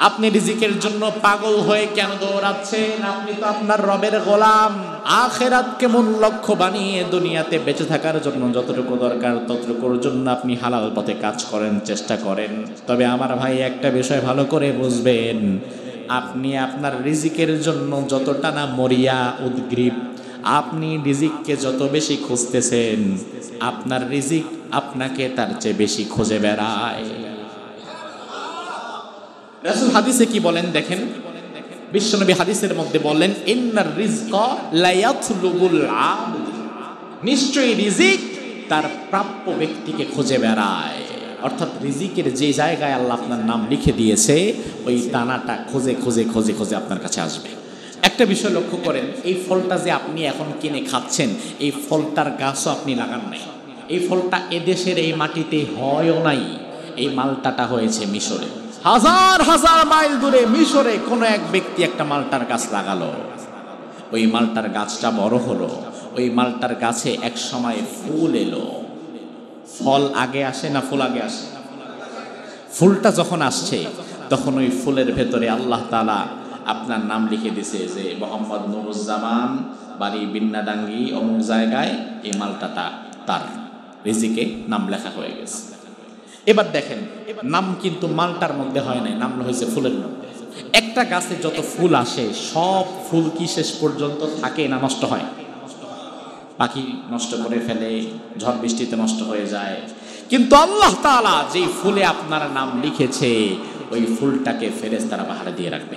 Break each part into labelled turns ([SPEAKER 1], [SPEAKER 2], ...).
[SPEAKER 1] আপনি রিজিকের জন্য পাগল হয়ে কেন দৌড়াচ্ছেন? আপনি তো আপনার রবের গোলাম। আখিরাতকে মূল লক্ষ্য বানিয়ে দুনিয়াতে বেঁচে থাকার জন্য যতটুকু দরকার ততটুকুর জন্য আপনি হালাল পথে কাজ করেন, চেষ্টা করেন। তবে আমার ভাই একটা বিষয় ভালো করে বুঝবেন, আপনি আপনার রিজিকের জন্য যতটা না মরিয়া উদ্গ্রীব, আপনি রিজিককে যত বেশি খুঁজতেছেন, আপনার রিজিক আপনাকে তার চেয়ে বেশি খুঁজে বেড়ায়। রাসূল হাদিসে কি বলেন দেখেন, বিশ্বনবী হাদিসের মধ্যে বললেন, ইন্নার রিজকা লা ইয়াতলুবুল আবদ, নিশ্চয়ই রিজিক তার প্রাপ্য ব্যক্তিকে খুঁজে বেড়ায়। অর্থাৎ রিজিকের যে জায়গায় আল্লাহ আপনার নাম লিখে দিয়েছে, ওই দানাটা খুঁজে খুঁজে খুঁজে খুঁজে আপনার কাছে আসবে। একটা বিষয় লক্ষ্য করেন, এই ফলটা যে আপনি এখন কিনে খাচ্ছেন, এই ফলটার গাছও আপনি লাগান নাই। এই ফলটা এদেশের এই মাটিতে হয়ও নাই। এই মালটাটা হয়েছে মিশরে, হাজার হাজার মাইল দূরে মিশরে কোনো এক ব্যক্তি একটা মালটার গাছ লাগালো। ওই মালটার গাছটা বড় হলো, ওই মালটার গাছে এক সময় ফুল এলো। ফল আগে আসে না ফুল আগে আসে? ফুলটা যখন আসছে তখন ওই ফুলের ভেতরে আল্লাহ তাআলা আপনার নাম লিখে দিছে যে মোহাম্মদ নুরুজ্জামান, বাড়ি বিন্নাডাঙ্গি, অমুক জায়গায়। এই মালটাটা তার, রিজিকে নাম লেখা হয়ে গেছে। এবার দেখেন, নাম কিন্তু মালটার মধ্যে হয় নাই, নাম হয়েছে ফুলের মধ্যে। একটা গাছে যত ফুল আসে, সব ফুল কি শেষ পর্যন্ত থাকে না নষ্ট হয়? পাখি নষ্ট করে ফেলে, ঝড় বৃষ্টিতে নষ্ট হয়ে যায়। কিন্তু আল্লাহ তাআলা যেই ফুলে আপনার নাম লিখেছে, ওই ফুলটাকে ফেরেশতারা পাহাড়ে দিয়ে রাখবে।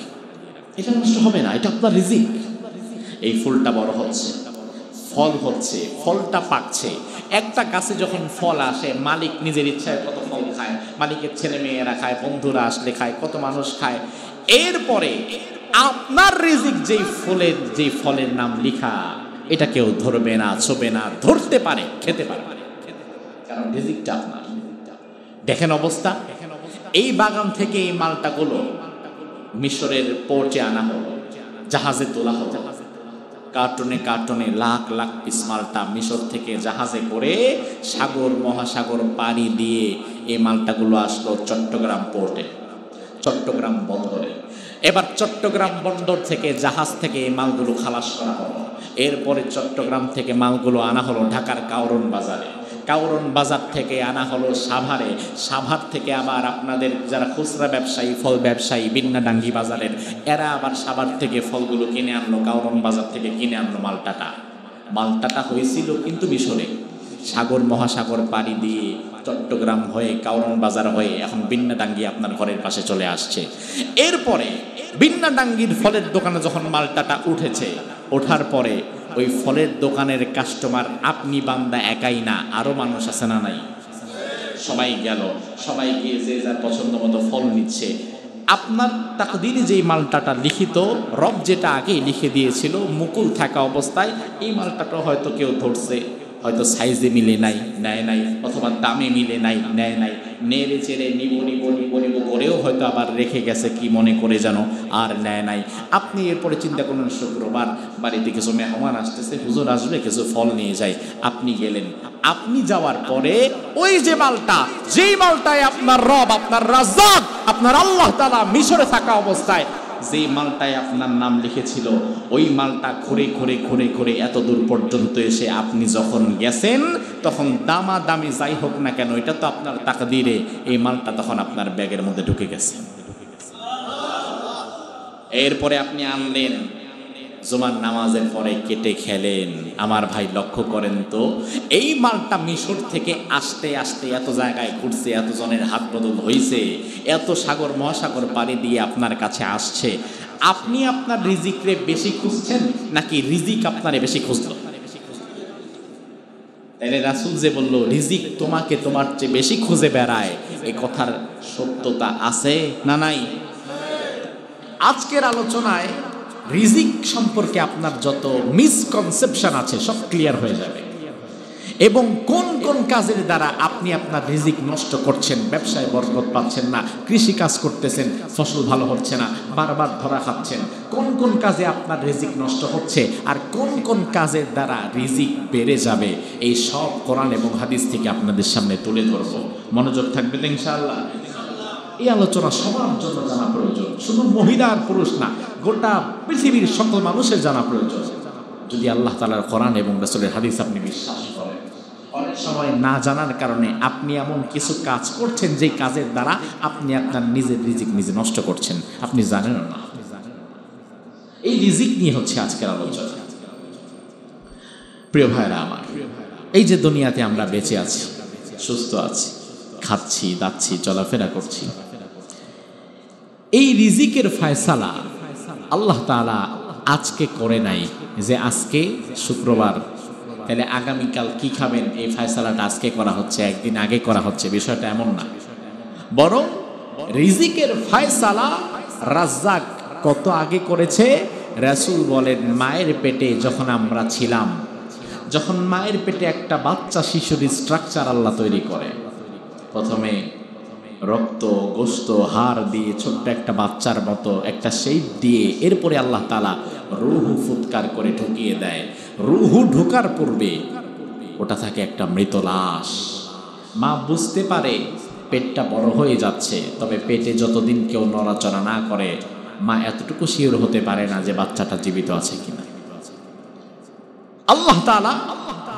[SPEAKER 1] এটা নষ্ট হবে না, এটা আপনার রিজিক। এই ফুলটা বড় হচ্ছে, ফল হচ্ছে, ফলটা পাকছে। একটা গাছে যখন ফল আসে, মালিক নিজের ইচ্ছায় কত ফল খায়, মালিকের ছেলে মেয়েরা খায়, বন্ধুরা আসলে খায়, কত মানুষ খায়। এরপরে আপনার রিজিক যেই ফুলের, যেই ফলের নাম লিখা, এটা কেউ ধরবে না, ছোবে না, ধরতে পারে, খেতে পারে, কারণ রিজিকটা আপনার। দেখেন অবস্থা, এই বাগান থেকে এই মালটাগুলো মিশরের পোর্টে আনা হলো, জাহাজে তোলা হলো, কার্টনে কার্টনে লাখ লাখ পিস মালটা মিশর থেকে জাহাজে করে সাগর মহাসাগর পাড়ি দিয়ে এই মালটাগুলো আসলো চট্টগ্রাম পোর্টে, চট্টগ্রাম বন্দরে। এবার চট্টগ্রাম বন্দর থেকে, জাহাজ থেকে এই মালগুলো খালাস করা হলো। এরপরে চট্টগ্রাম থেকে মালগুলো আনা হলো ঢাকার কাউরন বাজারে, কাউরন বাজার থেকে আনা হলো সাভারে, সাভার থেকে আবার আপনাদের যারা খুচরা ব্যবসায়ী, ফল ব্যবসায়ী বিন্নাডাঙ্গি বাজারের, এরা আবার সাভার থেকে ফলগুলো কিনে আনলো, কাউরন বাজার থেকে কিনে আনলো মালটাটা। মালটাটা হয়েছিল কিন্তু মিশরে, সাগর মহাসাগর পাড়ি দিয়ে চট্টগ্রাম হয়ে, কাউরন বাজার হয়ে এখন বিন্নাডাঙ্গি আপনার ঘরের পাশে চলে আসছে। এরপরে বিন্নাডাঙ্গির ফলের দোকানে যখন মালটাটা উঠেছে, ওঠার পরে ওই ফলের দোকানের কাস্টমার আপনি বান্দা একাই না, আরো মানুষ আছে না নাই? সবাই গেল, সবাই গিয়ে যে যার পছন্দ মতো ফল নিচ্ছে। আপনার তাকদীরে যেই মালটাটা লিখিত, রব যেটা আগে লিখে দিয়েছিল মুকুল থাকা অবস্থায়, এই মালটাটা হয়তো কেউ ধরছে, হয়তো সাইজে মিলে নাই, নেয় নাই, অথবা দামে মিলে নাই, নেয় নাই, নেড়ে চেড়ে নিব নিব নিব নিব করেও হয়তো আবার রেখে গেছে কি মনে করে যেন, আর নেয় নাই। আপনি এরপরে চিন্তা করলেন শুক্রবার বাড়িতে কিছু মেহমান আসতেছে, হুজুর আসবে, কিছু ফল নিয়ে যায়। আপনি গেলেন, আপনি যাওয়ার পরে ওই যে মালটা, যেই মালটায় আপনার রব, আপনার রাজ্জাক, আপনার আল্লাহ তাআলা মিশরে থাকা অবস্থায় যেই মালটায় আপনার নাম লিখেছিল, ওই মালটা ঘুরে ঘুরে ঘুরে ঘুরে এত দূর পর্যন্ত এসে আপনি যখন গেছেন, তখন দামাদামি যাই হোক না কেন, এটা তো আপনার তাকদীরে, এই মালটা তখন আপনার ব্যাগের মধ্যে ঢুকে গেছে। এরপরে আপনি আনলেন, জুমার নামাজের পরে কেটে খেলেন। আমার ভাই লক্ষ্য করেন তো, এই মালটা মিশর থেকে আসতে আসতে এত জায়গায় ঘুরছে, এত জনের হাত বদল হয়েছে, এত সাগর মহাসাগর পাড়ি দিয়ে আপনার কাছে আসছে। আপনি আপনার রিজিকরে বেশি খুঁজছেন নাকি রিজিক আপনারে বেশি খুঁজলো? তাইলে রাসূল যে বলল রিজিক তোমাকে তোমার চেয়ে বেশি খুঁজে বেড়ায়, এই কথার সত্যতা আছে না নাই? আজকের আলোচনায় রিজিক সম্পর্কে আপনার যত মিসকনসেপশন আছে সব ক্লিয়ার হয়ে যাবে, এবং কোন কোন কাজের দ্বারা আপনি আপনার রিজিক নষ্ট করছেন, ব্যবসায় বরকত পাচ্ছেন না, কৃষি কাজ করতেছেন, ফসল ভালো হচ্ছে না, বারবার ধরা খাচ্ছেন, কোন কোন কাজে আপনার রিজিক নষ্ট হচ্ছে, আর কোন কোন কাজের দ্বারা রিজিক বেড়ে যাবে, এই সব কোরআন এবং হাদিস থেকে আপনাদের সামনে তুলে ধরব। মনোযোগ থাকবে তো ইনশাআল্লাহ? এই আলোচনা সবার জন্য জানা প্রয়োজন, শুধু মহিলা আর পুরুষ না, গোটা পৃথিবীর সকল মানুষের জানা প্রয়োজন। যদি আল্লাহ তাআলার কোরআন এবং রাসূলের হাদিস আপনি বিশ্বাস করেন, অনেক সময় না জানার কারণে আপনি এমন কিছু কাজ করছেন যে কাজের দ্বারা আপনি আপনার নিজের রিজিক নিজে নষ্ট করছেন, আপনি জানেন না। এই রিজিক নিয়ে হচ্ছে আজকের আলোচনা। প্রিয় ভাইরা আমার, এই যে দুনিয়াতে আমরা বেঁচে আছি, সুস্থ আছি, খাচ্ছি দাচ্ছি, চলাফেরা করছি, এই রিজিকের ফয়সালা আল্লাহ তাআলা আজকে করে নাই যে আজকে শুক্রবার, তাহলে আগামীকাল কি খাবেন এই ফয়সালাটা আজকে করা হচ্ছে, একদিন আগে করা হচ্ছে, বিষয়টা এমন না। বরং রিজিকের ফয়সালা রাজ্জাক কত আগে করেছে। রাসূল বলেন, মায়ের পেটে যখন আমরা ছিলাম, যখন মায়ের পেটে একটা বাচ্চা শিশুর স্ট্রাকচার আল্লাহ তৈরি করে, প্রথমে রক্ত গোশত হাড় দিয়ে ছোট্ট একটা বাচ্চার মতো একটা শেপ দিয়ে এরপরে আল্লাহ তাআলা রূহ ফুৎকার করে ঢুকিয়ে দেয়। রূহ ঢোকার পূর্বে ওটা থাকে একটা মৃত লাশ। মা বুঝতে পারে পেটটা বড় হয়ে যাচ্ছে, তবে পেটে যতদিন কেউ নড়াচড়া না করে মা এতটুকু শিওর হতে পারে না যে বাচ্চাটা জীবিত আছে কিনা। আল্লাহ তাআলা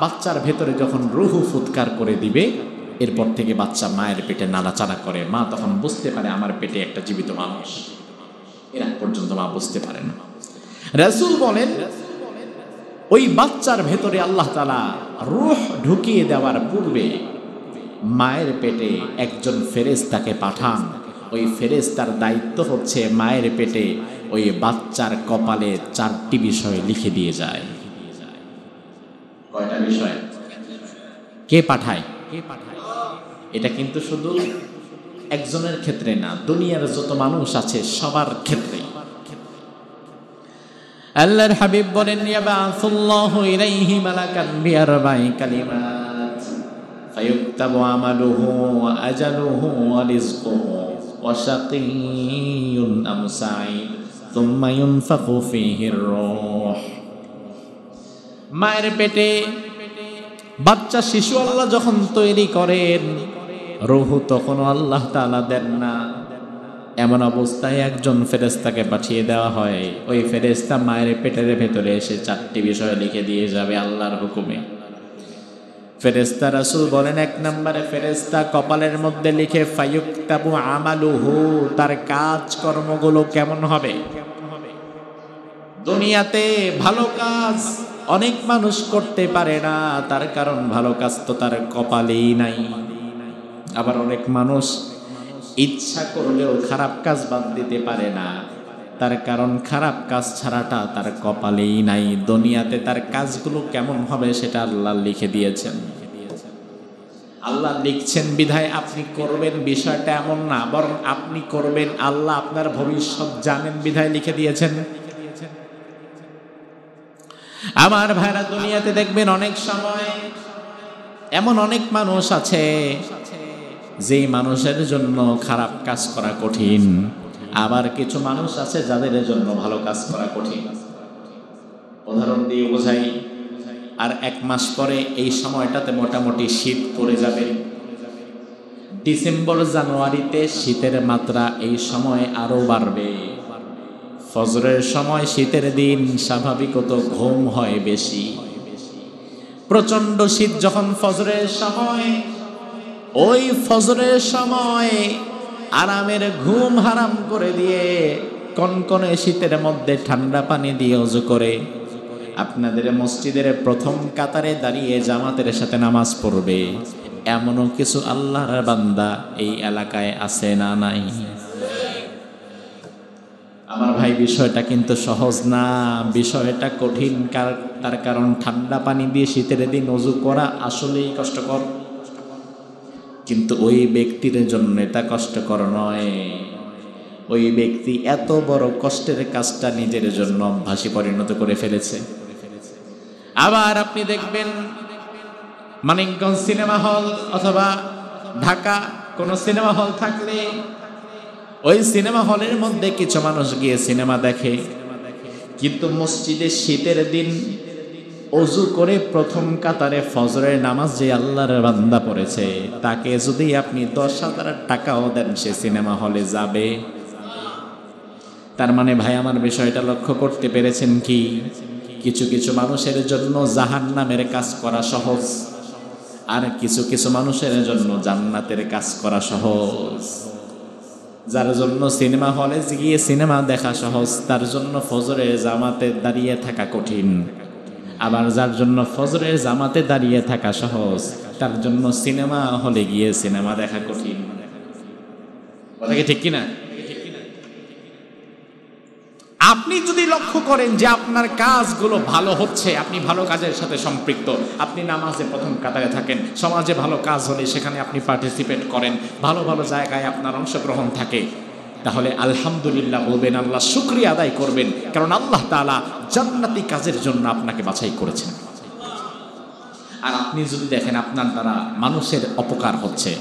[SPEAKER 1] বাচ্চার ভেতরে যখন রূহ ফুৎকার করে দিবে, এরপর থেকে বাচ্চা মায়ের পেটে নাড়াচাড়া করে, মা তখন বুঝতে পারে আমার পেটে একটা জীবিত মানুষ। এর আগ পর্যন্ত মা বুঝতে পারে না। রাসূল বলেন, ওই বাচ্চার ভেতরে আল্লাহ তাআলা রূহ ঢুকিয়ে দেওয়ার পূর্বে মায়ের পেটে একজন ফেরেশতাকে পাঠান। ওই ফেরেশতার দায়িত্ব হচ্ছে মায়ের পেটে ওই বাচ্চার কপালে 4টি বিষয় লিখে দিয়ে যায়। কয়টা বিষয়? কে পাঠায়? এটা কিন্তু শুধু একজনের ক্ষেত্রে না, দুনিয়ার যত মানুষ আছে সবার ক্ষেত্রে। আল্লাহর হাবিব বলেন, ইয়াবাসুল্লাহু ইলাইহি মালাকান বিআরবা'i কালিমাত ফায়ুকতাবু আমালুহু ওয়া আজালুহু ওয়া রিজকুহু ওয়া শাকিয়্যুন আম সাঈদ সুম্মা ইউনফাখু ফীহির রূহ। মায়ের পেটে বাচ্চা শিশু আল্লাহ যখন তৈরি করেন, রূহ তখন আল্লাহ তাআলা দেন না। এমন অবস্থায় একজন ফেরেশতাকে পাঠিয়ে দেওয়া হয়। ওই ফেরেশতা মায়ের পেটের ভেতরে এসে 4টি বিষয় লিখে দিয়ে যাবে আল্লাহর হুকুমে। ফেরেশতা, রাসূল বলেন, 1 নম্বরে ফেরেশতা কপালের মধ্যে লিখে ফায়ুকতাবু আমালুহু, তার কাজ কর্মগুলো কেমন হবে। দুনিয়াতে ভালো কাজ অনেক মানুষ করতে পারে না, তার কারণ ভালো কাজ তো তার কপালেই নাই। আবার অনেক মানুষ ইচ্ছা করলেও খারাপ কাজ বাদ দিতে পারে না, তার কারণ খারাপ কাজ ছাড়াটা তার কপালেই নাই। দুনিয়াতে তার কাজগুলো কেমন হবে সেটা আল্লাহ লিখে দিয়েছেন। আল্লাহ লিখছেন বিধায় আপনি করবেন, বিষয়টা এমন না, বরং আপনি করবেন, আল্লাহ আপনার ভবিষ্যৎ জানেন বিধায় লিখে দিয়েছেন। আমার ভাইরা, দুনিয়াতে দেখবেন অনেক সময় এমন অনেক মানুষ আছে যেই মানুষের জন্য খারাপ কাজ করা কঠিন, আবার কিছু মানুষ আছে যাদের জন্য ভালো কাজ করা কঠিন। উদাহরণ দিয়ে বোঝাই, আর 1 মাস পরে এই সময়টাতে মোটামুটি শীত পড়ে যাবে। ডিসেম্বর জানুয়ারিতে শীতের মাত্রা এই সময় আরো বাড়বে। ফজরের সময় শীতের দিন স্বাভাবিকত ঘুম হয় বেশি। প্রচন্ড শীত যখন ফজরের সময়, ওই ফজরের সময় আরামের ঘুম হারাম করে দিয়ে কনকনে শীতের মধ্যে ঠান্ডা পানি দিয়ে ওযু করে আপনাদের মসজিদের প্রথম কাতারে দাঁড়িয়ে জামাতের সাথে নামাজ পড়বে, এমনও কিছু আল্লাহর বান্দা এই এলাকায় আছে না নাই? আমার ভাই, বিষয়টা কিন্তু সহজ না, বিষয়টা কঠিন। তার কারণ ঠান্ডা পানি দিয়ে শীতের দিন ওযু করা আসলেই কষ্টকর, কিন্তু ওই ব্যক্তির জন্য এটা কষ্টকর নয়। ওই ব্যক্তি এত বড় কষ্টের কাজটা নিজের জন্য অভ্যাসে পরিণত করে ফেলেছে। আবার আপনি দেখবেন মানিকগঞ্জ সিনেমা হল অথবা ঢাকা কোনো সিনেমা হল থাকলে ওই সিনেমা হলের মধ্যে কিছু মানুষ গিয়ে সিনেমা দেখে, কিন্তু মসজিদে শীতের দিন ওযু করে প্রথম কাতারে ফজরের নামাজ যে আল্লাহর বান্দা পড়েছে, তাকে যদি আপনি 10,000 টাকাও দেন সে সিনেমা হলে যাবে? তার মানে ভাই আমার বিষয়টা লক্ষ্য করতে পেরেছেন কি? কিছু কিছু মানুষের জন্য জাহান্নামের কাজ করা সহজ, আর কিছু কিছু মানুষের জন্য জান্নাতের কাজ করা সহজ। যার জন্য সিনেমা হলে গিয়ে সিনেমা দেখা সহজ, তার জন্য ফজরের জামাতে দাঁড়িয়ে থাকা কঠিন। আবার যার জন্য ফজরের জামাতে দাঁড়িয়ে থাকা সহজ, তার জন্য সিনেমা হলে গিয়ে সিনেমা দেখা কঠিন। কথা কি ঠিক কিনা? আপনি যদি লক্ষ্য করেন যে আপনার কাজগুলো ভালো হচ্ছে, আপনি ভালো কাজের সাথে সম্পৃক্ত, আপনি নামাজে প্রথম কাতারে থাকেন, সমাজে ভালো কাজ হলে সেখানে আপনি পার্টিসিপেট করেন, ভালো ভালো জায়গায় আপনার অংশগ্রহণ থাকে, তাহলে আলহামদুলিল্লাহ বলবেন, আল্লাহ শুকরিয়া আদায় করবেন, কারণ আল্লাহ তাআলা জান্নাতি কাজের জন্য আপনাকে বাছাই করেছেন। আর আপনি যদি দেখেন আপনার দ্বারা মানুষের অপকার হচ্ছে,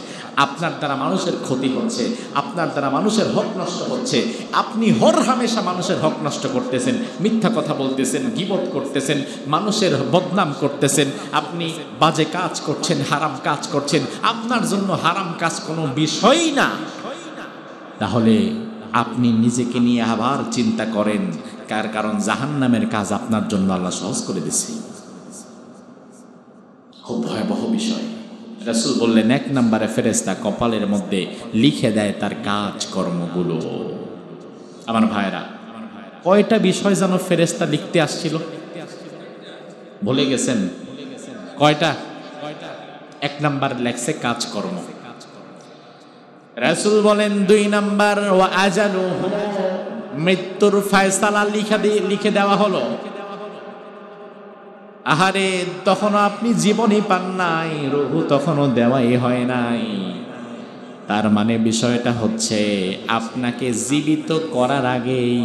[SPEAKER 1] আপনার দ্বারা মানুষের ক্ষতি হচ্ছে, আপনার দ্বারা মানুষের হক নষ্ট হচ্ছে, আপনি হরহামেশা মানুষের হক নষ্ট করতেছেন, মিথ্যা কথা বলতেছেন, গীবত করতেছেন, মানুষের বদনাম করতেছেন, আপনি বাজে কাজ করছেন, হারাম কাজ করছেন, আপনার জন্য হারাম কাজ কোনো বিষয়ই না, তাহলে আপনি নিজেকে নিয়ে আবার চিন্তা করেন, কারণ জাহান্নামের কাজ আপনার জন্য আল্লাহ সহজ করে দিয়েছে। খুব ভয়াবহ বিষয়। রাসূল বললেন, এক নম্বরে ফেরেশতা কপালের মধ্যে লিখে দেয় তার কাজ কর্মগুলো। আমার ভাইরা, কয়টা বিষয় যেন ফেরেশতা লিখতে আসছিল, ভুলে গেছেন? কয়টা? এক নাম্বার লেখছে কাজ কর্ম। রাসূল বলেন ২ নাম্বার ওয়া আজালুহু, মৃত্যুর ফয়সালা লিখে দেওয়া হলো। আহারে, তখনও আপনি জীবনই পান নাই, রূহ তখনও দেওয়াই হয় নাই। তার মানে বিষয়টা হচ্ছে আপনাকে জীবিত করার আগেই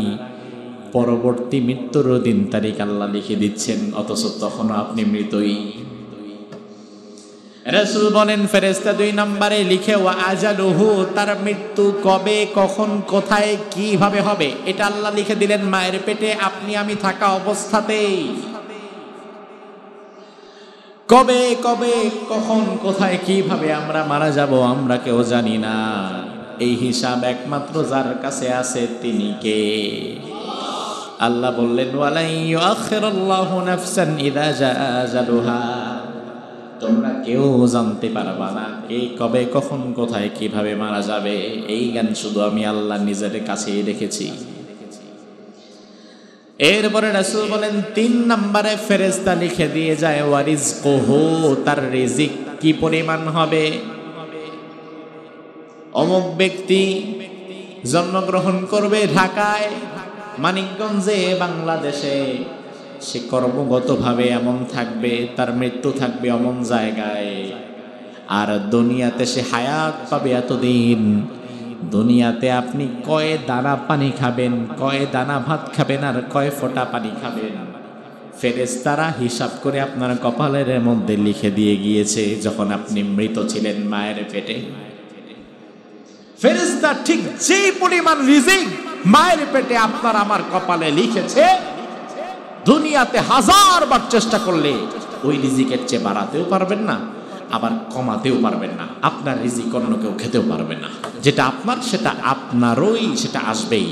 [SPEAKER 1] পরবর্তী মৃত্যুর দিন তারিখ আল্লাহ লিখে দিচ্ছেন, অথচ তখনও আপনি মৃতই। রাসূল বলেন ফেরেশতা ২ নম্বরে লিখে ওয়া আজালুহু, তার মৃত্যু কবে, কখন, কোথায়, কিভাবে হবে এটা আল্লাহ লিখে দিলেন মায়ের পেটে আপনি আমি থাকা অবস্থাতেই। কবে কবে কখন কোথায় কিভাবে আমরা মারা যাব আমরা কেউ জানি না। এই হিসাব একমাত্র যার কাছে আছে তিনি কে? আল্লাহ বললেন ওয়ালা ইউআখিরুল্লাহু নাফসান ইযা জাআ আজালুহা, তোমরা কেউ জানতে পারবা না কে কবে কখন কোথায় কিভাবে মারা যাবে। এই জ্ঞান শুধু আমি আল্লাহ নিজের কাছেই রেখেছি। এরপরে রাসূল বলেন ৩ নম্বরে ফেরেশতা লিখে দিয়ে যায় ওয়ারিজকুহু, তার রিজিক কি পরিমাণ হবে। অমুক ব্যক্তি জন্মগ্রহণ করবে ঢাকায়, মানিকগঞ্জে, বাংলাদেশে, সে কর্মগতভাবে এমন থাকবে, তার মৃত্যু থাকবে অমন জায়গায়, আর দুনিয়াতে সে হায়াত পাবে এতদিন। দুনিয়াতে আপনি কয় দানা পানি খাবেন, কয় দানা ভাত খাবেন, আর কয় ফোঁটা পানি খাবেন, ফেরেশতারা হিসাব করে আপনার কপালের মধ্যে লিখে দিয়ে গিয়েছে যখন আপনি মৃত ছিলেন মায়ের পেটে। ফেরেশতা ঠিক যে পরিমাণ রিজিক মায়ের পেটে আপনার আমার কপালে লিখেছে, দুনিয়াতে 1000 বার চেষ্টা করলে ওই রিজিকের চেয়ে বাড়াতেও পারবেন না, আবার কমাতেও পারবেন না। আপনার রিজিক অন্য কেউ খেতেও পারবে না। যেটা আপনার সেটা আপনারই, সেটা আসবেই,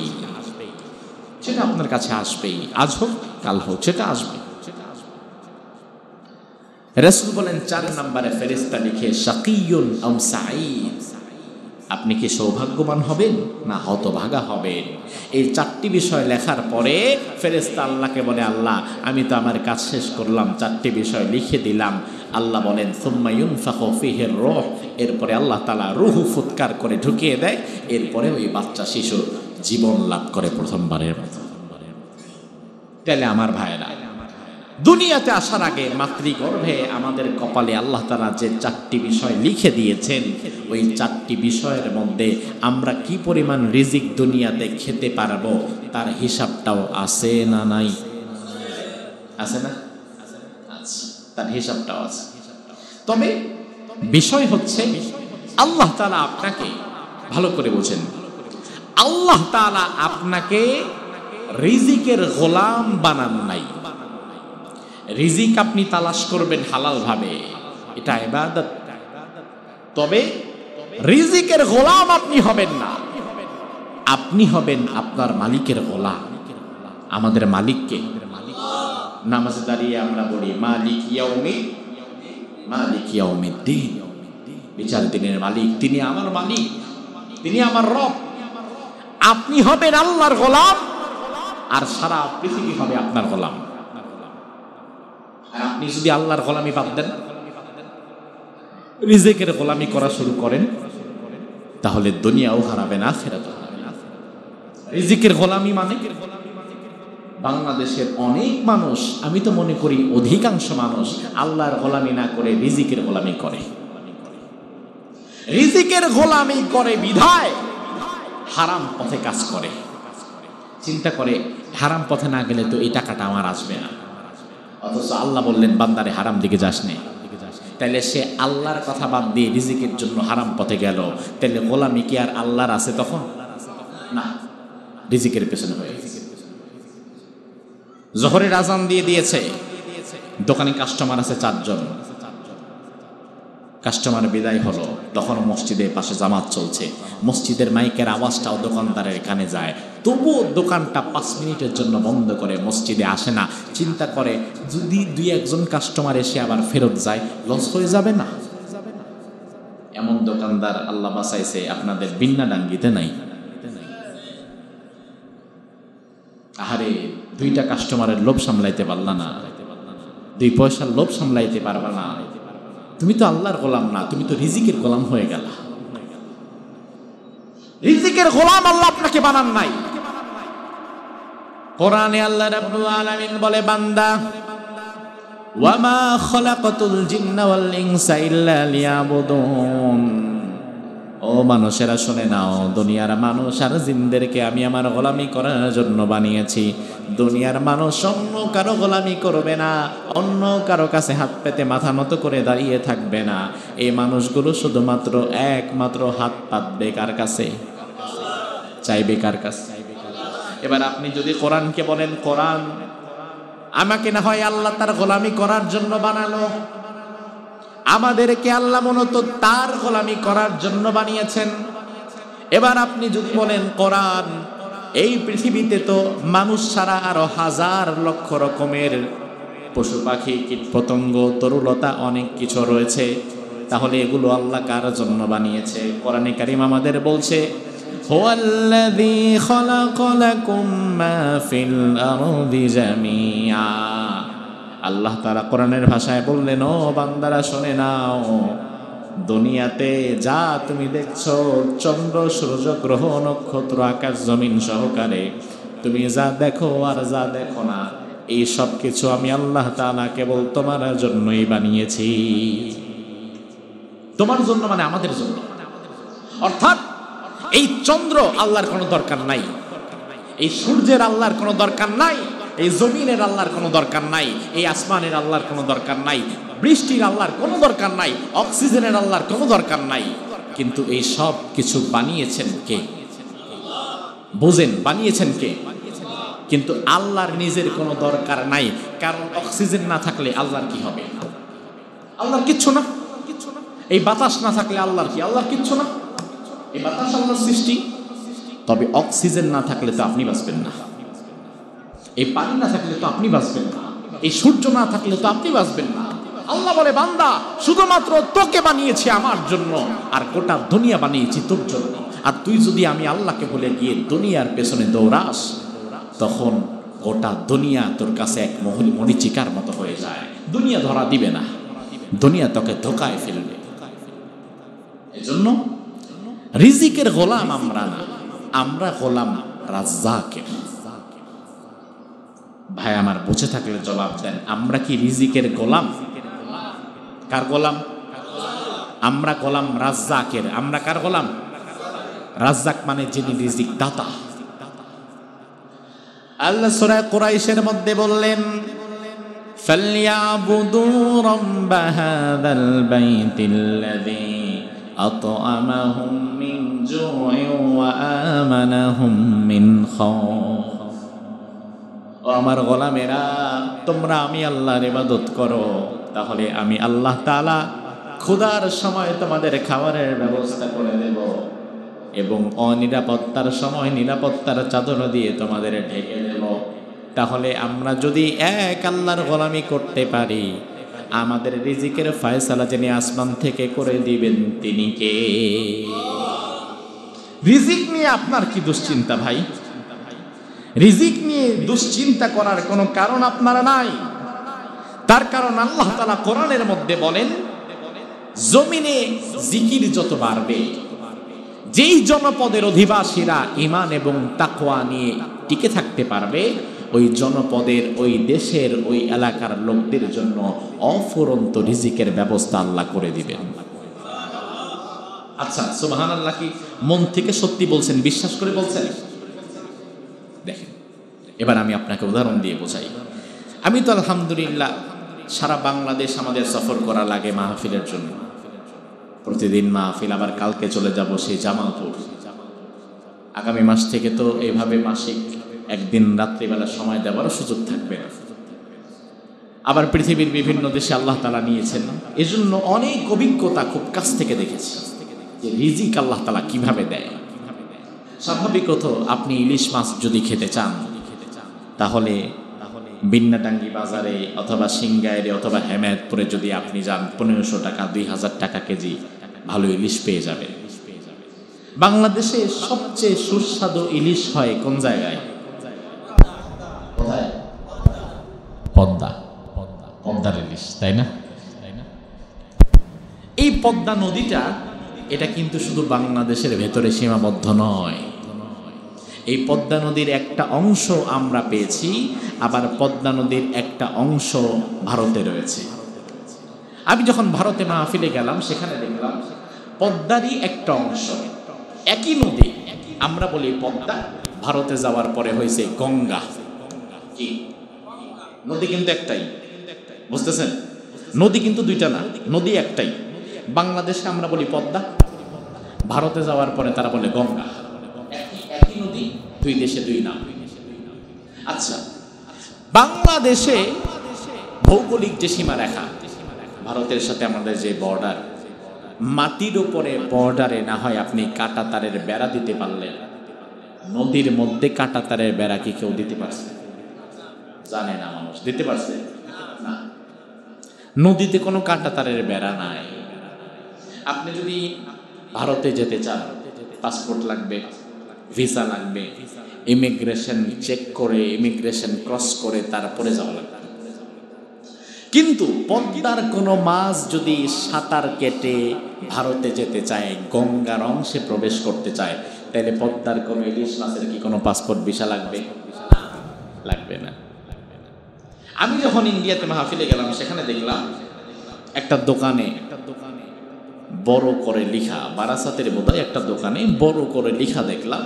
[SPEAKER 1] সেটা আপনার কাছে আসবেই, আজ হোক কাল হোক সেটা আসবে। রাসূল বলেন ৪ নম্বরে ফেরেশতা লিখে শাকিয়ুন আও সাঈদ, আপনি কি সৌভাগ্যবান হবেন না হতভাগা হবেন। এই ৪টি বিষয় লেখার পরে ফেরেশতা আল্লাহকে বলে, আল্লাহ আমি তো আমার কাজ শেষ করলাম, ৪টি বিষয় লিখে দিলাম। আল্লাহ বলেন সুম্মা ইউনফাখু ফীহির রূহ, এরপরে আল্লাহ তাআলা রূহ ফুৎকার করে ঢুকিয়ে দেয়, এরপরে ওই বাচ্চা শিশু জীবন লাভ করে প্রথমবারের মতো। তাহলে আমার ভাইরা, দুনিয়াতে আসার আগে মাতৃগর্ভে আমাদের কপালে আল্লাহ তাআলা যে ৪টি বিষয় লিখে দিয়েছেন, ওই ৪টি বিষয়ের মধ্যে আমরা কি পরিমাণ রিজিক দুনিয়াতে খেতে পারবো তার হিসাবটাও আছে না নাই? আছে না? আচ্ছা, তার হিসাবটাও আছে। তবে বিষয় হচ্ছে আল্লাহ তাআলা আপনাকে, ভালো করে বোঝেন, আল্লাহ তাআলা আপনাকে রিজিকের গোলাম বানান নাই। রিজিক আপনি তালাশ করবেন হালাল ভাবে, এটা ইবাদত। তবে রিজিকের গোলাম আপনি হবেন না। আপনি হবেন আপনার মালিকের গোলাম। আমাদের মালিককে নামাজে দাঁড়িয়ে আমরা বলি মালিক ইয়াউমিদ্দিন, বিচার দিনের মালিক। তিনি আমার মালিক, তিনি আমার রব। আপনি হবেন আল্লাহর গোলাম, আর সারা পৃথিবী হবে আপনার গোলাম। আর আপনি যদি আল্লাহর গোলামি বাদ দেন, রিজিকের গোলামি করা শুরু করেন, তাহলে দুনিয়াও হারাবেন, আখিরাতও হারাবেন। রিজিকের গোলামি মানে বাংলাদেশের অনেক মানুষ, আমি তো মনে করি অধিকাংশ মানুষ আল্লাহর গোলামি না করে রিজিকের গোলামি করে। রিজিকের গোলামি করে বিধায় হারাম পথে কাজ করে। চিন্তা করে হারাম পথে না গেলে তো এই টাকাটা আমার আসবে না, অথচ আল্লাহ বললেন বান্দারে হারাম দিকে যাস নে। তাইলে সে আল্লাহর কথা বাদ দিয়ে রিজিকের জন্য হারাম পথে গেল, তাইলে গোলামি কি আর আল্লাহর আছে তখন? না, রিজিকের পেছনে হয়ে গেছে। জোহরের আজান দিয়ে দিয়েছে, দোকানে কাস্টমার আছে 4 জন। কাস্টমার বিদায় হলো, তখন মসজিদের পাশে জামাত চলছে। মসজিদের মাইকের আওয়াজটাও দোকানদারের কানে যায়, তবুও দোকানটা 5 মিনিটের জন্য বন্ধ করে মসজিদে আসে না। চিন্তা করে যদি 2-1 কাস্টমার এসে আবার ফেরত যায়, লস হয়ে যাবে না? এমন দোকানদার আল্লাহ বাঁচাইছে আপনাদের বিন্নাডাঙ্গিতে নাই। আহারে, 2টা কাস্টমারের লোভ সামলাইতে পারলা না, 2 পয়সার লোভ সামলাইতে পারবা না। তুমি তো আল্লাহর গোলাম না, তুমি তো রিজিকের গোলাম হয়ে গেলা। রিজিকের গোলাম আল্লাহ আপনাকে বানান নাই। কোরআনে আল্লাহ রাব্বুল আলামিন বলে, বান্দা ওয়া মা খালাকাতুল জিন্না ওয়াল ইনসা ইল্লা লিয়াবুদুন। ও মানুষেরা শুনে নাও, দুনিয়ার মানুষ আর জিনদেরকে আমি আমার গোলামি করার জন্য বানিয়েছি। দুনিয়ার মানুষ অন্য কারো গোলামি করবে না, অন্য কারো কাছে হাত পেতে মাথা নত করে দাঁড়িয়ে থাকবে না। এই মানুষগুলো শুধুমাত্র একমাত্র হাত পাতবে কার কাছে? চাইবে কার কাছে? এবার আপনি যদি কোরআনকে বলেন, কোরআন আমাকে না হয় আল্লাহ তার গোলামি করার জন্য বানালো, আমাদেরকে আল্লাহ মূলত তার গোলামি করার জন্য বানিয়েছেন। এবার আপনি যদি বলেন, কোরআন এই পৃথিবীতে তো মানুষ ছাড়া আরো 1000 লক্ষ রকমের পশু পাখি, কীট পতঙ্গ, তরুলতা অনেক কিছু রয়েছে, তাহলে এগুলো আল্লাহ কার জন্য বানিয়েছে? কোরআনে কারীম আমাদের বলছে, হুয়াল্লাযী খালাকা লাকুম মা ফিল আরদি জামিআ। আল্লাহ তাআলা কোরআনের ভাষায় বললেন, ও বান্দারা শুনে নাও, দুনিয়াতে যা তুমি দেখছো, চন্দ্র সূর্য গ্রহ নক্ষত্র আকাশ জমিন সহকারে, তুমি যা দেখো আর যা দেখো না, এই সব কিছু আমি আল্লাহ তাআলা কেবল তোমার জন্যই বানিয়েছি। তোমার জন্য মানে আমাদের জন্য। অর্থাৎ এই চন্দ্র আল্লাহর কোনো দরকার নাই, এই সূর্যের আল্লাহর কোনো দরকার নাই, এই জমিনের আল্লাহর কোনো দরকার নাই, এই আসমানের আল্লাহর কোনো দরকার নাই, বৃষ্টির আল্লাহর কোনো দরকার নাই, অক্সিজেনের আল্লাহর কোনো দরকার নাই। কিন্তু এই সব কিছু বানিয়েছেন কে? বুঝেন, বানিয়েছেন কে? কিন্তু আল্লাহর নিজের কোনো দরকার নাই, কারণ অক্সিজেন না থাকলে আল্লাহর কি হবে? আল্লাহর কিচ্ছু না। এই বাতাস না থাকলে আল্লাহর কি? আল্লাহর কিচ্ছু না। এই বাতাস আল্লাহর সৃষ্টি, তবে অক্সিজেন না থাকলে তো আপনি বাঁচবেন না, এই পানি না থাকলে তো আপনি বাঁচবেন না, এই সূর্য না থাকলে তো আপনি বাঁচবেন না। আল্লাহ বলে, বান্দা শুধুমাত্র তোকে বানিয়েছি আমার জন্য, আর গোটা দুনিয়া বানিয়েছি তোর জন্য। আর তুই যদি আমি আল্লাহকে ভুলে গিয়ে দুনিয়ার পেছনে দৌড়াস, তখন গোটা দুনিয়া তোর কাছে এক মরিচিকার মতো হয়ে যায়। দুনিয়া ধরা দিবে না, দুনিয়া তোকে ধোকায় ফেলবে। এজন্য রিজিকের গোলাম আমরা না, আমরা গোলাম রাজ্জাকের। ভাই আমার বুঝে থাকলে জবাব দেন, আমরা কি রিজিকের গোলাম? কার গোলাম? আমরা গোলাম রাজ্জাকের। আমরা কার গোলাম? রাজ্জাক মানে যিনি রিজিক দাতা। আল্লাহ সূরা কুরাইশের মধ্যে বললেন, ফালইয়াবুদু রাব্ব হাযাল বাইতিল্লাযী আত'আমাহুম মিন জু'ইন ওয়া আমানাহুম মিন খাউফ। ও আমার গোলামেরা, তোমরা আমি আল্লাহর ইবাদত করো, তাহলে আমি আল্লাহ তাআলা ক্ষুধার সময় তোমাদের খাবারের ব্যবস্থা করে দেব। এবং অনিরাপত্তার সময় নিরাপত্তার চাদর দিয়ে তোমাদের ঢেকে দিল। তাহলে আমরা যদি এক আল্লাহর গোলামি করতে পারি, আমাদের রিজিকের ফয়সালা যিনি আসমান থেকে করে দিবেন তিনি কে? রিজিক নিয়ে আপনার কি দুশ্চিন্তা ভাই? রিজিক নিয়ে দুশ্চিন্তা করার কোনো কারণ আপনার নাই। তার কারণ আল্লাহ তাআলা কোরআনের মধ্যে বলেন, জমিনে জিকির যত বাড়বে, যেই জনপদের অধিবাসীরা ঈমান এবং তাকওয়া নিয়ে টিকে থাকতে পারবে, ওই জনপদের, ওই দেশের, ওই এলাকার লোকদের জন্য অফুরন্ত রিজিকের ব্যবস্থা আল্লাহ করে দিবেন। আচ্ছা, সুবহানাল্লাহ কি মন থেকে সত্যি বলছেন, বিশ্বাস করে বলছেন? দেখেন, এবার আমি আপনাকে উদাহরণ দিয়ে বোঝাই। আমি তো আলহামদুলিল্লাহ সারা বাংলাদেশ আমাদের সফর করা লাগে মাহফিলের জন্য। প্রতিদিন মাহফিল, আবার কালকে চলে যাব সেই জামালপুর। আগামী মাস থেকে তো এইভাবে মাসিক একদিন রাত্রিবেলা সময় দেওয়ারও সুযোগ থাকবে না। আবার পৃথিবীর বিভিন্ন দেশে আল্লাহ তাআলা নিয়েছেন, এজন্য অনেক অভিজ্ঞতা খুব কাছ থেকে দেখেছি যে রিজিক আল্লাহ তাআলা কিভাবে দেয়। স্বাভাবিকত আপনি ইলিশ মাছ যদি খেতে চান, তাহলে বিন্নাডাঙ্গি বাজারে অথবা সিংগাইরে অথবা হেমায়তপুরে যদি আপনি যান, 1500 টাকা 2000 টাকা কেজি ভালো ইলিশ পেয়ে যাবেন। বাংলাদেশে সবচেয়ে সুস্বাদু ইলিশ হয় কোন জায়গায়? পদ্মা, পদ্মার ইলিশ, তাই না? এই পদ্মা নদীটা, এটা কিন্তু শুধু বাংলাদেশের ভেতরে সীমাবদ্ধ নয়। এই পদ্মা নদীর একটা অংশ আমরা পেয়েছি, আবার পদ্মা নদীর একটা অংশ ভারতে রয়েছে। আমি যখন ভারতে মাহফিলে গেলাম, সেখানে দেখলাম পদ্মারই একটা অংশ, একই নদী, আমরা বলি পদ্মা, ভারতে যাওয়ার পরে হয়েছে গঙ্গা। কি নদী কিন্তু একটাই, বুঝতেছেন? নদী কিন্তু দুইটা না, নদী একটাই। বাংলাদেশে আমরা বলি পদ্মা, ভারতে যাওয়ার পরে তারা বলে গঙ্গা। একই নদী, দুই দেশে দুই নাম। আচ্ছা, বাংলাদেশে ভৌগোলিক যে সীমারেখা, ভারতের সাথে আমাদের যে বর্ডার, মাটির উপরে বর্ডারে না হয় আপনি কাঁটা তারের বেড়া দিতে পারলেন, নদীর মধ্যে কাঁটা তারের বেড়া কি কেউ দিতে পারছে? জানে না মানুষ, দিতে পারছে না। নদীতে কোনো কাঁটা তারের বেড়া নাই। আপনি যদি ভারতে যেতে চান, পাসপোর্ট লাগবে, ভিসা লাগবে, ইমিগ্রেশন চেক করে, ইমিগ্রেশন ক্রস করে তারপরে যাওয়া লাগবে। কিন্তু পদ্মার কোনো মাছ যদি সাঁতার কেটে ভারতে যেতে চায়, গঙ্গার অংশে প্রবেশ করতে চায়, তাহলে পদ্মার কোনো ইলিশ মাছের কি কোনো পাসপোর্ট ভিসা লাগবে? লাগবে না। আমি যখন ইন্ডিয়াতে মাহফিলে গেলাম, সেখানে দেখলাম একটা দোকানে বড় করে লিখা, বারাসাতের বোধহয় একটা দোকানে বড় করে লিখা দেখলাম,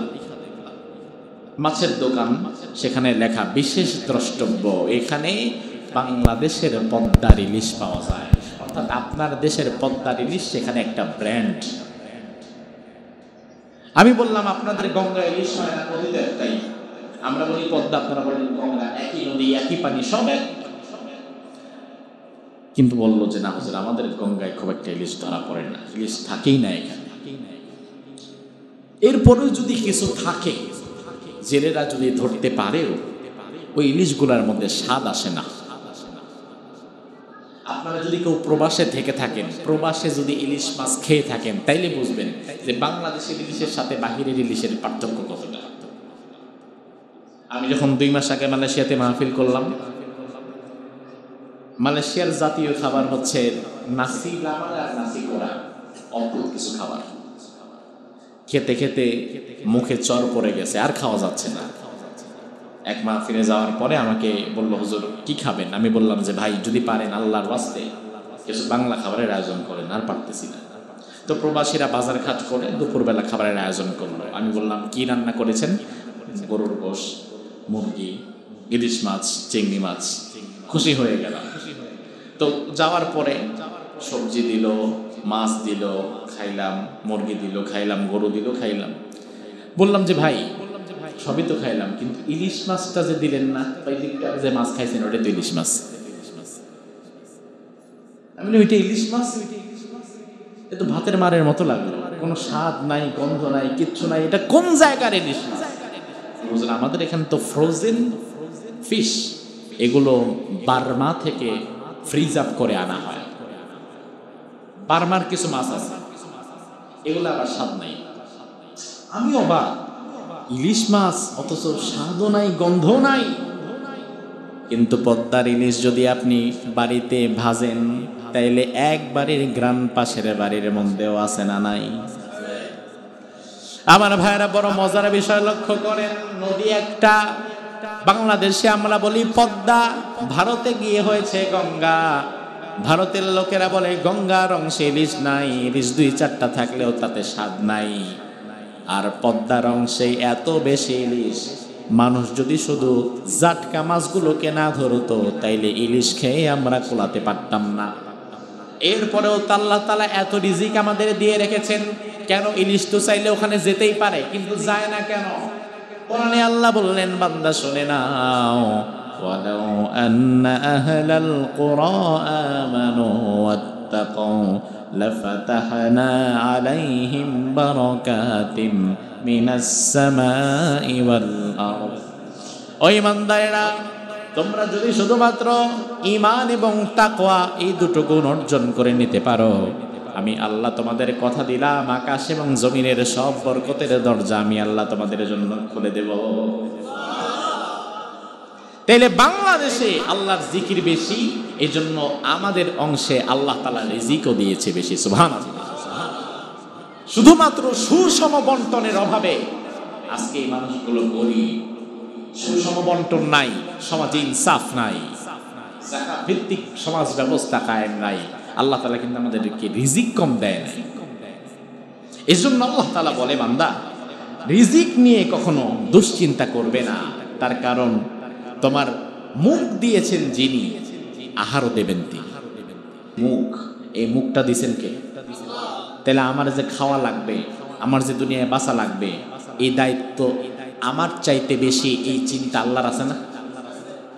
[SPEAKER 1] মাছের দোকান, সেখানে লেখা বিশেষ দ্রষ্টব্য, এখানে বাংলাদেশের পদ্মার ইলিশ পাওয়া যায়। অর্থাৎ আপনার দেশের পদ্মার ইলিশ সেখানে একটা ব্র্যান্ড। আমি বললাম, আপনাদের গঙ্গা ইলিশ হয় না, নদী তো একটাই, আমরা বলি পদ্মা, আপনারা বলেন গঙ্গা, একই নদী, একই পানি, সব এক। কিন্তু বললো যে না হুজুর, আমাদের গঙ্গায় খুব একটা ইলিশ ধরা পড়ে না, ইলিশ থাকেই না এখানে। এরপরেও যদি কিছু থাকে, জেলেরা যদি ধরতে পারেও, ওই ইলিশগুলার মধ্যে স্বাদ আসে না। আপনারা যদি কেউ প্রবাসে থেকে থাকেন, প্রবাসে যদি ইলিশ মাছ খেয়ে থাকেন, তাইলে বুঝবেন যে বাংলাদেশের ইলিশের সাথে বাহিরের ইলিশের পার্থক্য কতটা। আমি যখন 2 মাস আগে মালয়েশিয়াতে মাহফিল করলাম, মালয়েশিয়ার জাতীয় খাবার হচ্ছে নাসি লামা আর নাসি কোরা, অদ্ভুত কিছু খাবার। খেতে খেতে মুখে চর পড়ে গেছে, আর খাওয়া যাচ্ছে না। এক মাহফিলে যাওয়ার পরে আমাকে বললো, হুজুর কি খাবেন? আমি বললাম যে ভাই, যদি পারেন আল্লাহর ওয়াস্তে কিছু বাংলা খাবারের আয়োজন করেন। আর পারতেছি না। তো প্রবাসীরা বাজার ঘাট করে দুপুরবেলা খাবারের আয়োজন করলো। আমি বললাম, কি রান্না করেছেন? গরুর গোশ, মুরগি, ইলিশ মাছ, চিংড়ি মাছ। খুশি হয়ে গেলাম। তো যাওয়ার পরে সবজি দিল, মাছ দিল, খাইলাম, মুরগি দিল খাইলাম, গরু দিল খাইলাম। বললাম যে ভাই, সবই তো খাইলাম, কিন্তু ইলিশ মাছটা যে দিলেন না, ওই দিকটা যে মাছ খাইছেন ওটা তো ইলিশ মাছ। আমি ওইটা ইলিশ মাছ? এ তো ভাতের মারের মতো লাগলো, কোনো স্বাদ নাই, গন্ধ নাই, কিচ্ছু নাই। এটা কোন জায়গার ইলিশ মাছ? আমাদের এখানে তো ফ্রোজেন ফিশ, এগুলো বার্মা থেকে ফ্রিজ আপ করে আনা হয়। বার্মার কিছু মাছ আছে, এগুলো আবার স্বাদ নাই। আমি অবাক, ইলিশ মাছ অথচ স্বাদও নাই, গন্ধও নাই। কিন্তু পদ্মার ইলিশ যদি আপনি বাড়িতে ভাজেন, তাইলে এক বাড়ির গ্রাম পাশের বাড়ির মধ্যেও আছে না নাই? আমার ভাইরা বড় মজার বিষয় লক্ষ্য করেন। নদী একটা, বাংলাদেশে আমরা বলি পদ্মা, ভারতে গিয়ে হয়েছে গঙ্গা। ভারতের লোকেরা বলে গঙ্গার অংশে ইলিশ নাই, ইলিশ 2-4টা থাকলেও তাতে স্বাদ নাই। আর পদ্মার অংশে এত বেশি ইলিশ, মানুষ যদি শুধু জাটকা মাছগুলোকে না ধরতো, তাইলে ইলিশ খেয়ে আমরা কোলাতে পারতাম না। এরপরেও আল্লাহ তাআলা এত রিজিক আমাদের দিয়ে রেখেছেন, কেন? ইলিশ তো চাইলে ওখানে যেতেই পারে, কিন্তু যায় না কেন? কোরআনে আল্লাহ বললেন, বান্দা শুনে নাও, ওয়ালাউ আন্না আহলাল কুরা আমানু ওয়াত্তাকু লাফাতাহনা আলাইহিম বারাকাতিম মিনাস সামাই ওয়াল আরদ। ও ঈমানদারেরা, তোমরা যদি শুধুমাত্র ঈমান এবং তাকওয়া এই দুটো গুণ অর্জন করে নিতে পারো, আমি আল্লাহ তোমাদের কথা দিলাম, আকাশ এবং জমিনের সব বরকতের দরজা আমি আল্লাহ তোমাদের জন্য খুলে দেব। তাইলে বাংলাদেশে আল্লাহর জিকির বেশি, এই জন্য আমাদের অংশে আল্লাহ তাআলা রিজিকও দিয়েছে বেশি। সুবহানাল্লাহ। শুধুমাত্র সুষম বন্টনের অভাবে আজকে এই মানুষগুলো গরিব। সুষম বন্টন নাই, সমাজে ইনসাফ নাই, যাকাত ভিত্তিক সমাজ ব্যবস্থা কায়েম নাই। আল্লাহ তাআলা কিন্তু আমাদেরকে রিজিক কম দেয় নাই। এই জন্য আল্লাহ তাআলা বলে, বান্দা রিজিক নিয়ে কখনো দুশ্চিন্তা করবে না। তার কারণ তোমার মুখ দিয়েছেন যিনি, আহারও দেবেন তিনি। মুখ, এই মুখটা দিয়েছেন কে? তাহলে আমার যে খাওয়া লাগবে, আমার যে দুনিয়ায় বাঁচা লাগবে, এই দায়িত্ব আমার চাইতে বেশি এই চিন্তা আল্লাহর আছে না?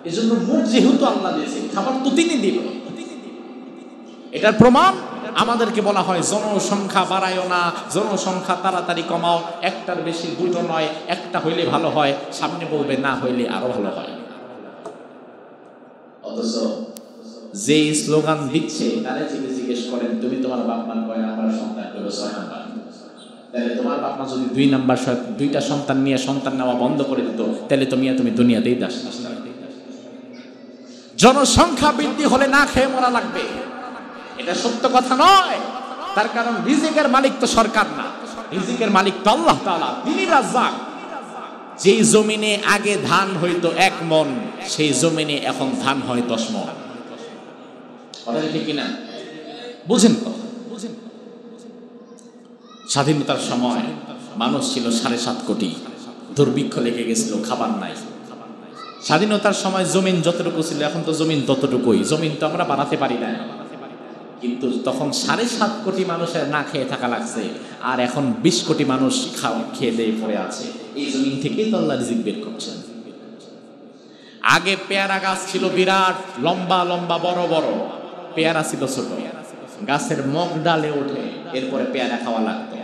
[SPEAKER 1] এই জন্য মুখ যেহেতু আল্লাহ দিয়েছে, খাবার তো তিনি দিবে। এটার প্রমাণ আমাদেরকে বলা হয়, জনসংখ্যা বাড়ায়ও না, জনসংখ্যা তাড়াতাড়ি কমাও, একটার বেশি দুটো নয়, একটা হইলে ভালো হয়, সামনে বলবে না হইলে আরো ভালো হয়। অথচ যে স্লোগান দিচ্ছে তারা যদি জিজ্ঞেস করেন, তুমি তোমার বাপ মা কয় নাম্বার সন্তান? 6 নাম্বার। তাহলে তোমার বাপ মা যদি 2 নাম্বার 2টা সন্তান নিয়ে সন্তান নেওয়া বন্ধ করে দিত, তাহলে তুমি দুনিয়াতেই দাস। জনসংখ্যা বৃদ্ধি হলে না খেয়ে মরা লাগবে, এটা সত্য কথা নয়। তার কারণ রিজিকের মালিক তো সরকার না, রিজিকের মালিক তো আল্লাহ তাআলা, তিনি রাজ্জাক। যেই জমিনে আগে ধান হইতো 1 মণ, সেই জমিনে এখন ধান হয় 10 মণ। কথা ঠিক কিনা? বুঝেন তো? স্বাধীনতার সময় মানুষ ছিল 7.5 কোটি, দুর্ভিক্ষ লেগে গেছিল, খাবার নাই। স্বাধীনতার সময় জমিন যতটুকু ছিল, এখন তো জমিন ততটুকুই, জমিন তো আমরা বানাতে পারি না। কিন্তু তখন 7.5 কোটি মানুষের না খেয়ে থাকা লাগছে, আর এখন 20 কোটি মানুষ খেয়ে দিয়ে পড়ে আছে। এই জমিন থেকেই তো আল্লাহ রিজিক বের করছেন। আগে পেয়ারা গাছ ছিল বিরাট, লম্বা লম্বা বড় বড়, পেয়ারা ছিল ছোট, গাছের মগ ডালে ওঠে, এরপরে পেয়ারা খাওয়া লাগতো।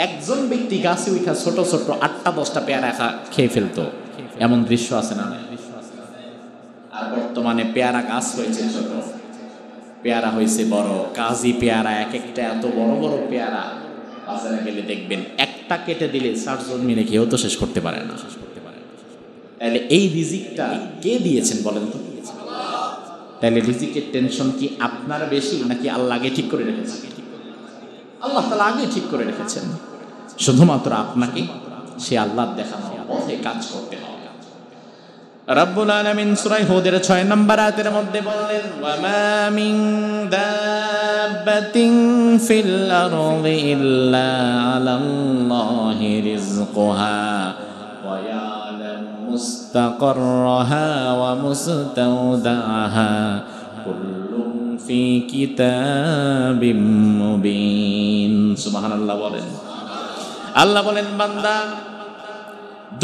[SPEAKER 1] একজন ব্যক্তি গাছে উঠা ছোট ছোট 8টা-10টা পেয়ারা খেয়ে ফেলতো, এমন দৃশ্য আছে না? আর বর্তমানে পেয়ারা গাছ হয়েছে ছোট, পেয়ারা হয়েছে বড়, কাজী পেয়ারা, এক একটা এত বড় বড় পেয়ারা। বাজারে গেলে দেখবেন একটা কেটে দিলে 4 জন মিলে কেউ তো শেষ করতে পারে না। তাহলে এই রিজিকটা কে দিয়েছেন বলেন তো? তাহলে রিজিকের টেনশন কি আপনার বেশি নাকি আল্লাহ আগে ঠিক করে রেখেছেন? আল্লাহ তাআলা আগে ঠিক করে রেখেছেন, শুধুমাত্র আপনাকে সে আল্লাহর দেখানো পথে কাজ করতে হবে। রব্বুল আলামিন সূরা হুদের 6 নম্বর আয়াতের মধ্যে বললেন, ওয়া মা মিন দাব্বাতিন ফিল আরদি ইল্লা আলাল্লাহি রিজকুহা ওয়া ইয়ালামু মুস্তাকাররাহা ওয়া মুস্তাওদাআহা কুল্লুন ফি কিতাবিম মুবিন। সুবহানাল্লাহ বলেন। আল্লাহ বলেন, বান্দা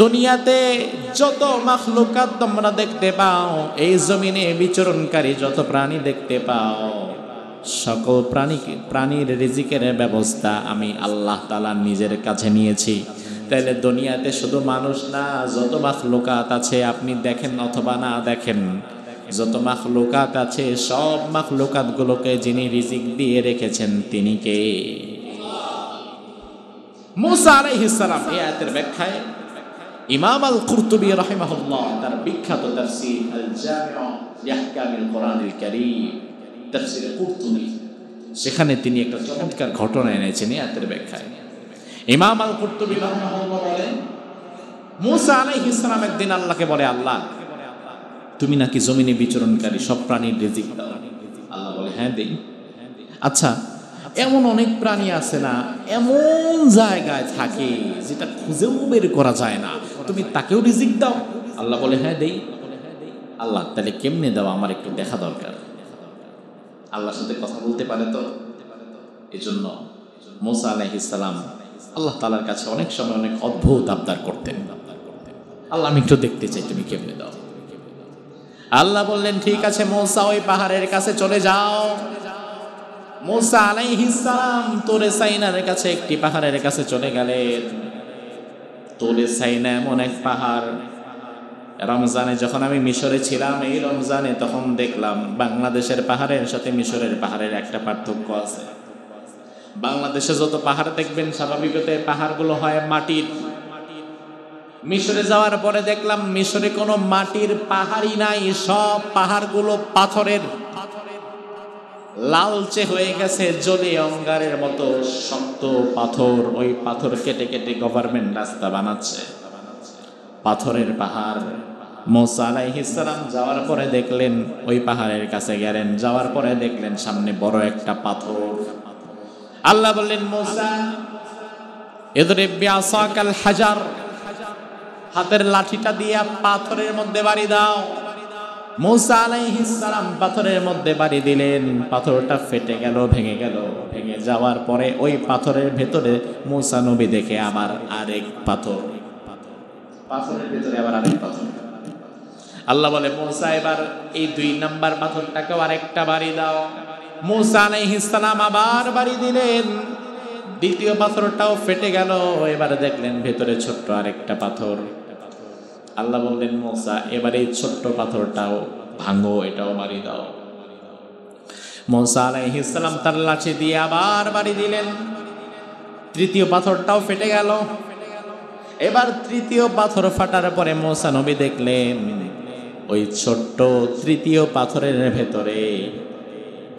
[SPEAKER 1] দুনিয়াতে যত মাখলুকাত তোমরা দেখতে পাও, এই জমিনে বিচরণকারী যত প্রাণী দেখতে পাও, সকল প্রাণীর রিজিকের ব্যবস্থা আমি আল্লাহ তাআলা নিজের কাছে নিয়েছি। তাহলে দুনিয়াতে শুধু মানুষ না, যত মাখলুকাত আছে আপনি দেখেন অথবা না দেখেন, যত মাখলুকাত আছে সব মাখলুকাতগুলোকে যিনি রিজিক দিয়ে রেখেছেন তিনি কে? মূসা আলাইহিস সালাম। এই আয়াতের ব্যাখ্যায় ইমাম আল কুরতুবী রাহিমাহুল্লাহ তার বিখ্যাত তাফসীর আল জামিউ লিআহকামিল কোরআনিল কারীম, তাফসীর কুরতুবী, সেখানে তিনি একটা চমৎকার ঘটনা এনেছেন এই আয়াতের ব্যাখ্যায়। ইমাম আল কুরতুবী রাহিমাহুল্লাহ বলেন, মূসা আলাইহিস সালাম একদিন আল্লাহকে বলে, আল্লাহ তুমি নাকি জমিনে বিচরণকারী সব প্রাণীর রিজিক দাও। আল্লাহ বলে, হ্যাঁ দেই। আচ্ছা, এমন অনেক প্রাণী আছে না, এমন জায়গায় থাকে যেটা খুঁজেও বের করা যায় না, তুমি তাকেও রিজিক দাও? আল্লাহ বলে, হ্যাঁ দেই। আল্লাহ, তাহলে কেমনে দাও আমার একটু দেখা দরকার। আল্লাহর সাথে কথা বলতে পারে তো, এই জন্য মূসা আলাইহিস সালাম আল্লাহ তাআলার কাছে অনেক সময় অনেক অদ্ভুত আবদার করতেন। আল্লাহ, আমি একটু দেখতে চাই, তুমি কেমনে দাও। আল্লাহ বললেন, ঠিক আছে মূসা, ওই পাহাড়ের কাছে চলে যাও। মূসা আলাইহিস সালাম তুরে সাইনার কাছে, একটি পাহাড়ের কাছে চলে গেলেন। তুরে সাইনা এমন এক পাহাড়, রমজানে যখন আমি মিশরে ছিলাম এই রমজানে, তখন দেখলাম বাংলাদেশের পাহাড়ের সাথে মিশরের পাহাড়ের একটা পার্থক্য আছে। বাংলাদেশে যত পাহাড় দেখবেন স্বাভাবিকতে পাহাড়গুলো হয় মাটির। মিশরে যাওয়ার পরে দেখলাম মিশরে কোনো মাটির পাহাড়ই নাই, সব পাহাড়গুলো পাথরের, লালচে হয়ে গেছে, জ্বলে অঙ্গারের মতো শক্ত পাথর। ওই পাথর কেটে কেটে গভর্নমেন্ট রাস্তা বানাচ্ছে, পাথরের পাহাড়। মূসা আলাইহিস সালাম যাওয়ার পরে দেখলেন, ওই পাহাড়ের কাছে গেলেন, যাওয়ার পরে দেখলেন সামনে বড় একটা পাথর। আল্লাহ বললেন, মূসা ইদরিব বিআসাকাল হাজার, হাতের লাঠিটা দিয়ে পাথরের মধ্যে বাড়ি দাও। মূসা আলাইহিস সালাম পাথরের মধ্যে বাড়ি দিলেন, পাথরটা ফেটে গেল, ভেঙে গেল। ভেঙে যাওয়ার পরে ওই পাথরের ভেতরে মূসা নবী দেখে আবার আরেক পাথর, পাথরের ভেতরে আবার আরেক পাথর। আল্লাহ বলে, মূসা এবার এই 2 নাম্বার পাথরটাকেও আরেকটা বাড়ি দাও। মূসা আলাইহিস সালাম আবার বাড়ি দিলেন, দ্বিতীয় পাথরটাও ফেটে গেল। এবার দেখলেন ভেতরে ছোট্ট আরেকটা পাথর। আল্লাহ বললেন, মূসা এবার এই ছোট্ট পাথরটাও ভাঙো, এটাও বাড়ি দাও। মূসা আলাইহিস সালাম তার লাঠি দিয়ে আবার বাড়ি দিলেন, তৃতীয় পাথরটাও ফেটে গেল। এবার তৃতীয় পাথর ফাটার পরে মূসা নবী দেখলেন ওই ছোট্ট তৃতীয় পাথরের ভেতরে,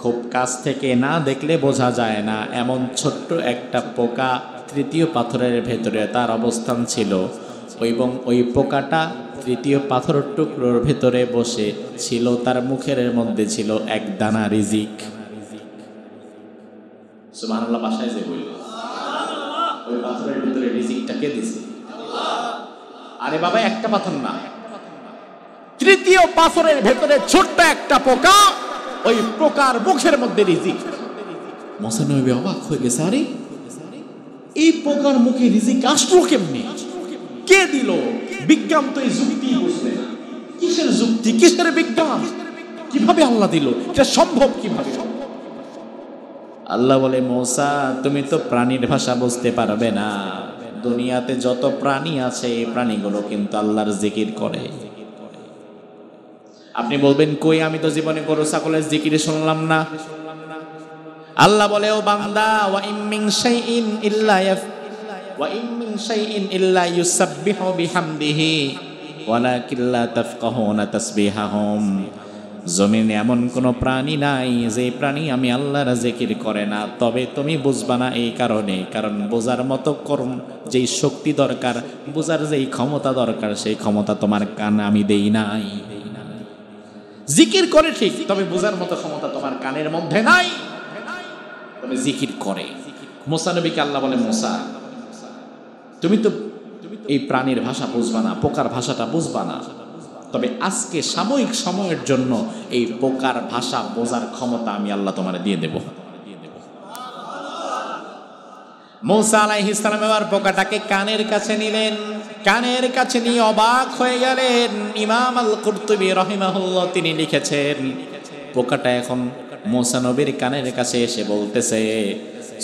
[SPEAKER 1] খুব কাছ থেকে না দেখলে বোঝা যায় না, এমন ছোট্ট একটা পোকা তৃতীয় পাথরের ভেতরে তার অবস্থান ছিল। এবং ওই পোকাটা তৃতীয় পাথরের টুকরোর ভেতরে বসে ছিল, তার মুখের মধ্যে ছিল এক দানা রিজিক। সুবহানাল্লাহ, বাসায় যে বলল ওই পাথরের ভিতরে রিজিকটা কে দিছে? আরে বাবা, একটা পাথর না, তৃতীয় পাথরের ভেতরে ছোট্ট একটা পোকা, ওই পোকার মুখের মধ্যে রিজিক। মূসা নবী অবাক হয়ে গেছে, আরে এই পোকার মুখে রিজিক আসলো কেমনে? কে দিল? বিজ্ঞান তো এই যুক্তি বুঝবে না। কিসের যুক্তি, কিসের বিজ্ঞান? কিভাবে আল্লাহ দিল? এটা সম্ভব কিভাবে? আল্লাহ বলে, মূসা তুমি তো প্রাণীর ভাষা বুঝতে পারবে না। দুনিয়াতে যত প্রাণী আছে এই প্রাণীগুলো কিন্তু আল্লাহর জিকির করে। আপনি বলবেন, কই আমি তো জীবনে গরু ছাগলের জিকির শুনলাম না। আল্লাহ বলে, ও বান্দা, ওয়া ইম মিন শাইইন ইল্লা ইউসাব্বিহু বিহামদিহি ওয়ালাকিন লা তাফকাহুনা তাসবিহাহুম। জমিনে এমন কোনো প্রাণী নাই যে প্রাণী আমি আল্লাহর জিকির করে না। তবে তুমি বুঝবা না এই কারণে, কারণ বোঝার মতো যেই শক্তি দরকার, বোঝার যেই ক্ষমতা দরকার, সেই ক্ষমতা তোমার কান আমি দেই নাই। জিকির করে ঠিক, তবে বোঝার মতো ক্ষমতা তোমার কানের মধ্যে নাই, তবে জিকির করে। মূসা নবীকে আল্লাহ বলে, মূসা তুমি তো এই প্রাণীর ভাষা বুঝবা না, পোকার ভাষাটা বুঝবা না, তবে আজকে সাময়িক সময়ের জন্য এই পোকার ভাষা বোঝার ক্ষমতা আমি আল্লাহ তোমার দিয়ে দেব। মূসা আলাইহিস সালাম এবার পোকাটাকে কানের কাছে নিলেন, কানের কাছে নিয়ে অবাক হয়ে গেলেন। ইমাম আল কুরতুবী রাহিমাহুল্লাহ তিনি লিখেছেন, পোকাটা এখন মুসা নবীর কানের কাছে এসে বলতেছে,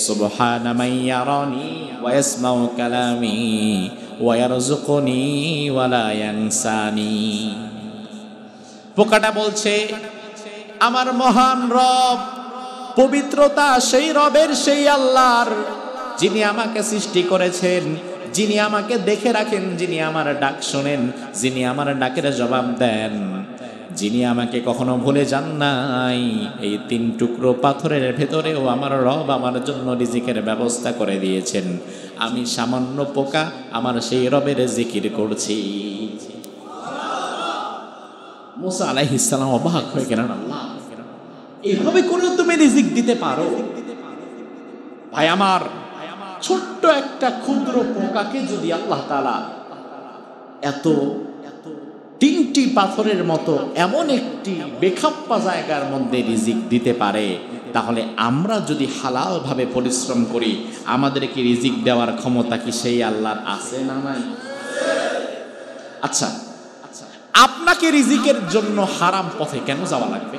[SPEAKER 1] সুবহানা মান ইয়ারানি ওয়া ইয়াসমাউ কালামি ওয়া ইয়ারযুকুনি ওয়া লা ইয়ানসানি। পোকাটা বলছে, আমার মহান রব, পবিত্রতা সেই রবের, সেই আল্লাহর, যিনি আমাকে সৃষ্টি করেছেন, যিনি আমাকে দেখে রাখেন, যিনি আমার ডাক শোনেন, যিনি আমার ডাকের জবাব দেন, যিনি আমাকে কখনো ভুলে যান নাই। এই 3 টুকরো পাথরের ভেতরেও আমার রব আমার জন্য রিজিকের ব্যবস্থা করে দিয়েছেন। আমি সামান্য পোকা, আমার সেই রবের জিকির করছি। মুসা আলাইহিস সালাম অবাক হয়ে গেলেন, আল্লাহ এইভাবে করে তুমি রিজিক দিতে পারো? ভাই আমার, ছোট্ট একটা ক্ষুদ্র পোকাকে যদি আল্লাহ তাআলা এত 3টি পাথরের মতো এমন একটি বেখাপ্পা জায়গার মধ্যে রিজিক দিতে পারে, তাহলে আমরা যদি হালাল ভাবে পরিশ্রম করি, আমাদেরকে রিজিক দেওয়ার ক্ষমতা কি সেই আল্লাহর আছে না নাই? আচ্ছা, আপনাকে রিজিকের জন্য হারাম পথে কেন যাওয়া লাগবে?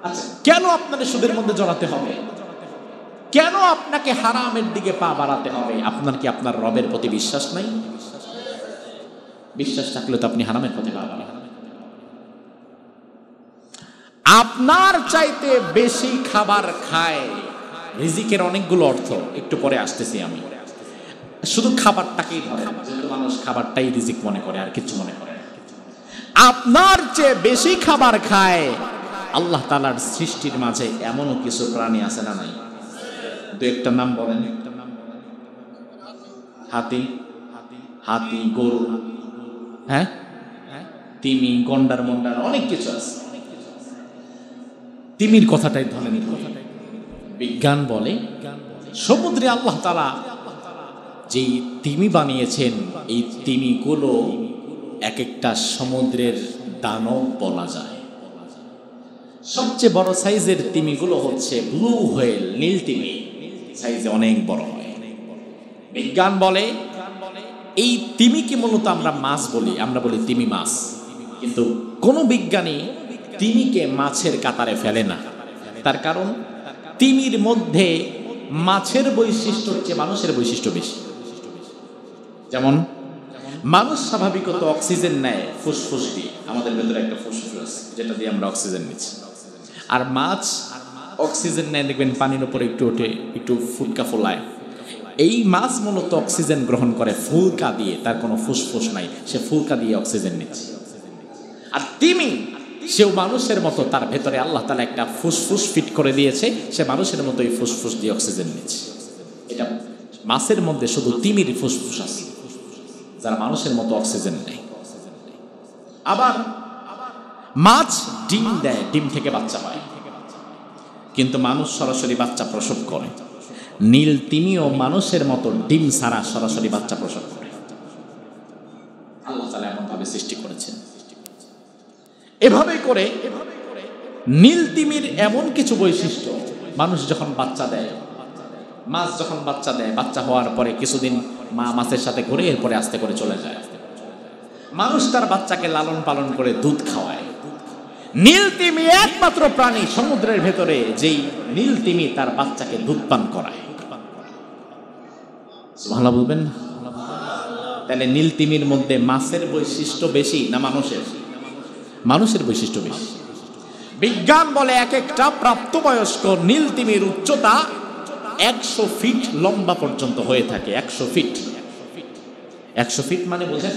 [SPEAKER 1] আচ্ছা, কেন আপনাদের সুদের মধ্যে জড়াতে হবে? কেন আপনাকে হারামের দিকে পা বাড়াতে হবে? আপনার কি আপনার রবের প্রতি বিশ্বাস নাই? বিশ্বাস থাকলে তো আপনি হারামের পথে পা বাড়াবেন। আপনার চাইতে বেশি খাবার খায়, রিজিকের অনেকগুলো অর্থ, একটু পরে আসতেছি আমি। শুধু খাবারটাকেই ধরে, যেহেতু মানুষ খাবারটাই রিজিক মনে করে, আর কিছু মনে করে। আপনার চেয়ে বেশি খাবার খায় আল্লাহ তাআলার সৃষ্টির মাঝে এমনও কিছু প্রাণী আছে না নাই? 2-একটা নাম বলেন। হাতি, হাতি, গরু, হ্যাঁ, তিমি, গন্ডার মন্ডার, অনেক কিছু আছে। তিমির কথাটাই ধরেন। বিজ্ঞান বলে সমুদ্রে আল্লাহ তাআলা যেই তিমি বানিয়েছেন, এই তিমিগুলো এক একটা সমুদ্রের দানব বলা যায়। সবচেয়ে বড় সাইজের তিমিগুলো হচ্ছে ব্লু হোয়েল, নীল তিমি, সাইজে অনেক বড় হয়। বিজ্ঞান বলে এই তিমিকে মূলত আমরা মাছ বলি, আমরা বলি তিমি মাছ, কিন্তু কোনো বিজ্ঞানী তিমিকে মাছের কাতারে ফেলে না। তার কারণ তিমির মধ্যে মাছের বৈশিষ্ট্য হচ্ছে মানুষের বৈশিষ্ট্য বেশি। যেমন মানুষ স্বাভাবিকত অক্সিজেন নেয় ফুসফুস দিয়ে, আমাদের ভেতরে একটা ফুসফুস আছে যেটা দিয়ে আমরা অক্সিজেন নিচ্ছি। আর মাছ অক্সিজেন নেয়, দেখবেন পানির উপরে একটু ওঠে, একটু ফুটকা ফোলায়। এই মাছ মূলত অক্সিজেন গ্রহণ করে ফুলকা দিয়ে, তার কোনো ফুসফুস নাই, সে ফুলকা দিয়ে অক্সিজেন নিচ্ছে। আর তিমি সেও মানুষের মতো, তার ভেতরে আল্লাহ তাআলা একটা ফুসফুস ফিট করে দিয়েছে, সে মানুষের মতো এই ফুসফুস দিয়ে অক্সিজেন নিচ্ছে। এটা মাছের মধ্যে শুধু তিমির ফুসফুস আছে, যারা মানুষের মতো অক্সিজেন নেয়। আবার মাছ ডিম দেয়, ডিম থেকে বাচ্চা হয়, কিন্তু মানুষ সরাসরি বাচ্চা প্রসব করে। নীল তিমিও মানুষের মতো ডিম ছাড়া সরাসরি বাচ্চা প্রসব করে। আল্লাহ তাআলা এমন ভাবে সৃষ্টি করেছেন। এভাবে করে নীল তিমির এমন কিছু বৈশিষ্ট্য, মানুষ যখন বাচ্চা দেয়, মাছ যখন বাচ্চা দেয়, বাচ্চা হওয়ার পরে কিছুদিন মা মাছের সাথে ঘুরে এরপরে আস্তে করে চলে যায়। মানুষ তার বাচ্চাকে লালন পালন করে দুধ খাওয়ায়। নীল তিমি একমাত্র প্রাণী সমুদ্রের ভেতরে যেই নীল তিমি তার বাচ্চাকে দুধ পান করায়। সুবহানাল্লাহ বলবেন না? তাহলে নীল তিমির মধ্যে মাছের বৈশিষ্ট্য বেশি না মানুষের? মানুষের বৈশিষ্ট্য বেশি। বিজ্ঞান বলে এক একটা প্রাপ্তবয়স্ক নীল তিমির উচ্চতা 100 ফিট লম্বা পর্যন্ত হয়ে থাকে। 100 ফিট, 100 ফিট মানে বোঝেন,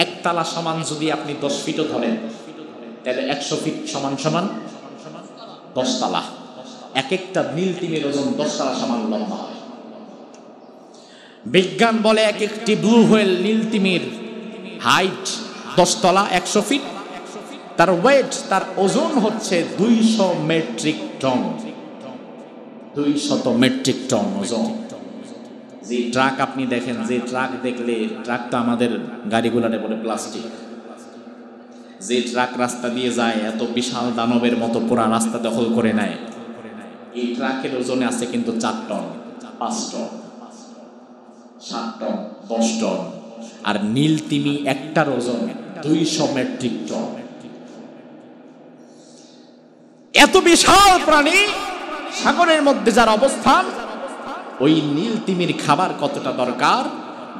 [SPEAKER 1] একতলা সমান যদি আপনি 10 ফিটও ধরেন, তাহলে 100 ফিট সমান সমান 10 তলা। এক একটা নীল তিমির ওজন 10 তলা সমান লম্বা হয়। বিজ্ঞান বলে এক একটি ব্লু হোয়েল নীল তিমির হাইট 10 তলা, 100 ফিট। তার ওয়েট, তার ওজন হচ্ছে 200 মেট্রিক টন। 200 মেট্রিক টন ওজন। যে ট্রাক আপনি দেখেন, যে ট্রাক দেখলে, ট্রাক তো আমাদের গাড়িগুলারে বলে প্লাস্টিক, যে ট্রাক রাস্তা দিয়ে যায় এত বিশাল দানবের মতো পুরা রাস্তা দখল করে নেয়, এই ট্রাকের ওজনে আছে কিন্তু 4 টন, 5 টন, 7 টন, 10 টন। আর নীল তিমি একটার ওজন 200 মেট্রিক টন। এত বিশাল প্রাণী সাগরের মধ্যে যার অবস্থান, ওই নীল তিমির খাবার কতটা দরকার?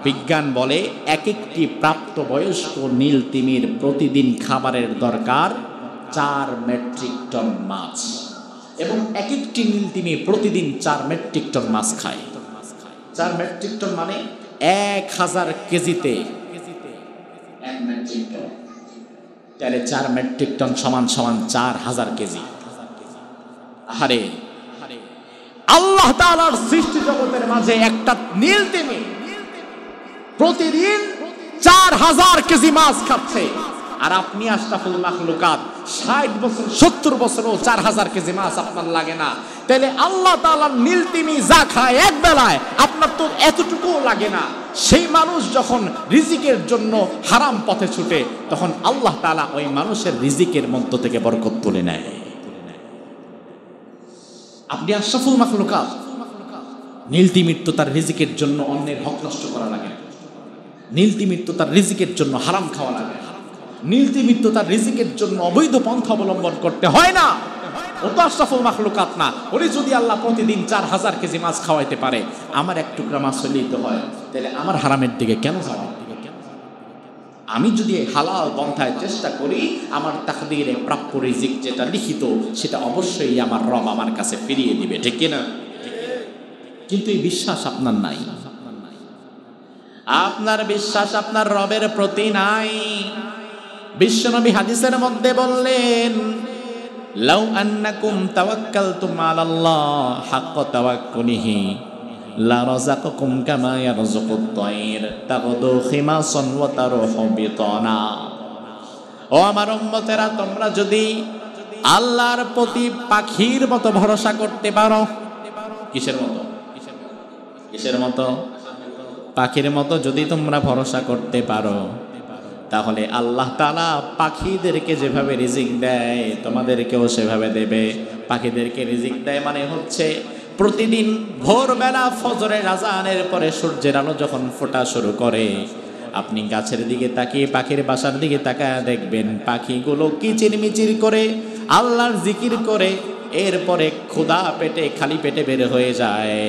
[SPEAKER 1] বিজ্ঞান বলে এক একটি প্রাপ্তবয়স্ক নীল তিমির প্রতিদিন খাবারের দরকার 4 মেট্রিক টন মাছ, এবং এক একটি নীল তিমি প্রতিদিন 4 মেট্রিক টন মাছ খায়। 4 মেট্রিক টন মানে 1000 কেজিতে 1 মেট্রিক টন, তাহলে 4 মেট্রিক টন সমান সমান 4000 কেজি। আরে আল্লাহ তাআলার সৃষ্টি জগতের মাঝে একটা নীল তিমি প্রতিদিন 4000 কেজি মাছ খাচ্ছে, আর আপনি আশরাফুল মাখলুকাত 60 বছর 70 বছরও 4000 কেজি মাছ আপনার লাগে না। তাহলে আল্লাহ তাআলার নীল তিমি যা খায় এক বেলায়, আপনার তো এতটুকুও লাগে না। সেই মানুষ যখন রিজিকের জন্য হারাম পথে ছুটে, তখন আল্লাহ তাআলা ওই মানুষের রিজিকের মধ্য থেকে বরকত তুলে নেয়। আপনি আশরাফুল মাখলুকাত, নীল তিমির তো তার রিজিকের জন্য অন্যের হক নষ্ট করা লাগে না। নীল তিমির তো তার রিজিকের জন্য হারাম খাওয়া লাগে না। নীল তিমির তো তার রিজিকের জন্য অবৈধ পন্থা অবলম্বন করতে হয় না। ও তো আশরাফুল মাখলুকাত না। ওরে যদি আল্লাহ প্রতিদিন 4000 কেজি মাছ খাওয়াইতে পারে, আমার এক টুকরা মাছ হলেই তো হয়, তাহলে আমার হারামের দিকে কেন যাওয়া? আমি যদি হালাল পন্থায় চেষ্টা করি, আমার তাকদীরে প্রাপ্য রিজিক যেটা লিখিত, সেটা অবশ্যই আমার রব আমার কাছে ফিরিয়ে দিবে, ঠিক কিনা? কিন্তু এই বিশ্বাস আপনার নাই। আপনার বিশ্বাস আপনার রবের প্রতি নাই। বিশ্বনবী হাদিসের মধ্যে বললেন, লাউ আন্নাকুম তাওয়াক্কালতুম আলাল্লাহ হাক্কা তাওয়াক্কুলিহি লা রাযাকাকুম কামা ইয়ারযুকুত তায়র তাগদু খিমাসান ওয়া তারুহু বিতানা। ও আমার উম্মতেরা, তোমরা যদি আল্লাহর প্রতি পাখির মতো ভরসা করতে পারো। কিসের মতো? কিসের মতো? পাখির মতো যদি তোমরা ভরসা করতে পারো, তাহলে আল্লাহ তাআলা পাখিদেরকে যেভাবে রিজিক দেয় তোমাদেরকেও সেভাবে দেবে। পাখিদেরকে রিজিক দেয় মানে হচ্ছে প্রতিদিন ভোরবেলা ফজরের আযানের পরে সূর্যের আলো যখন ফোটা শুরু করে, আপনি গাছের দিকে তাকিয়ে পাখির বাসার দিকে তাকায় দেখবেন পাখিগুলো কিচিরমিচির করে আল্লাহর জিকির করে এরপরে ক্ষুধা পেটে খালি পেটে বের হয়ে যায়।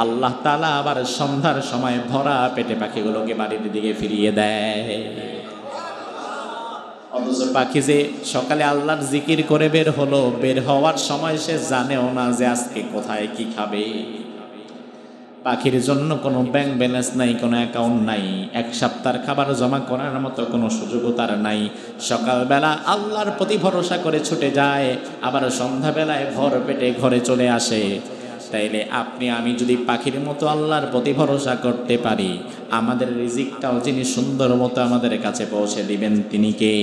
[SPEAKER 1] আল্লাহ তাআলা আবার সন্ধ্যার সময় ভরা পেটে পাখিগুলোকে বাড়ির দিকে ফিরিয়ে দেয়। অথচ পাখি যে সকালে আল্লাহর জিকির করে বের হলো, বের হওয়ার সময় সে জানেও না যে আজকে কোথায় কি খাবে। পাখির জন্য কোনো ব্যাংক ব্যালেন্স নাই, কোনো অ্যাকাউন্ট নাই, 1 সপ্তাহের খাবার জমা করার মতো কোনো সুযোগও তার নাই। সকালবেলা আল্লাহর প্রতি ভরসা করে ছুটে যায়, আবার সন্ধ্যাবেলায় ভর পেটে ঘরে চলে আসে। তাইলে আপনি আমি যদি পাখির মতো আল্লাহর প্রতি ভরসা করতে পারি, আমাদের রিজিকটাও যিনি সুন্দর মতো আমাদের কাছে পৌঁছে দিবেন তিনি কে?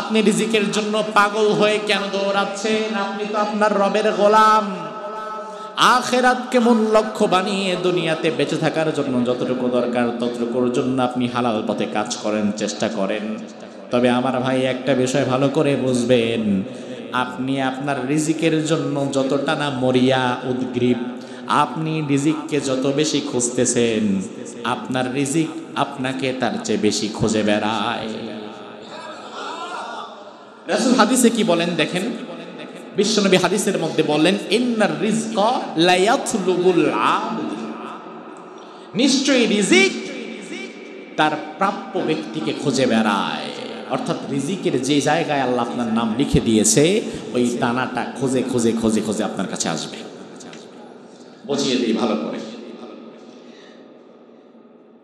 [SPEAKER 1] আপনি রিজিকের জন্য পাগল হয়ে কেন দৌড়াচ্ছেন? আপনি তো আপনার রবের গোলাম। আখিরাতকে মূল লক্ষ্য বানিয়ে দুনিয়াতে বেঁচে থাকার জন্য যতটুকু দরকার ততটুকুর জন্য আপনি হালাল পথে কাজ করেন, চেষ্টা করেন। তবে আমার ভাই একটা বিষয় ভালো করে বুঝবেন, আপনি আপনার রিজিকের জন্য যতটা না মরিয়া উদ্গ্রীব, আপনি রিজিককে যত বেশি খুঁজতেছেন, আপনার রিজিক আপনাকে তার চেয়ে বেশি খুঁজে বেড়ায়। রাসূল হাদিসে কি বলেন দেখেন, বিশ্বনবী হাদিসের মধ্যে বললেন, ইন্নার রিজকা লা ইয়াতলুবুল আবদ, নিশ্চয়ই রিজিক তার প্রাপ্য ব্যক্তিকে খুঁজে বেড়ায়। অর্থাৎ রিজিকের যে জায়গায় আল্লাহ আপনার নাম লিখে দিয়েছে, ওই দানাটা খুঁজে খুঁজে খুঁজে খুঁজে আপনার কাছে আসবে। বুঝিয়ে দিই ভালো করে।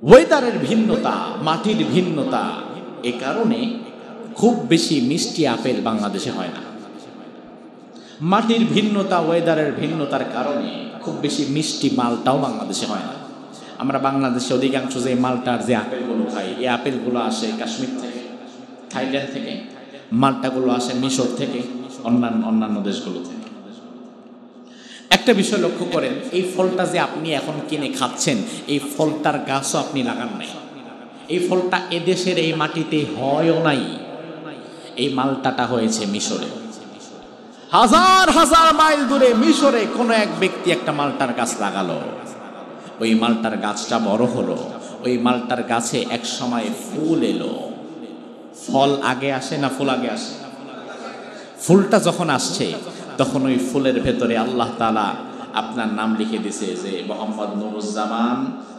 [SPEAKER 1] ওয়েদারের ভিন্নতা, মাটির ভিন্নতা, এ কারণে খুব বেশি মিষ্টি আপেল বাংলাদেশে হয় না। মাটির ভিন্নতা, ওয়েদারের ভিন্নতার কারণে খুব বেশি মিষ্টি মালটাও বাংলাদেশে হয় না। আমরা বাংলাদেশে অধিকাংশ যে মালটার যে আপেলগুলো খাই, এই আপেলগুলো আসে কাশ্মীর থেকে, থাইল্যান্ড থেকে, মালটাগুলো আসে মিশর থেকে, অন্যান্য দেশগুলো থেকে। একটা বিষয় লক্ষ্য করেন, এই ফলটা যে আপনি এখন কিনে খাচ্ছেন, এই ফলটার গাছও আপনি লাগান নাই। এই ফলটা এদেশের এই মাটিতে হয়ও নাই। এই মালটাটা হয়েছে মিশরে, হাজার হাজার মাইল দূরে মিশরে কোনো এক ব্যক্তি একটা মালটার গাছ লাগালো। ওই মালটার গাছটা বড় হলো, ওই মালটার গাছে এক সময় ফুল এলো। ফল আগে আসে না ফুল আগে আসে? ফুলটা যখন আসছে তখন ওই ফুলের ভেতরে আল্লাহ তাআলা আপনার নাম লিখে দিছে যে মোহাম্মদ নুরুজ্জামান,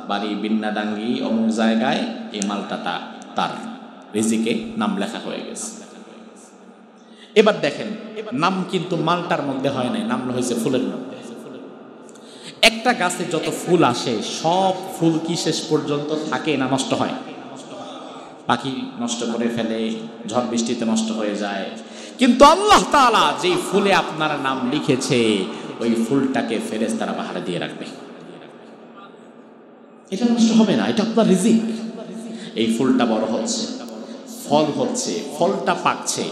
[SPEAKER 1] বাড়ি বিন্নাডাঙ্গি, অমুক জায়গায়, এই মালটাটা তার রিজিকে নাম লেখা হয়ে গেছে। এবার দেখেন, নাম কিন্তু মালটার মধ্যে হয় নাই, নাম হয়েছে ফুলের মধ্যে। একটা গাছে যত ফুল আসে সব ফুল কি শেষ পর্যন্ত থাকে না নষ্ট হয়? পাখি নষ্ট করে ফেলে, ঝড় বৃষ্টিতে নষ্ট হয়ে যায়। কিন্তু আল্লাহ তাআলা যেই ফুলে আপনার নাম লিখেছে ওই ফুলটাকে ফেরেশতারা পাহাড়ে দিয়ে রাখবে, এটা নষ্ট হবে না, এটা আপনার রিজিক। এই ফুলটা বড় হচ্ছে, ফল হচ্ছে, ফলটা পাকছে।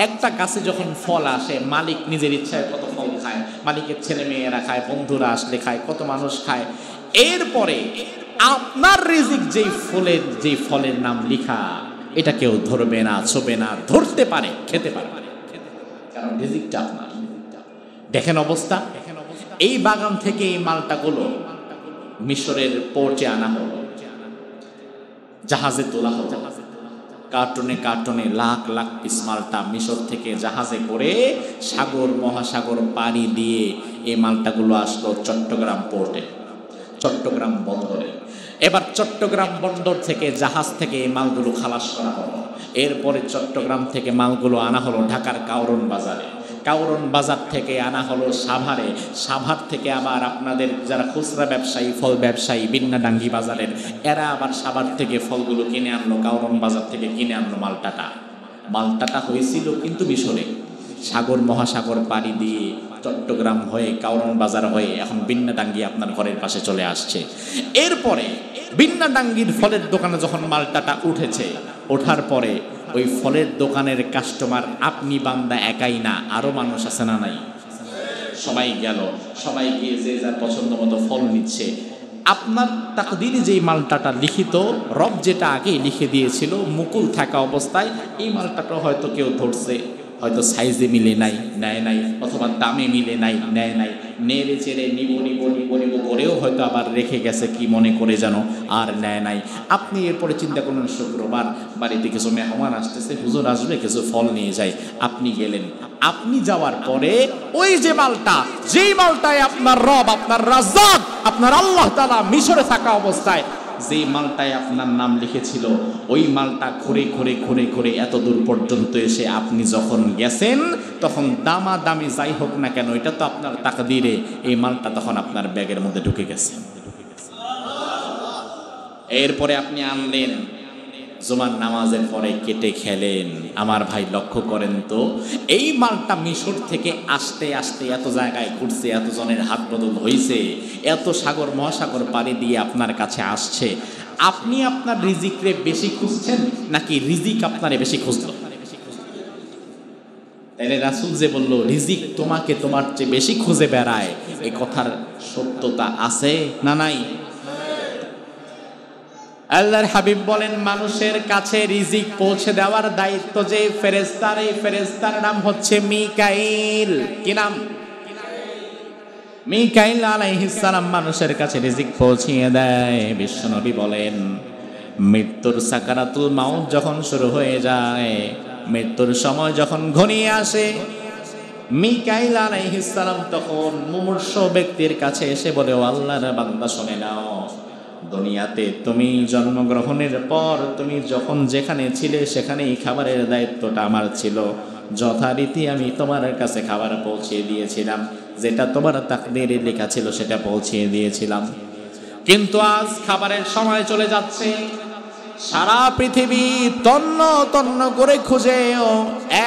[SPEAKER 1] একটা গাছে যখন ফল আসে মালিক নিজের ইচ্ছায় কত ফল খায়, মালিকের ছেলে মেয়েরা খায়, বন্ধুরা আসলে খায়, কত মানুষ খায়। এরপরে আপনার রিজিক যেই ফলের নাম লিখা, এটা কেউ ধরবে না, ছোবে না, ধরতে পারে, খেতে পারে, কারণ রিজিকটা আপনার। দেখেন অবস্থা, এই বাগান থেকে এই মালটাগুলো মিশরের পোর্টে আনা হলো, জাহাজে তোলা হলো, কার্টনে কার্টনে লাখ লাখ পিস মালটা মিশর থেকে জাহাজে করে সাগর মহাসাগর পাড়ি দিয়ে এই মালটাগুলো আসলো চট্টগ্রাম পোর্টে, চট্টগ্রাম বন্দরে। এবার চট্টগ্রাম বন্দর থেকে জাহাজ থেকে এই মালগুলো খালাস করা হলো। এরপরে চট্টগ্রাম থেকে মালগুলো আনা হলো ঢাকার কাউরন বাজারে, কাউরন বাজার থেকে আনা হলো সাভারে, সাভার থেকে আবার আপনাদের যারা খুচরা ব্যবসায়ী, ফল ব্যবসায়ী বিন্নাডাঙ্গি বাজারের, এরা আবার সাভার থেকে ফলগুলো কিনে আনলো, কাউরন বাজার থেকে কিনে আনলো মালটাটা। মালটাটা হয়েছিল কিন্তু মিশরে, সাগর মহাসাগর পাড়ি দিয়ে চট্টগ্রাম হয়ে কাউরন বাজার হয়ে এখন বিন্নাডাঙ্গি আপনার ঘরের পাশে চলে আসছে। এরপরে বিন্নাডাঙ্গির ফলের দোকানে যখন মালটাটা উঠেছে, ওঠার পরে ওই ফলের দোকানের কাস্টমার আপনি বান্দা একাই না, আরো মানুষ আছে না নাই? সবাই গেল, সবাই গিয়ে যে যার পছন্দ মতো ফল নিচ্ছে। আপনার তাকদিরে যেই মালটাটা লিখিত, রব যেটা আগে লিখে দিয়েছিল মুকুল থাকা অবস্থায়, এই মালটাটা হয়তো কেউ ধরছে, হয়তো সাইজে মিলে নাই, নেয় নাই, অথবা দামে মিলে নাই, নেয় নাই, নেড়ে চেড়ে নিব নিব নিব নিব করেও হয়তো আবার রেখে গেছে কি মনে করে যেন, আর নেয় নাই। আপনি এরপরে চিন্তা করলেন শুক্রবার বাড়িতে কিছু মেহমান আসতেছে, হুজুর আসবে, কিছু ফল নিয়ে যায়। আপনি গেলেন, আপনি যাওয়ার পরে ওই যে মালটা, যেই মালটায় আপনার রব, আপনার রাজ্জাক, আপনার আল্লাহ তাআলা মিশরে থাকা অবস্থায় যে মালটায় আপনার নাম লিখেছিল, ওই মালটা ঘুরে ঘুরে ঘুরে ঘুরে এত দূর পর্যন্ত এসে আপনি যখন গেছেন, তখন দামি যাই হোক না কেন, এটা তো আপনার তাকদিরে, এই মালটা তখন আপনার ব্যাগের মধ্যে ঢুকে গেছে। এরপরে আপনি আনলেন, জুমার নামাজের পরে কেটে খেলেন। আমার ভাই লক্ষ্য করেন তো, এই মালটা মিশর থেকে আসতে আসতে এত জায়গায় ঘুরছে, এত জনের হাত বদল হয়েছে, এত সাগর মহাসাগর পাড়ি দিয়ে আপনার কাছে আসছে। আপনি আপনার রিজিকরে বেশি খুঁজছেন নাকি রিজিক আপনারে বেশি খুঁজলো? তাইলে রাসূল যে বলল রিজিক তোমাকে তোমার চেয়ে বেশি খুঁজে বেড়ায়, এই কথার সত্যতা আছে না নাই? আল্লাহর হাবিব বলেন, মানুষের কাছে রিজিক পৌঁছে দেওয়ার দায়িত্ব যে ফেরেশতার, এই ফেরেশতার নাম হচ্ছে মিকাইল। কি নাম? মিকাইল আলাইহিস সালাম মানুষের কাছে রিজিক পৌঁছিয়ে দেয়। বিশ্বনবী বলেন, মৃত্যুর সাকারাতুল মাউত যখন শুরু হয়ে যায়, মৃত্যুর সময় যখন ঘনিয়ে আসে, মিকাইল আলাইহিস সালাম তখন মুমূর্ষ ব্যক্তির কাছে এসে বলে, ও আল্লাহর বান্দা শুনে নাও, দুনিয়াতে তুমি জন্মগ্রহণের পর তুমি যখন যেখানে ছিলে সেখানেই খাবারের দায়িত্বটা আমার ছিল, যথারীতি আমি তোমার কাছে খাবার পৌঁছে দিয়েছিলাম, যেটা তোমার তাকদীরে লেখা ছিল সেটা পৌঁছে দিয়েছিলাম। কিন্তু আজ খাবারের সময় চলে যাচ্ছে, সারা পৃথিবী তন্ন তন্ন করে খুঁজেও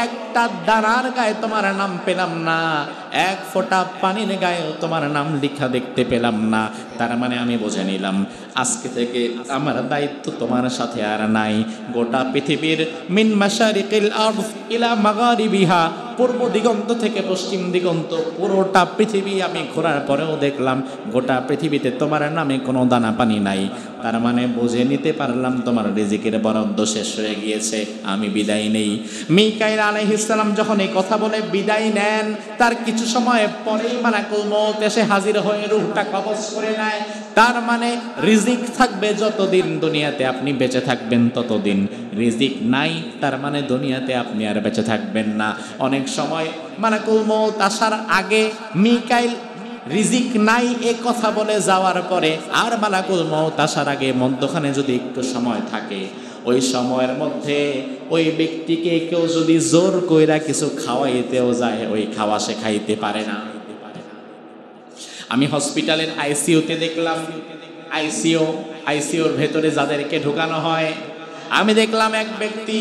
[SPEAKER 1] একটা দানার গায়ে তোমার নাম পেলাম না, এক ফোঁটা পানির গায়েও তোমার নাম লেখা দেখতে পেলাম না। তার মানে আমি বুঝে নিলাম আজকে থেকে আমার দায়িত্ব তোমার সাথে আর নাই। গোটা পৃথিবীর মিন মাশারিকিল আরদ ইলা মাগারিবিহা, পূর্ব দিগন্ত থেকে পশ্চিম দিগন্ত পুরোটা পৃথিবী আমি ঘোরার পরেও দেখলাম গোটা পৃথিবীতে তোমার নামে কোনো দানা পানি নাই। তার মানে বুঝে নিতে পারলাম তোমার রিজিকের বরাদ্দ শেষ হয়ে গিয়েছে, আমি বিদায় নেই। মিকাইল আলাইহিস সাল্লাম যখন এই কথা বলে বিদায় নেন, তার কিছু সময় পরেই মালাকুল মউত এসে হাজির হয়ে রূহটা কবজ করে নেয়। তার মানে রিজিক থাকবে যতদিন দুনিয়াতে আপনি বেঁচে থাকবেন ততদিন, রিজিক নাই তার মানে দুনিয়াতে আপনি আর বেঁচে থাকবেন না। অনেক সময় মালাকুল মউত আসার আগে মিকাইল রিজিক নাই এ কথা বলে যাওয়ার পরে আর মালাকুল মউত আসার আগে মধ্যখানে যদি একটু সময় থাকে, ওই সময়ের মধ্যে ওই ব্যক্তিকে কেউ যদি জোর কইরা কিছু খাওয়াইতেও যায়, ওই খাওয়া সে খাইতে পারে না। আমি হসপিটালের আইসিইউতে দেখলাম, আইসিইউর ভেতরে যাদেরকে ঢোকানো হয়, আমি দেখলাম এক ব্যক্তি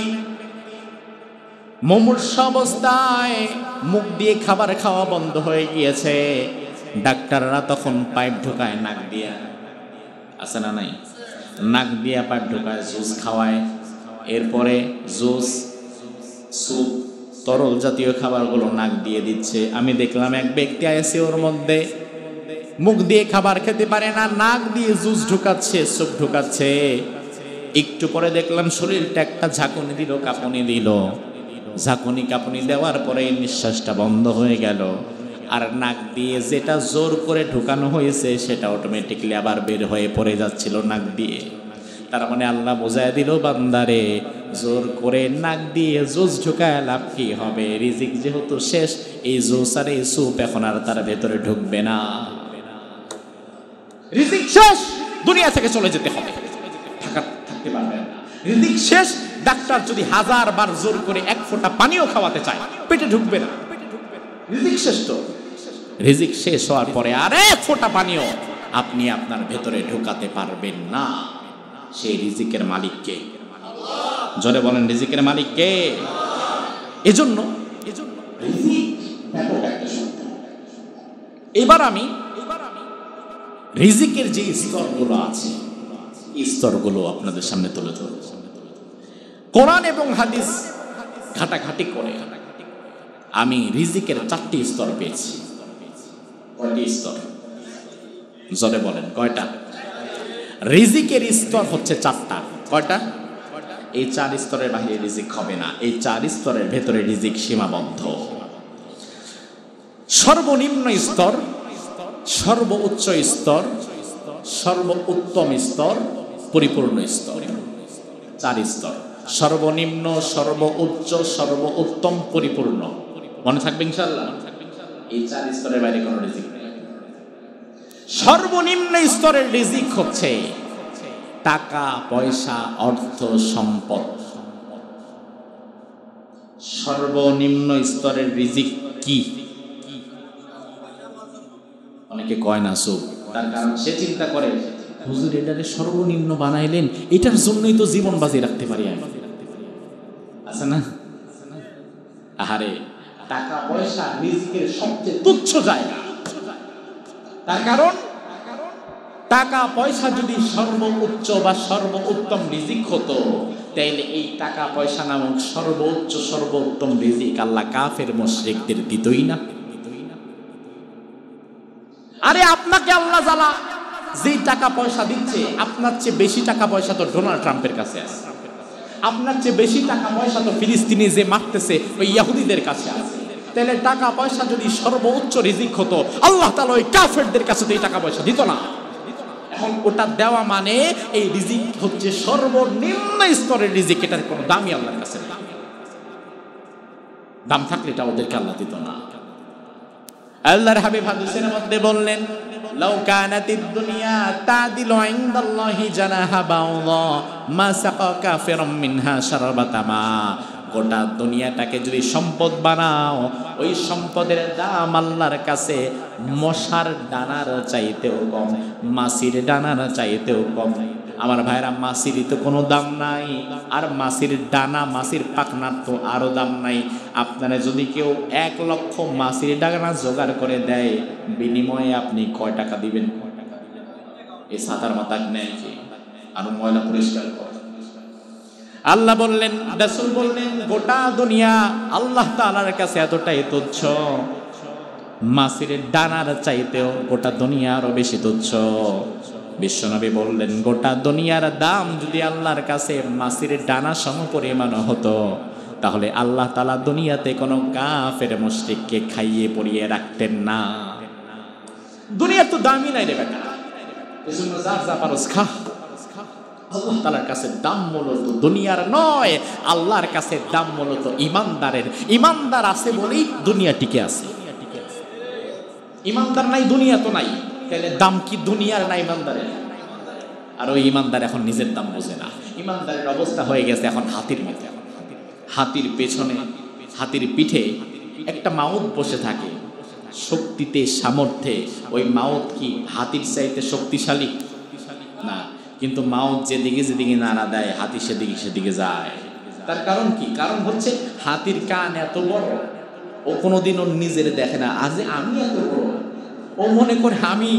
[SPEAKER 1] মুমূর্ষ অবস্থায়, মুখ দিয়ে খাবার খাওয়া বন্ধ হয়ে গিয়েছে। ডাক্তাররা তখন পাইপ ঢোকায় নাক দিয়া, আছে না নাই, নাক দিয়া পাইপ ঢোকায়, জুস খাওয়ায়, এরপরে জুস, স্যুপ, তরল জাতীয় খাবারগুলো নাক দিয়ে দিচ্ছে। আমি দেখলাম এক ব্যক্তি আইসিইউর মধ্যে মুখ দিয়ে খাবার খেতে পারে না, নাক দিয়ে জুস ঢুকাচ্ছে, স্যুপ ঢুকাচ্ছে। একটু পরে দেখলাম শরীরটা একটা ঝাঁকুনি দিল, কাঁপুনি দিল। ঝাঁকুনি কাঁপুনি দেওয়ার পরে নিঃশ্বাসটা বন্ধ হয়ে গেল, আর নাক দিয়ে যেটা জোর করে ঢুকানো হয়েছে সেটা অটোমেটিকলি আবার বের হয়ে পড়ে যাচ্ছিল নাক দিয়ে। তার মানে আল্লাহ বোঝায় দিল, বান্দারে জোর করে নাক দিয়ে জুস ঢুকায় লাভ কি হবে? রিজিক যেহেতু শেষ, এই জুস আর এই স্যুপ এখন আর তার ভেতরে ঢুকবে না। রিজিক শেষ, দুনিয়া থেকে চলে যেতে হবে, থাকতে পারবে না। রিজিক শেষ, ডাক্তার যদি 1000 বার জোর করে এক ফোঁটা পানিও খাওয়াতে চায়, পেটে ঢুকবে না। রিজিক শেষ। তো রিজিক শেষ হওয়ার পরে আর এক ফোঁটা পানিও আপনি আপনার ভেতরে ঢোকাতে পারবেন না। সেই রিজিকের মালিক কে? জোরে বলেন, রিজিকের মালিক কে? এজন্য এবার আমি রিজিকের যে স্তরগুলো আছে, এই স্তরগুলো আপনাদের সামনে তুলে ধরব। কোরআন এবং হাদিস ঘাটাঘাটি করে আমি রিজিকের 4টি স্তর পেয়েছি। কয়টি স্তর? জোরে বলেন, কয়টা? রিজিকের স্তর হচ্ছে 4টা। কয়টা? এই 4 স্তরের বাইরে রিজিক হবে না, এই 4 স্তরের ভেতরে রিজিক সীমাবদ্ধ। সর্বনিম্ন স্তর, সর্বোচ্চ স্তর, সর্বোত্তম স্তর, পরিপূর্ণ স্তর। 4 স্তর, সর্বনিম্ন, সর্বোচ্চ, সর্বোত্তম, পরিপূর্ণ। মনে থাকবে ইনশাআল্লাহ? এই 4 স্তরের বাইরে কোনো রিজিক নেই। সর্বনিম্ন স্তরের রিজিক হচ্ছে টাকা পয়সা, অর্থ সম্পদ। সর্বনিম্ন স্তরের রিজিক কি? অনেকে কয় না সুখ, তার কারণ সে চিন্তা করে, হুজুর এটারে সর্বনিম্ন বানাইলেন, এটার জন্যই তো জীবন বাজি রাখতে পারি আমি। আছে না? আহারে, টাকা পয়সা রিজিকের সবচেয়ে তুচ্ছ জায়গা। তার কারণ টাকা পয়সা যদি সর্বোচ্চ বা সর্বোত্তম রিজিক হতো, তাইলে এই টাকা পয়সা নামক সর্বোচ্চ সর্বোত্তম রিজিক আল্লাহ কাফের মুশরিকদের দিতই না। আরে আপনাকে আল্লাহ জালা যে টাকা পয়সা দিচ্ছে, আপনার চেয়ে বেশি টাকা পয়সা তো ডোনাল্ড ট্রাম্পের কাছে আছে, আপনার চেয়ে বেশি টাকা পয়সা তো ফিলিস্তিনি যে মারতেছে ওই ইহুদিদের কাছে আছে। তাহলে টাকা পয়সা যদি সর্বোচ্চ রিজিক হতো, আল্লাহ তাআলা ওই কাফেরদের কাছে তো এই টাকা পয়সা দিত না। এখন ওটা দেওয়া মানে এই রিজিক হচ্ছে সর্বনিম্ন স্তরের রিজিক, এটার কোনো দামই আল্লাহর কাছে নেই। দাম থাকলে এটা ওদেরকে আল্লাহ দিত না। আল্লাহর হাবিব হাদিসের মধ্যে বললেন, লাউ কানাতিদ দুনিয়া তাদিলু ইনদাল্লাহি জানাহা বাউদা মা সাকা কাফিরুম মিনহা শারবাতা মা। গোটা দুনিয়াটাকে যদি সম্পদ বানাও, ওই সম্পদের দাম আল্লাহর কাছে মশার ডানার চাইতেও কম, মাছির ডানার চাইতেও কম। আমার ভাইরা, মাছিরই তো কোনো দাম নাই, আর মাছির ডানা, মাছির পাখনার তো আরো দাম নাই। আপনারা যদি কেউ 1 লক্ষ মাছির ডানা জোগাড় করে দেয়, বিনিময়ে আপনি কয় টাকা দিবেন? এই ছাতার মাথা নেয় কি আর ময়লা পরিষ্কার করে? আল্লাহ বললেন, রাসূল বললেন, গোটা দুনিয়া আল্লাহ তাআলার কাছে এতটাই তুচ্ছ, মাছির ডানার চাইতেও গোটা দুনিয়া আরো বেশি তুচ্ছ। বিশ্বনবী বললেন, গোটা দুনিয়ার দাম যদি আল্লাহর কাছে মাছির ডানা সম পরিমাণ হতো, তাহলে আল্লাহ তাআলা দুনিয়াতে কোনো কাফের মুশরিককে খাইয়ে পরিয়ে রাখতেন না। দুনিয়ার তো দামই নাই রে বেটা, এজন্য যার যা পারস খা। আল্লাহ তাআলার কাছে দাম মূলত দুনিয়ার নয়, আল্লাহর কাছে দাম মূলত ইমানদারের। ইমানদার আছে বলেই দুনিয়া টিকে আছে। ইমানদার নাই দুনিয়া তো নাই, তাহলে দাম কি দুনিয়ার না ইমানদারের? আর ওই ইমানদার এখন নিজের দাম বোঝে না। ইমানদারের অবস্থা হয়ে গেছে এখন হাতির মতো। হাতির পেছনে, হাতির পিঠে একটা মাউত বসে থাকে। শক্তিতে সামর্থ্যে ওই মাউত কি হাতির চাইতে শক্তিশালী না, কিন্তু মাউত যেদিকে যেদিকে নাড়া দেয় হাতি সেদিকে সেদিকে যায়। তার কারণ কি? কারণ হচ্ছে হাতির কান এত বড়, ও কোনোদিন ওর নিজের দেখে না। আজ আমি এত বড়, ও মনে করে আমি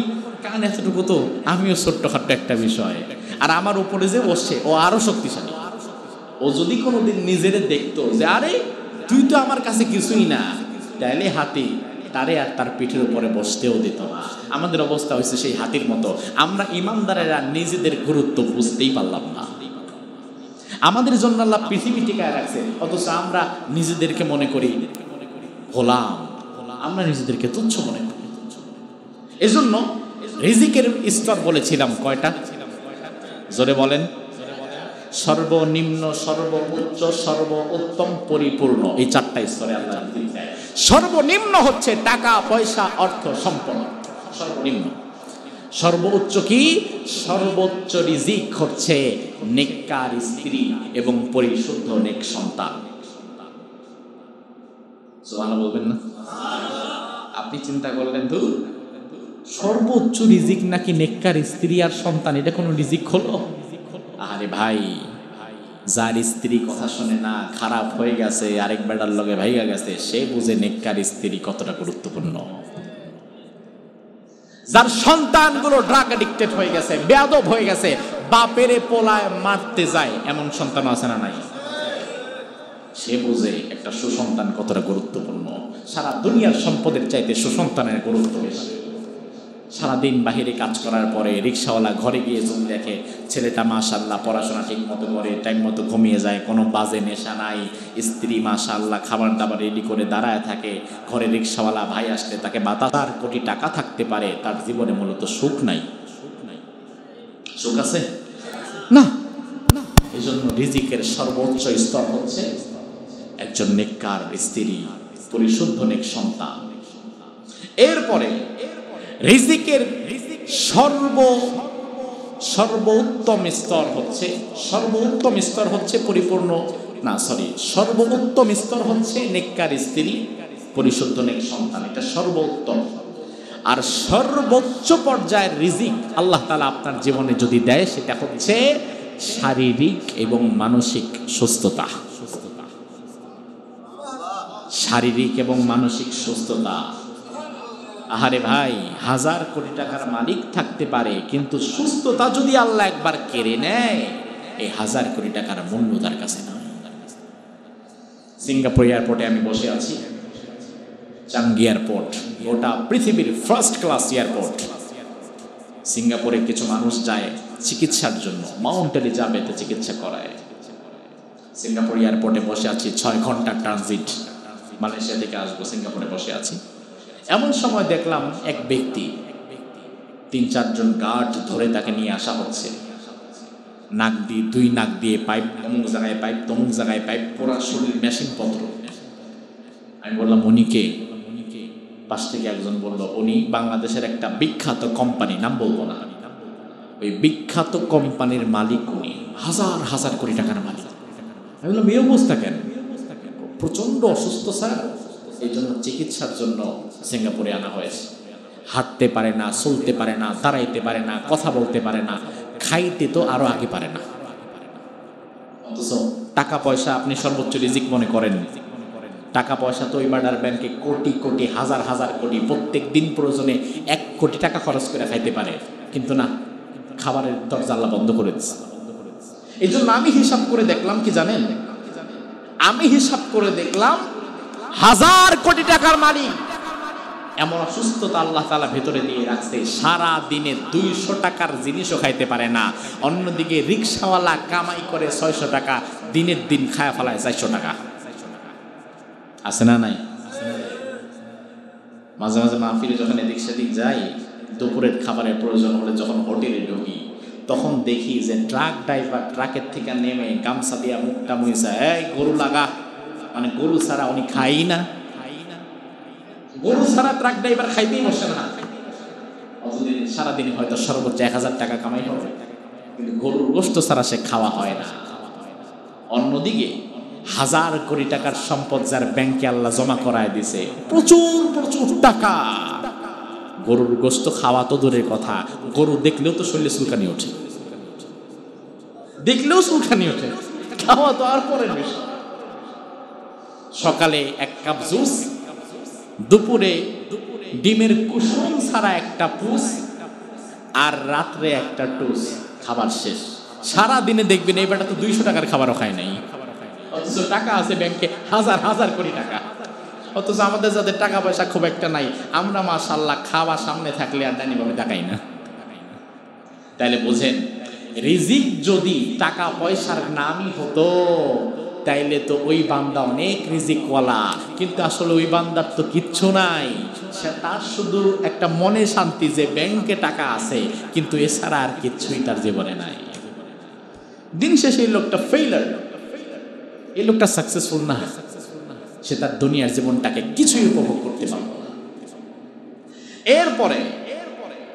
[SPEAKER 1] কান এতটুকু, তো আমিও ছোট্টখাট্ট একটা বিষয়, আর আমার উপরে যে বসে ও আরো শক্তিশালী। ও যদি কোনোদিন নিজের দেখতো যে আরে তুই তো আমার কাছে কিছুই না, তাইলে হাতি তারে আর তার পিঠের উপরে বসতেও দিত না। আমাদের অবস্থা হয়েছে সেই হাতির মতো। আমরা ইমানদারেরা নিজেদের গুরুত্ব বুঝতেই পারলাম না। আমাদের জন্য আল্লাহ পৃথিবী টিকায় রাখছে, অথচ আমরা নিজেদেরকে মনে করি গোলাম, আমরা নিজেদেরকে তুচ্ছ মনে করি। এজন্য রিজিকের স্তর বলেছিলাম কয়টা? জোরে বলেন। সর্বনিম্ন, সর্বোচ্চ, সর্বোত্তম, পরিপূর্ণ, এই চারটা স্তরে আল্লাহ রিজিক দেয়। সর্বনিম্ন হচ্ছে টাকা পয়সা অর্থ সম্পদ, সর্বনিম্ন। সর্বোচ্চ কি? সর্বোচ্চ রিজিক হচ্ছে নেককার স্ত্রী এবং পরিশুদ্ধ নেক সন্তান। সুবহানাল্লাহ বলবেন না? আপনি চিন্তা করলেন তো সর্বোচ্চ রিজিক নাকি নেককার স্ত্রী আর সন্তান, এটা কোনো রিজিক হলো? আরে ভাই, যার স্ত্রী কথা শুনে না, খারাপ হয়ে গেছে, আরেক বেটার লগে ভাইগা গেছে, সে বুঝে নেককার স্ত্রী কতটা গুরুত্বপূর্ণ। যার সন্তানগুলো ড্রাগ অ্যাডিক্টেড হয়ে গেছে, বেয়াদব হয়ে গেছে, বাপেরে পোলায় মারতে যায়, এমন সন্তান আছে না নাই? সে বুঝে একটা সুসন্তান কতটা গুরুত্বপূর্ণ। সারা দুনিয়ার সম্পদের চাইতে সুসন্তানের গুরুত্ব বেশি। সারাদিন বাহিরে কাজ করার পরে রিক্সাওয়ালা ঘরে গিয়ে যদি দেখে ছেলেটা মাশাআল্লাহ পড়াশোনা ঠিক মতো করে, টাইম মতো ঘুমিয়ে যায়, কোনো বাজে নেশা নাই, স্ত্রী মাশাআল্লাহ খাবার দাবার রেডি করে দাঁড়ায় থাকে, ঘরে রিক্সাওয়ালা ভাই আসলে তাকে বাতাতার কোটি টাকা থাকতে পারে, তার জীবনে মূলত সুখ নাই। সুখ আছে না? এই জন্য রিজিকের সর্বোচ্চ স্তর হচ্ছে একজন নেককার স্ত্রী, পরিশুদ্ধ নেক সন্তান। এরপরে রিজিকের সর্বোত্তম স্তর হচ্ছে পরিপূর্ণ না, সর্বোত্তম স্তর হচ্ছে নেককার স্ত্রী, পরিশুদ্ধ নেক সন্তান, এটা সর্বোত্তম। আর সর্বোচ্চ পর্যায়ের রিজিক আল্লাহ তাআলা আপনার জীবনে যদি দেয়, সেটা হচ্ছে শারীরিক এবং মানসিক সুস্থতা। শারীরিক এবং মানসিক সুস্থতা। আহারে ভাই, 1000 কোটি টাকার মালিক থাকতে পারে, কিন্তু সুস্থতা যদি আল্লাহ একবার কেড়ে নেয়, এই 1000 কোটি টাকার মূল্য তার কাছে না। সিঙ্গাপুর এয়ারপোর্টে আমি বসে আছি, চাঙ্গি এয়ারপোর্ট, গোটা পৃথিবীর ফার্স্ট ক্লাস এয়ারপোর্ট। সিঙ্গাপুরে কিছু মানুষ যায় চিকিৎসার জন্য, মাউন্ট এলিজাবেথে চিকিৎসা করায়। সিঙ্গাপুর এয়ারপোর্টে বসে আছি, 6 ঘন্টা ট্রানজিট, মালয়েশিয়া থেকে আসবো, সিঙ্গাপুরে বসে আছি। এমন সময় দেখলাম এক ব্যক্তি, 3-4 জন গার্ড ধরে তাকে নিয়ে আসা হচ্ছে। নাক দিয়ে, 2 নাক দিয়ে পাইপ, অমুক জায়গায় পাইপ, তমুক জায়গায় পাইপ, পুরা শরীর মেশিন পত্র। আমি বললাম উনি কে? পাশ থেকে একজন বলল উনি বাংলাদেশের একটা বিখ্যাত কোম্পানি, নাম বলবো না, ওই বিখ্যাত কোম্পানির মালিক উনি, 1000 কোটি টাকার মালিক। আমি বললাম এই অবস্থা কেন? প্রচন্ড অসুস্থ স্যার, এই জন্য চিকিৎসার জন্য সিঙ্গাপুরে আনা হয়েছে। হাঁটতে পারে না, চলতে পারে না, দাঁড়াইতে পারে না, কথা বলতে পারে না, খাইতে তো আরো আগে পারে না। অথচ টাকা পয়সা আপনি সর্বোচ্চ রিজিক মনে করেন। টাকা পয়সা তো ওই মার্ডার ব্যাংকে কোটি কোটি, হাজার কোটি, প্রত্যেক দিন প্রয়োজনে 1 কোটি টাকা খরচ করে খাইতে পারে, কিন্তু না, খাবারের দরজা আল্লাহ বন্ধ করে দিচ্ছে। এই জন্য আমি হিসাব করে দেখলাম কি জানেন, আমি হিসাব করে দেখলাম 1000 কোটি টাকার মালিক এমন অসুস্থতা আল্লাহ তাআলা ভেতরে দিয়ে রাখছে, সারা দিনে 200 টাকার জিনিসও খাইতে পারে না। অন্যদিকে রিক্সাওয়ালা কামাই করে 600 টাকা, দিনের দিন খায়া ফেলায় 400 টাকা। আছে না নাই? মাঝে মাঝে মাহফিলে যখন এদিক সেদিক যাই, দুপুরের খাবারের প্রয়োজন হলে যখন হোটেলে ঢুকি, তখন দেখি যে ট্রাক ড্রাইভার ট্রাকের থেকে নেমে গামছা দিয়া মুখটা মুইসা, এই গরু লাগা, মানে গরু ছাড়া উনি খাই না। গরু ছাড়া ট্রাক ড্রাইভার খাইতেই বসে না। অতদিন সারাদিন হয়তো সর্বোচ্চ 1000 টাকা কামাই হবে, কিন্তু গরুর গোশত ছাড়া সে খাওয়া হয় না। অন্যদিকে 1000 কোটি টাকার সম্পদ যার ব্যাংকে আল্লাহ জমা করায় দিছে, প্রচুর প্রচুর টাকা, গরুর গোশত খাওয়া তো দূরের কথা, গরু দেখলেও তো শরীরে চুলকানি ওঠে, দেখলেও চুলকানি ওঠে, খাওয়া তো আর পরের বিষয়। সকালে 1 কাপ জুস, দুপুরে ডিমের কুসুম ছাড়া একটা পুষ, আর রাত্রে একটা টুস, খাবার শেষ। সারা দিনে দেখবেন এই বেটা তো 200 টাকার খাবারও খায় নাই, অথচ টাকা আছে ব্যাংকে 1000 কোটি টাকা। অথচ আমাদের যাদের টাকা পয়সা খুব একটা নাই, আমরা মাশাআল্লাহ খাওয়া সামনে থাকলে আর ডাইনিভাবে তাকাই না। তাইলে বোঝেন, রিজিক যদি টাকা পয়সার নামই হতো তাইলে তো ওই বান্দা অনেক রিজিকওয়ালা, কিন্তু আসলে ওই বান্দার তো কিচ্ছু নাই। সে তার শুধু একটা মনে শান্তি যে ব্যাংকে টাকা আছে, কিন্তু এছাড়া আর কিচ্ছুই তার জীবনে নাই। দিন শেষে এই লোকটা ফেইলার, এই লোকটা সাকসেসফুল না, সে তার দুনিয়ার জীবনটাকে কিছুই উপভোগ করতে পারবে না। এরপরে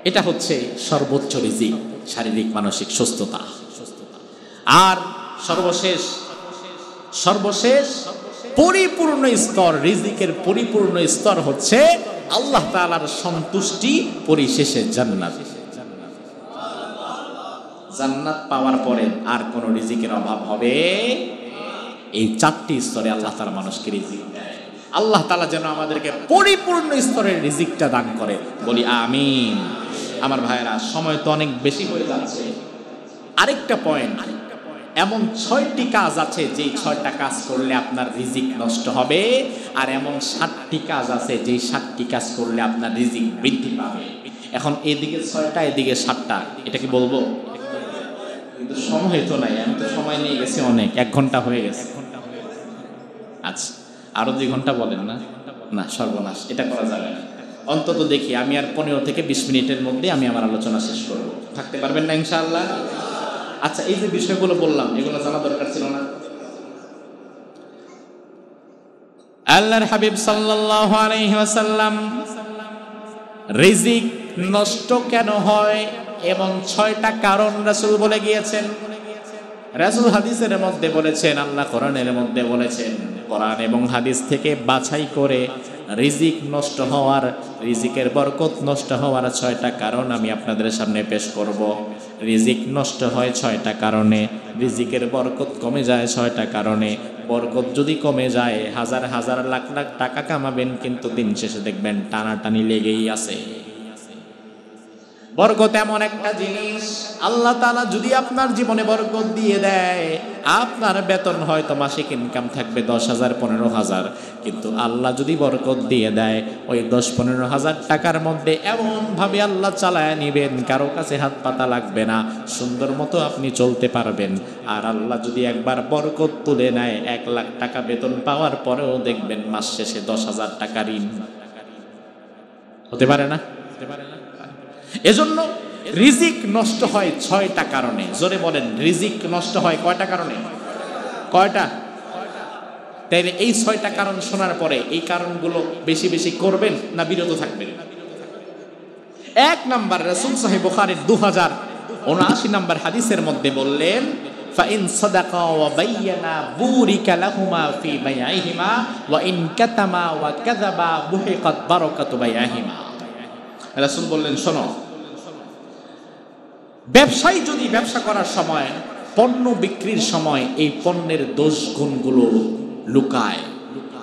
[SPEAKER 1] এটা হচ্ছে সর্বোচ্চ রিজিক, শারীরিক মানসিক সুস্থতা। আর সর্বশেষ পরিপূর্ণ স্তর, রিজিকের পরিপূর্ণ স্তর হচ্ছে আল্লাহ তাআলার সন্তুষ্টি, পরিশেষে জান্নাত। জান্নাত পাওয়ার পরে আর কোন রিজিকের অভাব হবে? এই 4টি স্তরে আল্লাহ তাআলা মানুষকে রিজিক দেয়। আল্লাহ তাআলা যেন আমাদেরকে পরিপূর্ণ স্তরের রিজিকটা দান করে, বলি আমিন। আমার ভাইয়েরা, সময় তো অনেক বেশি হয়ে যাচ্ছে। আরেকটা পয়েন্ট, এমন 6টি কাজ আছে যেই 6টা কাজ করলে আপনার রিজিক নষ্ট হবে, আর এমন 7টি কাজ আছে যেই 7টি কাজ করলে আপনার রিজিক বৃদ্ধি পাবে। এখন এদিকে 6টা, এদিকে 7টা, এটা কি বলবো? কিন্তু সময় তো নাই, আমি তো সময় নিয়ে গেছি অনেক, 1 ঘন্টা হয়ে গেছে। আচ্ছা, আরো 2 ঘন্টা বলেন না? না, সর্বনাশ, এটা করা যাবে না। অন্তত দেখি আমি আর 15 থেকে 20 মিনিটের মধ্যে আমি আমার আলোচনা শেষ করব। থাকতে পারবেন না ইনশাআল্লাহ? আচ্ছা, এই যে বিষয়গুলো বললাম, এগুলো জানা দরকার ছিল না? আল্লাহর হাবিব সাল্লাল্লাহু আলাইহি ওয়াসাল্লাম রিজিক নষ্ট কেন হয় এবং 6টা কারণ রাসূল বলে গিয়েছেন। রাসূল হাদিসের মধ্যে বলেছেন, আল্লাহ কোরআনের মধ্যে বলেছেন, কোরআন এবং হাদিস থেকে বাছাই করে রিজিক নষ্ট হওয়ার, রিজিকের বরকত নষ্ট হওয়ার 6টা কারণ আমি আপনাদের সামনে পেশ করব। রিজিক নষ্ট হয় 6টা কারণে, রিজিকের বরকত কমে যায় 6টা কারণে। বরকত যদি কমে যায়, হাজার হাজার লাখ লাখ টাকা কামাবেন, কিন্তু দিন শেষে দেখবেন টানাটানি লেগেই আছে। বরকত এমন একটা জিনিস, আল্লাহ তাআলা যদি আপনার জীবনে বরকত দিয়ে দেয়, আপনার বেতন হয়তো মাসিক ইনকাম থাকবে 10,000 15,000, কিন্তু আল্লাহ যদি বরকত দিয়ে দেয়, ওই 10-15 হাজার টাকার মধ্যে এমন ভাবে আল্লাহ চালায় নিবেন, কারো কাছে হাত পাতা লাগবে না, সুন্দর মতো আপনি চলতে পারবেন। আর আল্লাহ যদি একবার বরকত তুলে নেয়, 1 লাখ টাকা বেতন পাওয়ার পরেও দেখবেন মাস শেষে 10,000 টাকা ঋণ। হতে পারে না? এজন্য রিজিক নষ্ট হয় 6টা কারণে। জোরে বলেন, রিজিক নষ্ট হয় কয়টা কারণে? কয়টা? তাইলে এই 6টা কারণ শোনার পরে এই কারণগুলো বেশি বেশি করবেন না বিরত থাকবেন? 1 নাম্বার, রাসূল সহিহ বুখারীর 2079 নাম্বার হাদিসের মধ্যে বললেন, ফাইন সাদাকা ওয়া বায়্যানা বুরিকা লাহুমা ফি বাইইহিমা ওয়া ইন কাতামা ওয়া কাযাবা বুহিকাত বারাকাতু বাইইহিমা। রাসূল বললেন, শোনো, ব্যবসায়ী যদি ব্যবসা করার সময়, পণ্য বিক্রির সময় এই পণ্যের দোষ গুণগুলো লুকায়,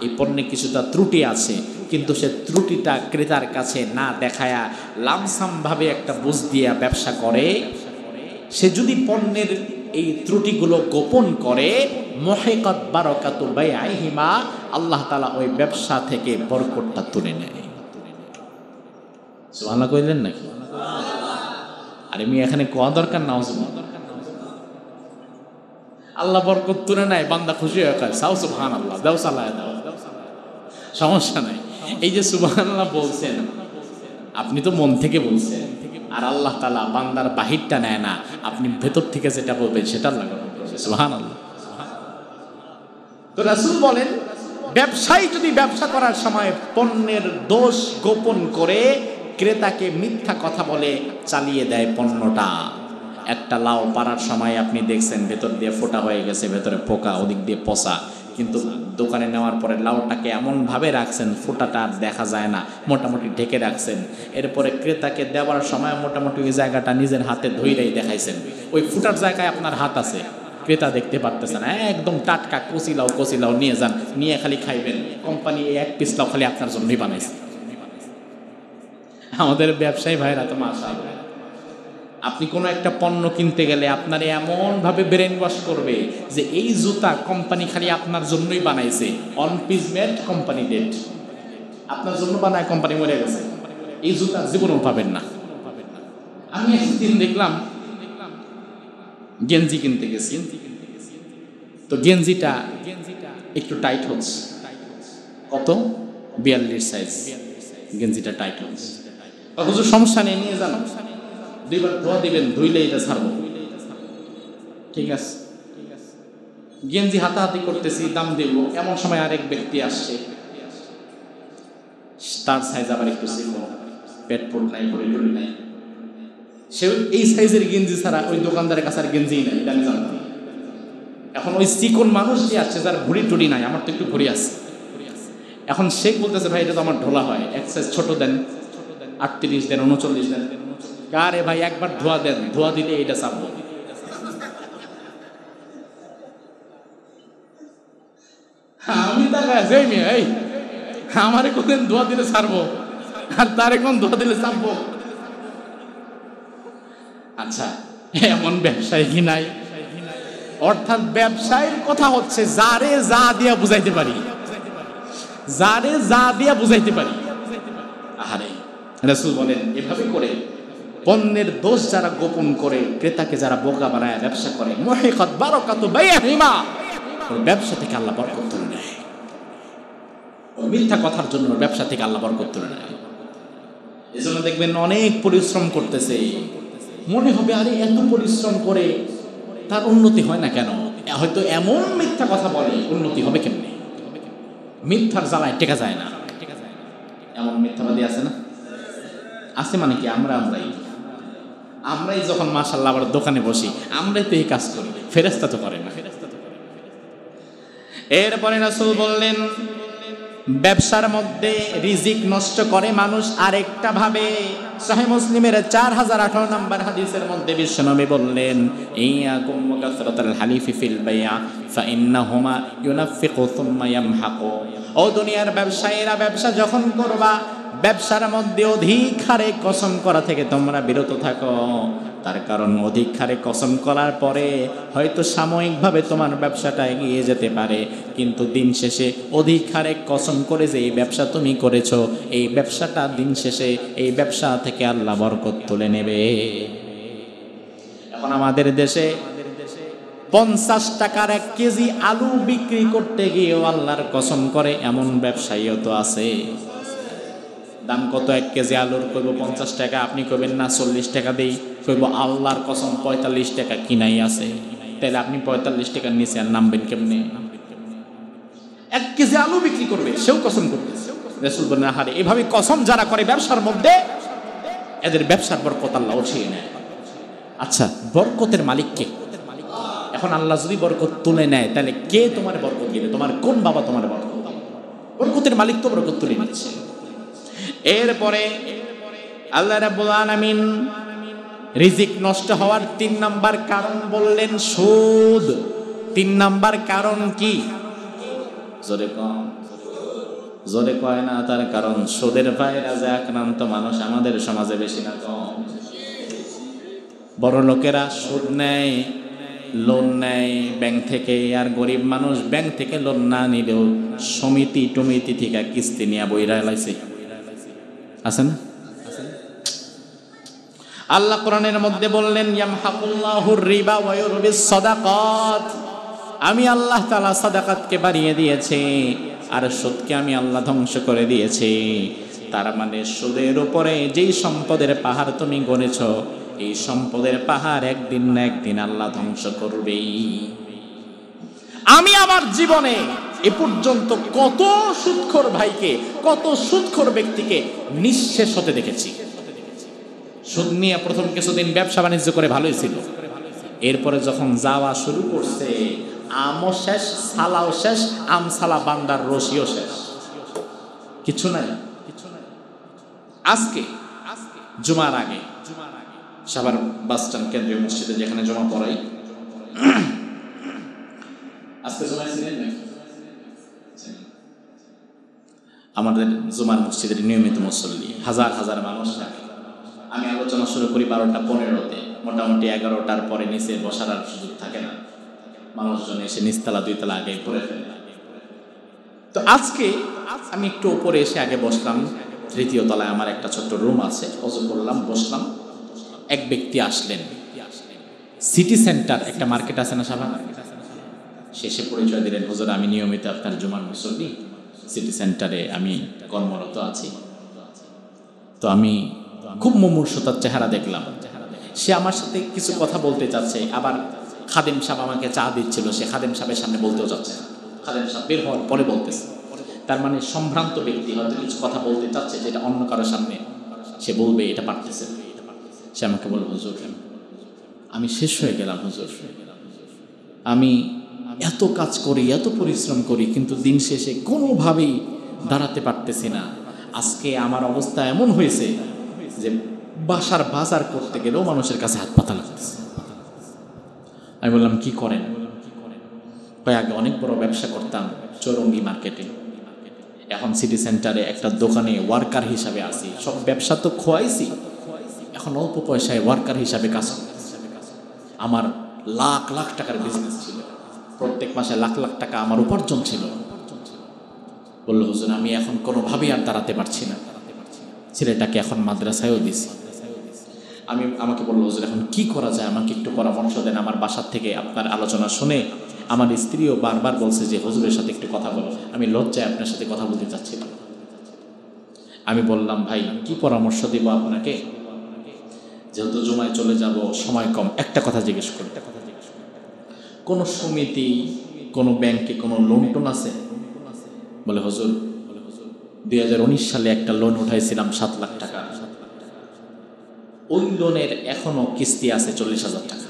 [SPEAKER 1] এই পণ্যে কিছুটা ত্রুটি আছে, কিন্তু সে ত্রুটিটা ক্রেতার কাছে না দেখায়া লামসাম ভাবে একটা বুঝ দিয়া ব্যবসা করে, সে যদি পণ্যের এই ত্রুটিগুলো গোপন করে, মুহিকাত বারাকাতু বাইইহিমা, আল্লাহ তাআলা ওই ব্যবসা থেকে বরকতটা তুলে নেয়। সুবহানাল্লাহ কইলেন নাকি? আরে আমি এখানে কোয়া দরকার না, আল্লাহ বরকত তুলে নেয়, বান্দা খুশি হয়ে কয় সাউ সুবহানাল্লাহ, দাও সালায় দাও। সমস্যা নাই। এই যে সুবহানাল্লাহ বলছেন, আপনি তো মন থেকে বলছেন, আর আল্লাহ তাআলা বান্দার বাহিরটা নেয় না, আপনি ভেতর থেকে যেটা বলবেন সেটা আল্লাহ গ্রহণ করবে। সুবহানাল্লাহ। তো রাসূল বলেন, ব্যবসায়ী যদি ব্যবসা করার সময় পণ্যের দোষ গোপন করে ক্রেতাকে মিথ্যা কথা বলে চালিয়ে দেয় পণ্যটা। একটা লাউ পাড়ার সময় আপনি দেখছেন ভেতর দিয়ে ফোটা হয়ে গেছে, ভেতরে পোকা, ওদিক দিয়ে পচা, কিন্তু দোকানে নেওয়ার পরে লাউটাকে এমনভাবে রাখছেন ফোটাটা আর দেখা যায় না, মোটামুটি ঢেকে রাখছেন। এরপরে ক্রেতাকে দেওয়ার সময় মোটামুটি ওই জায়গাটা নিজের হাতে ধইরাই দেখাইছেন, ওই ফুটার জায়গায় আপনার হাত আছে, ক্রেতা দেখতে পারতেছে না। একদম টাটকা কচি লাউ নিয়ে যান, নিয়ে খালি খাইবেন। কোম্পানি এই এক পিস লাউ খালি আপনার জন্যই বানাইছে। আমাদের ব্যবসায়ী ভাইরা তো মাশাআল্লাহ, আপনি কোনো একটা পণ্য কিনতে গেলে আপনার এমনভাবে ব্রেন ওয়াশ করবে যে এই জুতা কোম্পানি খালি আপনার জন্যই বানাইছে, অন পিস মেড কোম্পানি ডেট, আপনার জন্য বানায়, কোম্পানি মরে গেছে, এই জুতা জীবনও পাবেন না। আমি একদিন দেখলাম গেঞ্জি কিনতে গেছি, তো গেঞ্জিটা একটু টাইট হচ্ছে, কত 42 সাইজ, গেঞ্জিটা টাইট হচ্ছে। হুজুর সমস্যা নেই, নিয়ে যান, 2 বার ধোয়া দিবেন, ধুইলে এটা ছাড়বো। ঠিক আছে, গেঞ্জি হাতাহাতি করতেছি, দাম দেব, এমন সময় আরেক ব্যক্তি আসছে, তার সাইজ আবার একটু ছিল, পেট ফুট নাই, পরিটুরি নাই, সে এই সাইজের গেঞ্জি ছাড়া ওই দোকানদারের কাছে আর গেঞ্জিই নাই, এটা আমি জানতাম। এখন ওই চিকন মানুষ যে আসছে যার ভুড়ি টুড়ি নাই, আমার তো একটু ভুড়ি আছে, এখন সে বলতেছে ভাই এটা তো আমার ঢোলা হয়, এক সাইজ ছোট দেন, 38 দেন, 39 দেন। আরে ভাই একবার ধোয়া দেন, ধোয়া দিলে এটা চাপবো। আমি তাকাইছি, এই মেয়ে, এই আমারে কোনদিন ধোয়া দিলে ছাড়বো, আর তারে কোন ধোয়া দিলে চাপবো? আচ্ছা, এমন ব্যবসায়ী কি নাই? অর্থাৎ ব্যবসায়ের কথা হচ্ছে যারে যা দিয়া বুঝাইতে পারি, যারে যা দিয়া বুঝাইতে পারি। আরে রাসূল বলেন, এভাবে করে পণ্যের দোষ যারা গোপন করে, ক্রেতাকে যারা বোকা বানায় ব্যবসা করে, মুহিকাত বারাকাতু বাইহিমা, ব্যবসা থেকে আল্লাহ বরকত তুলে নেয়। মিথ্যা কথার জন্য ব্যবসা থেকে আল্লাহ বরকত তুলে নেয়। এজন্য দেখবেন অনেক পরিশ্রম করতেছে, মনে হবে আরে এত পরিশ্রম করে তার উন্নতি হয় না কেন? হয়তো এমন মিথ্যা কথা বলে, উন্নতি হবে কেমনে? মিথ্যার জ্বালায় টেকা যায় না। এমন মিথ্যাবাদী আছে না? আছে মানে কি? আমরাই যখন মাশাআল্লাহ আবার দোকানে বসি, আমরাই তো এই কাজ করি, ফেরেশতা তো করে না। এরপরে রাসূল বললেন, ব্যবসার মধ্যে রিজিক নষ্ট করে মানুষ আরেকটা ভাবে। সহিহ মুসলিমের 4018 নম্বর হাদিসের মধ্যে বিশ্বনবী বললেন, ইয়াকুম কাসরাতুল হালিফি ফিল বাই'a ফাইন্নাহুমা ইউনাফিকু সুম্মা ইয়ামহাকু। ও দুনিয়ার ব্যবসায়ীরা, ব্যবসা যখন করবা, ব্যবসার মধ্যে অধিক হারে কসম করা থেকে তোমরা বিরত থাকো। তার কারণ অধিক হারে কসম করার পরে হয়তো সাময়িকভাবে তোমার ব্যবসাটা এগিয়ে যেতে পারে, কিন্তু দিন শেষে অধিক হারে কসম করে যে এই ব্যবসা তুমি করেছো, এই ব্যবসাটা দিন শেষে এই ব্যবসা থেকে আল্লাহ বরকত তুলে নেবে। এখন আমাদের দেশে 50 টাকার 1 কেজি আলু বিক্রি করতে গিয়েও আল্লাহর কসম করে এমন ব্যবসায়ীও তো আছে। দাম কত 1 কেজি আলুর? কইব 50 টাকা, আপনি কইবেন না 40 টাকা দেই, কইব আল্লাহর কসম 45 টাকা কিনাই আছে। তাহলে আপনি 45 টাকার নিচে আর নামবেন কেমনে? 1 কেজি আলু বিক্রি করবে, সেও কসম করতেছে। রাসূল বলেন, আহারে, এভাবে কসম যারা করে ব্যবসার মধ্যে, এদের ব্যবসার বরকত আল্লাহ উঠিয়ে নেয়। আচ্ছা, বরকতের মালিক কে? এখন আল্লাহ যদি বরকত তুলে নেয়, তাহলে কে তোমার বরকত দিবে? তোমার কোন বাবা তোমার বরকত? বরকতের মালিক তো বরকত তুলে নিচ্ছে। এরপরে আল্লাহ রাব্বুল আলামিন রিজিক নষ্ট হওয়ার 3 নাম্বার কারণ বললেন সুদ। 3 নাম্বার কারণ কি? জোরে কয় না। তার কারণ সুদের ভাইরাসে আক্রান্ত মানুষ আমাদের সমাজে বেশি না কম? বড় লোকেরা সুদ নেয়, লোন নেয় ব্যাংক থেকে, আর গরিব মানুষ ব্যাংক থেকে লোন না নিলেও সমিতি টমিতি থেকে কিস্তি নিয়ে বইরা লাইছে, আছে না? আল্লাহ কোরআনের মধ্যে বললেন, ইয়ামহাকুল্লাহুর রিবা ওয়া ইউরবিস সাদাকাত। আমি আল্লাহ তাআলা সাদাকাতকে বাড়িয়ে দিয়েছি আর সুদকে আমি আল্লাহ ধ্বংস করে দিয়েছি। তার মানে সুদের উপরে যেই সম্পদের পাহাড় তুমি গড়েছ, এই সম্পদের পাহাড় একদিন না একদিন আল্লাহ ধ্বংস করবেই। আমি আমার জীবনে এ পর্যন্ত কত সুদখোর ভাইকে, কত সুদখোর ব্যক্তিকে নিঃশেষ হতে দেখেছি। সুদ নিয়ে প্রথম কিছুদিন ব্যবসা বাণিজ্য করে ভালোই ছিল, এরপরে যখন যাওয়া শুরু করছে, আমও শেষ, সালাও শেষ, আমসালা বান্দার রশিও শেষ, কিছু নাই। আজকে জুমার আগে সাভার বাসস্ট্যান্ড কেন্দ্রীয় মসজিদে যেখানে জমা পড়াই, আজকে জুমায় ছিলেন নাকি? আমাদের জুমার মসজিদের নিয়মিত মুসল্লি হাজার হাজার মানুষ থাকে। আমি আলোচনা শুরু করি 12:15-তে, মোটামুটি 11টার পরে নিচে বসার আর সুযোগ থাকে না, মানুষজন এসে নিচতলা 2তলা আগে পড়ে ফেলে। তো আজকে আমি একটু উপরে এসে আগে বসলাম, 3য় তলায় আমার একটা ছোট্ট রুম আছে, ওযু করলাম, বসলাম। এক ব্যক্তি আসলেন, সিটি সেন্টার একটা মার্কেট আছে না সাভার, শেষে পরিচয় দিলেন, হুজুর আমি নিয়মিত আপনার জুমার মুসল্লি, সিটি সেন্টারে আমি কর্মরত আছি। তো আমি খুব মুমূর্ষতার চেহারা দেখলাম, সে আমার সাথে কিছু কথা বলতে চাচ্ছে, আবার খাদেম সাহেব আমাকে চা দিচ্ছিল, সে খাদেম সাহেবের সামনে বলতেও যাচ্ছে না, খাদেম সাহেব বের হওয়ার পরে বলতেছে। তার মানে সম্ভ্রান্ত ব্যক্তি হয়তো কিছু কথা বলতে চাচ্ছে যেটা অন্য কারোর সামনে সে বলবে, এটা পারতেছে। সে আমাকে বলল, হুজুর আমি শেষ হয়ে গেলাম, হুজুর আমি এত কাজ করি, এত পরিশ্রম করি, কিন্তু দিন শেষে কোনোভাবেই দাঁড়াতে পারতেছি না। আজকে আমার অবস্থা এমন হয়েছে যে বাসার বাজার করতে গেলেও মানুষের কাছে হাত পাতা লাগতেছে। আমি বললাম, কি করেন? আগে অনেক বড় ব্যবসা করতাম চৌরঙ্গি মার্কেটে, এখন সিটি সেন্টারে একটা দোকানে ওয়ার্কার হিসাবে আছি। সব ব্যবসা তো খোয়াইছি, এখন অল্প পয়সায় ওয়ার্কার হিসাবে কাজ করতেছি। আমার লাখ লাখ টাকার বিজনেস ছিল, প্রত্যেক মাসে লাখ লাখ টাকা আমার উপার্জন ছিল। বলল, হুজুর আমি এখন কোনোভাবেই আর দাঁড়াতে পারছি না, ছেলেটাকে এখন মাদ্রাসায়ও দিছি। আমাকে বলল, হুজুর এখন কি করা যায়, আমাকে একটু পরামর্শ দেন। আমার বাসার থেকে আপনার আলোচনা শুনে আমার স্ত্রীও বারবার বলছে যে হুজুরের সাথে একটু কথা বলো, আমি লজ্জায় আপনার সাথে কথা বলতে চাচ্ছিলাম। আমি বললাম, ভাই কি পরামর্শ দিব আপনাকে, যেহেতু জুমায় চলে যাব, সময় কম, একটা কথা জিজ্ঞেস করি, কোন সমিতি, কোন ব্যাংকে কোনো লোন টোন আছে? বলে, হুজুর 2019 সালে একটা লোন উঠাইছিলাম 7 লাখ টাকা, ওই লোনের এখনো কিস্তি আছে 40,000 টাকা,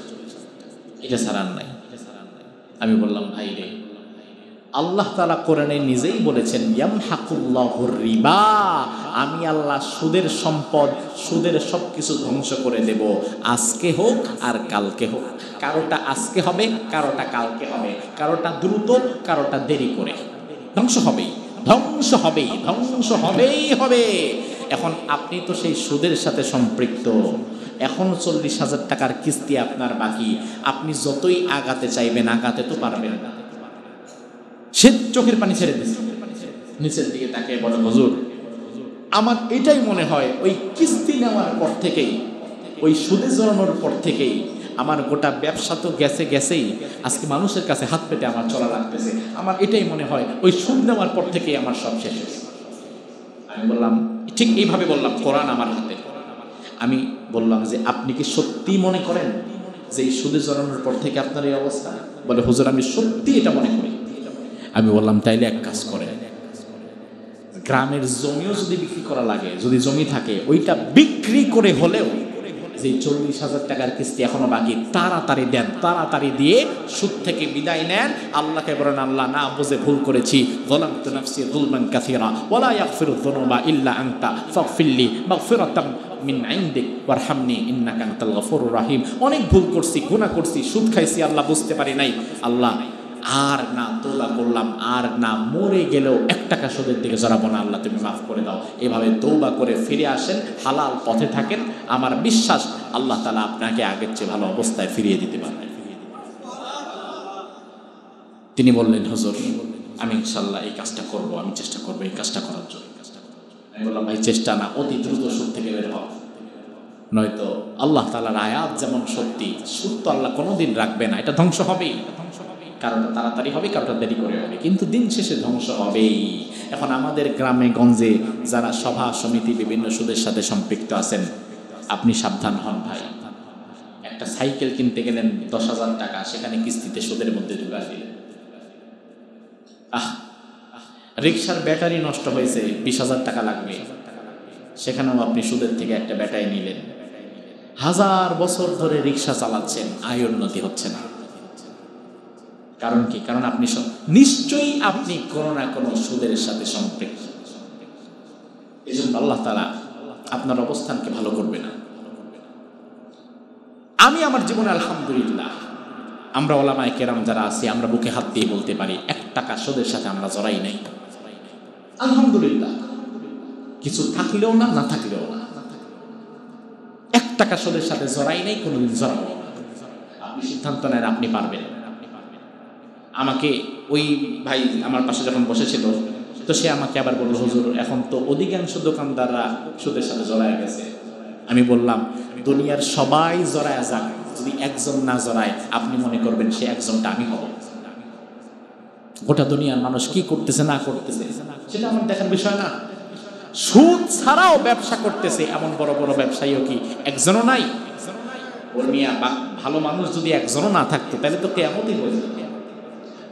[SPEAKER 1] এটা ছাড়ার নাই। আমি বললাম, ভাই রে, আল্লাহ তাআলা কোরআনে নিজেই বলেছেন, ইয়ামহাকুল্লাহুর রিবা, আমি আল্লাহ সুদের সম্পদ, সুদের সব কিছু ধ্বংস করে দেব, আজকে হোক আর কালকে হোক। কারোটা আজকে হবে, কারোটা কালকে হবে, কারোটা দ্রুত, কারোটা দেরি করে। ধ্বংস হবেই, ধ্বংস হবেই, ধ্বংস হবেই হবে। এখন আপনি তো সেই সুদের সাথে সম্পৃক্ত, এখনো 40,000 টাকার কিস্তি আপনার বাকি, আপনি যতই আগাতে চাইবেন আগাতে তো পারবেন না। সে চোখের পানি ছেড়ে দিচ্ছে, নিচের দিকে তাকে বলে, হুজুর আমার এটাই মনে হয় ওই কিস্তি নেওয়ার পর থেকেই, ওই সুদে জড়ানোর পর থেকেই আমার গোটা ব্যবসা তো গেছেই, আজকে মানুষের কাছে হাত পেতে আমার চলা লাগতেছে। আমার এটাই মনে হয় ওই সুদ নেওয়ার পর থেকেই আমার সব শেষ হয়েছে। আমি বললাম, ঠিক এইভাবে বললাম, কোরআন আমার হাতে। আমি বললাম যে আপনি কি সত্যি মনে করেন যে এই সুদে জড়ানোর পর থেকে আপনার এই অবস্থা? বলে, হুজুর আমি সত্যি এটা মনে করি। আমি বললাম, তাইলে এক কাজ করে, গ্রামের জমিও যদি বিক্রি করা লাগে, যদি জমি থাকে ওইটা বিক্রি করে হলেও যে 40,000 টাকার কিস্তি এখনো বাকি, তাড়াতাড়ি দেন, তাড়াতাড়ি দিয়ে সুদ থেকে বিদায় নেন। আল্লাহকে বলেন, আল্লাহ না বুঝে ভুল করেছি, যালামতু নাফসি যুলমান কাসীরা ওয়ালা ইয়াগফিরুয যুনুবা ইল্লা আনতা ফাগফিরলি মাগফিরাতাম মিন ইনদিক ওয়ারহামনি ইন্নাকা আনতাল গফুরুর রহিম। অনেক ভুল করছি, গুনাহ করছি, সুদ খাইছি, আল্লাহ বুঝতে পারি নাই, আল্লাহ আর না তওবা করলাম, আর না মরে গেলেও 1 টাকা সুদের দিকে জড়াবো না, আল্লাহ তুমি মাফ করে দাও। এভাবে তওবা করে ফিরে আসেন, হালাল পথে থাকেন, আমার বিশ্বাস আল্লাহ তাআলা আপনাকে আগের চেয়ে ভালো অবস্থায় ফিরিয়ে দিতে পারবেন। তিনি বললেন, হুজুর আমি ইনশাআল্লাহ এই কাজটা করব, আমি চেষ্টা করব এই কাজটা করার জন্য। আমি বললাম, ভাই চেষ্টা না, অতি দ্রুত সুদ থেকে বের হও, নয়তো আল্লাহ তাআলার আয়াত যেমন সত্যি, সুদ তো আল্লাহ কোনোদিন রাখবে না, এটা ধ্বংস হবেই। কারোটা তাড়াতাড়ি হবে, কারোটা দেরি করে হবে, কিন্তু দিন শেষে ধ্বংস হবেই। এখন আমাদের গ্রামে গঞ্জে যারা সভা সমিতি বিভিন্ন সুদের সাথে সম্পৃক্ত আছেন, আপনি সাবধান হন ভাই। একটা সাইকেল কিনতে গেলেন 10,000 টাকা, সেখানে কিস্তিতে সুদের মধ্যে ঢুকা দিলেন। রিক্সার ব্যাটারি নষ্ট হয়েছে, 20,000 টাকা লাগবে, সেখানেও আপনি সুদের থেকে একটা ব্যাটারি নিলেন। 1000 বছর ধরে রিক্সা চালাচ্ছেন, আয় উন্নতি হচ্ছে না। কারণ কি? কারণ আপনি নিশ্চয়ই আপনি কোনো না কোনো সুদের সাথে সম্পৃক্ত। এই জন্য আল্লাহ তাআলা আপনার অবস্থানকে ভালো করবে না। আমি আমার জীবনে আলহামদুলিল্লাহ, আমরা ওলামায়ে কেরাম যারা আছি, আমরা বুকে হাত দিয়ে বলতে পারি 1 টাকা সুদের সাথে আমরা জড়াই নাই, আলহামদুলিল্লাহ। কিছু থাকলেও না, না থাকলেও না, 1 টাকা সুদের সাথে জড়াই নাই, কোনোদিন জড়াবো না। আপনি সিদ্ধান্ত নেন, আপনি পারবেন। আমাকে ওই ভাই আমার পাশে যখন বসেছিল, তো সে আমাকে আবার বলল, হুজুর এখন তো অধিকাংশ দোকানদাররা সুদের সাথে জড়ায় গেছে। আমি বললাম, দুনিয়ার সবাই জড়ায় যাক, যদি একজন না জড়ায়, আপনি মনে করবেন সে একজনটা আমি হব। গোটা দুনিয়ার মানুষ কি করতেছে না করতেছে সেটা আমার দেখার বিষয় না। সুদ ছাড়াও ব্যবসা করতেছে এমন বড় বড় ব্যবসায়ীও কি একজনও নাই? ভালো মানুষ যদি একজনও না থাকতো তাহলে তো কিয়ামতই হয়ে যেত।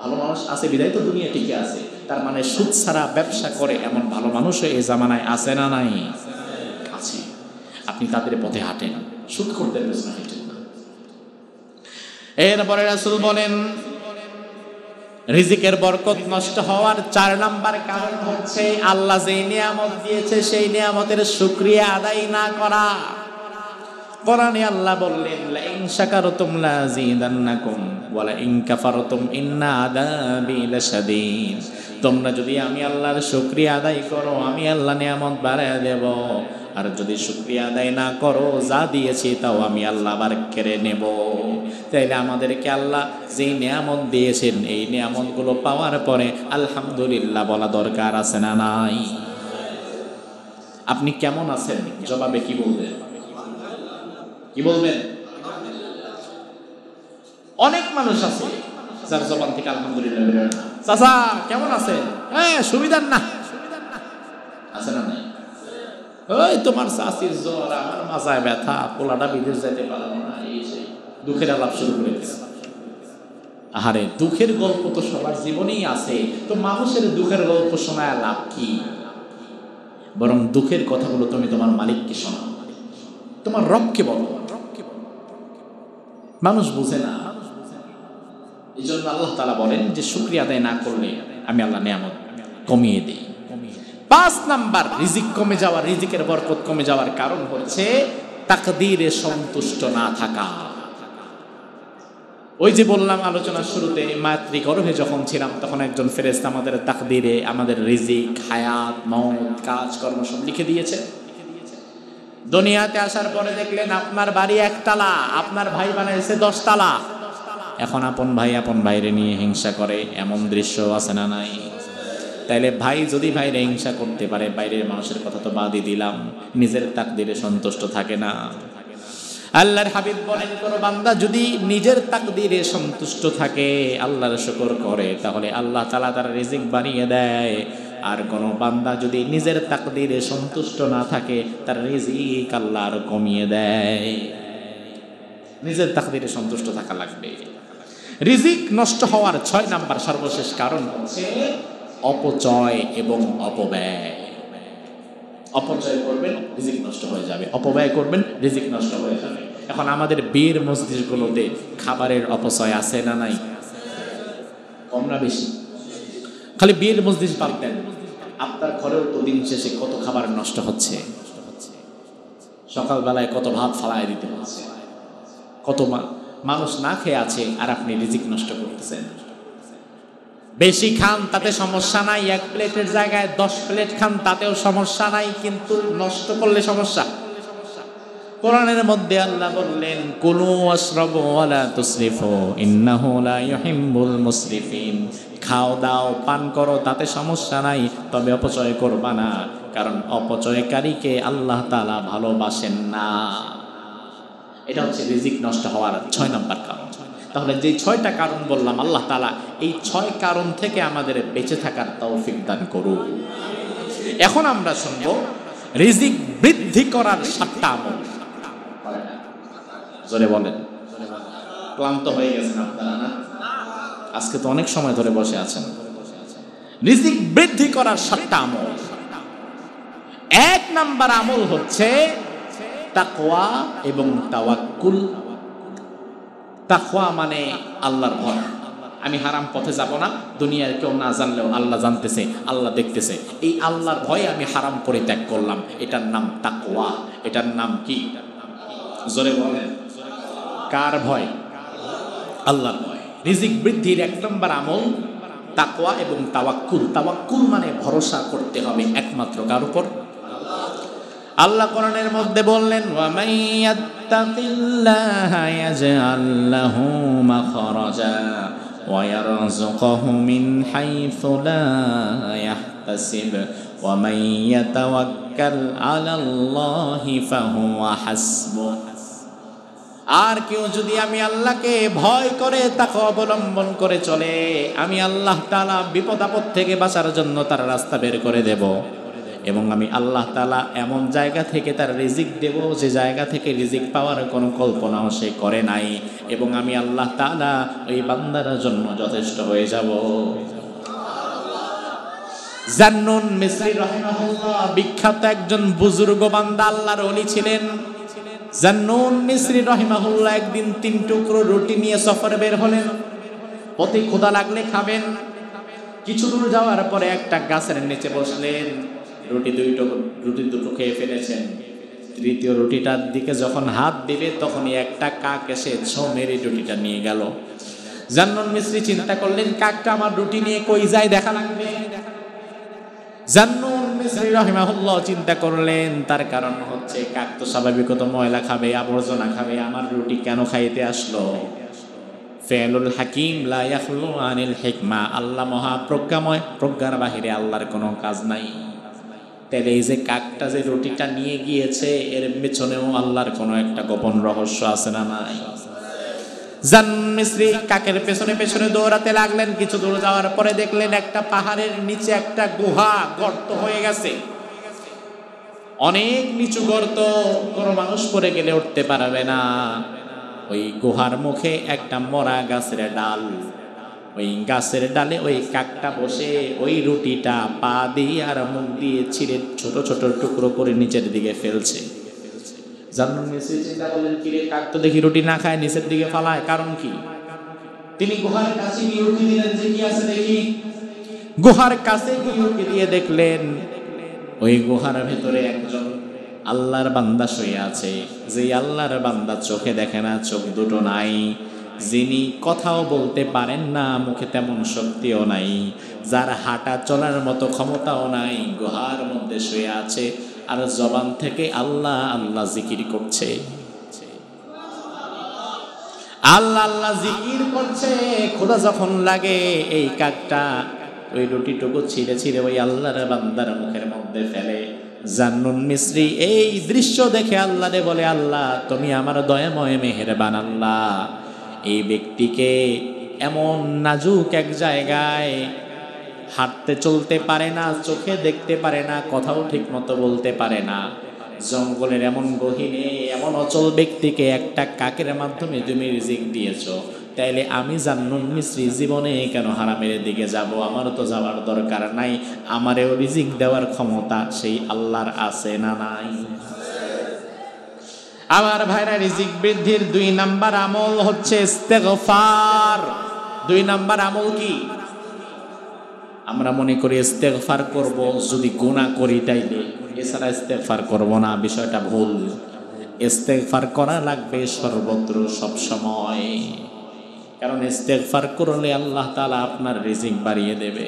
[SPEAKER 1] ভালো মানুষ আছে বিধায় তো দুনিয়া টিকে আছে। তার মানে সুদ ছাড়া ব্যবসা করে এমন ভালো মানুষও এই জামানায় আছে না নাই? আছে। আপনি তাদের পথে হাঁটেন, সুদ করতে পেরেছেন হাঁটেন না। এরপরে রাসূল বলেন, রিজিকের বরকত নষ্ট হওয়ার 4 নাম্বার কারণ হচ্ছে আল্লাহ যেই নিয়ামত দিয়েছে সেই নিয়ামতের শুকরিয়া আদায় না করা। কোরআনে আল্লাহ বললেন, লা ইন শাকারতুম লাযিদান্নাকুম ওয়া লা ইন কাফারতুম ইন্না আযাবি লাশাদীদ। তোমরা যদি আমি আল্লাহর শুকরিয়া আদায় করো, আমি আল্লাহ নিয়ামত বাড়ায় দেব, আর যদি শুকরিয়া আদায় না করো, যা দিয়েছি তাও আমি আল্লাহ আবার কেড়ে নেব। তাইলে আমাদেরকে আল্লাহ যেই নিয়ামত দিয়েছেন, এই নিয়ামতগুলো পাওয়ার পরে আলহামদুলিল্লাহ বলা দরকার আছে না নাই? আপনি কেমন আছেন জবাবে কি বলবেন? কি বলবেন? অনেক মানুষ আছে যার জবান থেকে আলহামদুলিল্লাহ বের হয় না। চাচা কেমন আছেন? হ্যাঁ সুবিধার না, আছে না নাই? ওই তোমার চাচির জ্বর, আমার মাথায় ব্যথা, পোলাটা বিদেশ যাইতে পারবো না, এই সেই দুঃখের আলাপ শুরু করে দিয়েছে। আরে দুঃখের গল্প তো সবার জীবনেই আছে, তো মানুষের দুঃখের গল্প শোনায় লাভ কি? বরং দুঃখের কথাগুলো তুমি তোমার মালিককে শোনাও, তোমার রবকে বলো। মানুষ বুঝে না। এই জন্য আল্লাহ তাআলা বলেন যে শুকরিয়া আদায় না করলে আমি আল্লাহ নিয়ামত কমিয়ে দিই। 5 নাম্বার, রিজিক কমে যাওয়া, রিজিকের বরকত কমে যাওয়ার কারণ হচ্ছে তাকদীরে সন্তুষ্ট না থাকা। ওই যে বললাম আলোচনার শুরুতে, মাতৃগর্ভে যখন ছিলাম তখন একজন ফেরেশতা আমাদের তাকদীরে আমাদের রিজিক, হায়াত, মওত, কাজকর্ম সব লিখে দিয়েছে। দুনিয়াতে আসার পরে দেখলেন আপনার বাড়ি 1 তালা, আপনার ভাই বানাইছে 10 তালা। এখন আপন ভাই আপন ভাইরে নিয়ে হিংসা করে, এমন দৃশ্য আছে না নাই? তাইলে ভাই যদি ভাইরে হিংসা করতে পারে, বাইরের মানুষের কথা তো বাদই দিলাম, নিজের তাকদীরে সন্তুষ্ট থাকে না। আল্লাহর হাবিব বলেন, কোন বান্দা যদি নিজের তাকদীরে সন্তুষ্ট থাকে, আল্লাহর শুকর করে, তাহলে আল্লাহ তাআলা তার রিজিক বাড়িয়ে দেয়। আর কোন বান্দা যদি নিজের তাকদীরে সন্তুষ্ট না থাকে, তার রিজিক আল্লাহ আরো কমিয়ে দেয়। নিজের তাকদীরে সন্তুষ্ট থাকা লাগবে। রিজিক নষ্ট হওয়ার 6 নাম্বার সর্বশেষ কারণ হচ্ছে অপচয় এবং অপব্যয়। অপচয় করবেন, রিজিক নষ্ট হয়ে যাবে, অপব্যয় করবেন, রিজিক নষ্ট হয়ে যাবে। এখন আমাদের বীর মসজিদগুলোতে খাবারের অপচয় আছে না নাই? কম না বেশি? খালি বীর মসজিদ বাদ দেন, আপনার ঘরেও তো দিন শেষে কত খাবার নষ্ট হচ্ছে। সকালবেলায় কত ভাত ফালায় দিতে হচ্ছে, কত মানুষ না খেয়ে আছে, আর আপনি রিজিক নষ্ট করতেছেন। বেশি খান তাতে সমস্যা নাই, 1 প্লেটের জায়গায় 10 প্লেট খান তাতেও সমস্যা নাই, কিন্তু নষ্ট করলে সমস্যা। কোরআনের মধ্যে আল্লাহ বললেন, কুলু ওয়াশরাবু ওয়া লা তুসরিফু ইন্নাহু লা ইউহিব্বুল মুসরিফিন। খাও দাও পান করো তাতে সমস্যা নাই, তবে অপচয় করবা না, কারণ অপচয়কারীকে আল্লাহ তাআলা ভালোবাসেন না। এটা হচ্ছে রিজিক নষ্ট হওয়ার 6 নাম্বার কারণ। তাহলে যে 6টা কারণ বললাম, আল্লাহ তাআলা এই 6 কারণ থেকে আমাদের বেঁচে থাকার তৌফিক দান করুন। এখন আমরা শুনব রিজিক বৃদ্ধি করার 7টা আমল। জোরে বলেন। ক্লান্ত হয়ে গেছেন আপনারা না? আজকে তো অনেক সময় ধরে বসে আছেন। রিজিক বৃদ্ধি করার 7টা আমল। 1 নাম্বার আমল হচ্ছে তাকওয়া এবং তাওয়াক্কুল। তাকওয়া মানে আল্লাহর ভয়। আমি হারাম পথে যাব না, দুনিয়ার কেউ না জানলেও আল্লাহ জানতেছে, আল্লাহ দেখতেছে, এই আল্লাহর ভয়ে আমি হারাম পরিত্যাগ করলাম, এটার নাম তাকওয়া। এটার নাম কি? জোরে বলেন। কার ভয়? আল্লাহর ভয়। রিজিক বৃদ্ধির 1 নম্বর আমল তাকওয়া এবং তাওয়াক্কুল। তাওয়াক্কুল মানে ভরসা করতে হবে একমাত্র কার উপর? আল্লাহ কোরআনের মধ্যে বললেন, ওয়া মান ইয়াত্তাকিল্লাহা ইয়াজআল লাহু মাখরাজা ওয়া ইয়ারযুকহু মিন হাইথু লা ইয়াহতাসিব ওয়া মান ইয়াতাওয়াক্কাল আলাল্লাহি ফাহুয়া হাসবুহ। আর কেউ যদি আমি আল্লাহকে ভয় করে তাকে অবলম্বন করে চলে, আমি আল্লাহ তাআলা বিপদ আপদ থেকে বাঁচার জন্য তার রাস্তা বের করে দেব, এবং আমি আল্লাহ তাআলা এমন জায়গা থেকে তার রিজিক দেব যে জায়গা থেকে রিজিক পাওয়ার কোনো কল্পনাও সে করে নাই, এবং আমি আল্লাহ তাআলা ওই বান্দার জন্য যথেষ্ট হয়ে যাব। জান্নুন মিসরি রাহিমাহুল্লাহ বিখ্যাত একজন বুজুর্গ বান্দা, আল্লাহর ওলি ছিলেন। জান্নুন মিসরি রাহিমাহুল্লাহ একদিন 3 টুকরো রুটি নিয়ে সফরে বের হলেন। পথে ক্ষুধা লাগলে খাবেন। কিছু দূর যাওয়ার পরে একটা গাছের নিচে বসলেন। রুটি দুটো খেয়ে ফেলেছেন। তৃতীয় রুটিটার দিকে যখন হাত দিবে তখনই একটা কাক এসে ছো মেরে রুটিটা নিয়ে গেল। জান্নুন মিসরি চিন্তা করলেন, কাকটা আমার রুটি নিয়ে কই যায়, দেখা লাগবে। জান্নুন মিসরি রাহিমাহুল্লাহ চিন্তা করলেন, তার কারণ হচ্ছে কাক তো স্বাভাবিকত ময়লা খাবে, আবর্জনা খাবে, আমার রুটি কেন খাইতে আসলো? ফেলুল হাকিম লা ইয়াখলু আনিল হিকমা। আল্লাহ মহাপ্রজ্ঞাময়, প্রজ্ঞার বাহিরে আল্লাহর কোনো কাজ নাই। তাহলে এই যে কাকটা যে রুটিটা নিয়ে গিয়েছে, এর পেছনেও আল্লাহর কোনো একটা গোপন রহস্য আছে না নাই? জান্নুন মিসরি কাকের পেছনে পেছনে দৌড়াতে লাগলেন। কিছু দূর যাওয়ার পরে দেখলেন একটা পাহাড়ের নিচে একটা গুহা, গর্ত হয়ে গেছে, অনেক নিচু গর্ত, কোনো মানুষ পড়ে গেলে উঠতে পারবে না। ওই গুহার মুখে একটা মরা গাছের ডাল, ওই গাছের ডালে ওই কাকটা বসে ওই রুটিটা পা দিয়ে আর মুখ দিয়ে ছিঁড়ে ছোট ছোট টুকরো করে নিচের দিকে ফেলছে। জান্নুন মিসরি চিন্তা করলেন, কিরে, কাক তো দেখি রুটি না খায়, নিচের দিকে ফালায়, কারণ কি? তিনি গুহার কাছে গিয়ে রুটি দিলেন যে কি আছে দেখি। গুহার কাছে গিয়ে রুটি দিয়ে দেখলেন ওই গুহার ভেতরে একজন আল্লাহর বান্দা শুয়ে আছে, যে আল্লাহর বান্দা চোখে দেখে না, চোখ দুটো নাই, যিনি কথাও বলতে পারেন না, মুখে তেমন শক্তিও নাই, যার হাঁটা চলার মতো ক্ষমতাও নাই, গুহার মধ্যে শুয়ে আছে আর জবান থেকে আল্লাহ আল্লাহ জিকির করছে। আল্লাহ আল্লাহ জিকির করছে। খোদা যখন লাগে এই কাকটা ওই রুটিটুকু ছিঁড়ে ছিঁড়ে ওই আল্লাহর বান্দার মুখের মধ্যে ফেলে। জান্নুন মিসরি এই দৃশ্য দেখে আল্লাহরে বলে, আল্লাহ তুমি আমার দয়াময় মেহেরবান আল্লাহ, এই ব্যক্তিকে এমন নাজুক এক জায়গায়, হাঁটতে চলতে পারে না, চোখে দেখতে পারে না, কথাও ঠিক মতো বলতে পারে না, জঙ্গলের এমন গহীনে এমন অচল ব্যক্তিকে একটা কাকের মাধ্যমে তুমি রিজিক দিয়েছো, তাইলে আমি জান্নুন মিসরি জীবনে কেন হারামের দিকে যাব? আমার তো যাওয়ার দরকার নাই, আমারেও রিজিক দেওয়ার ক্ষমতা সেই আল্লাহর আছে না নাই? আমার ভাইরা, রিজিক বৃদ্ধির 2 নাম্বার আমল হচ্ছে ইস্তেগফার। 2 নাম্বার আমল কি? আমরা মনে করি ইস্তেগফার করব যদি গুনাহ করি তাইলে, এছাড়া ইস্তেগফার করব না, বিষয়টা ভুল। ইস্তেগফার করা লাগবে সর্বত্র সব সময়, কারণ ইস্তেগফার করলে আল্লাহ তাআলা আপনার রিজিক বাড়িয়ে দেবে।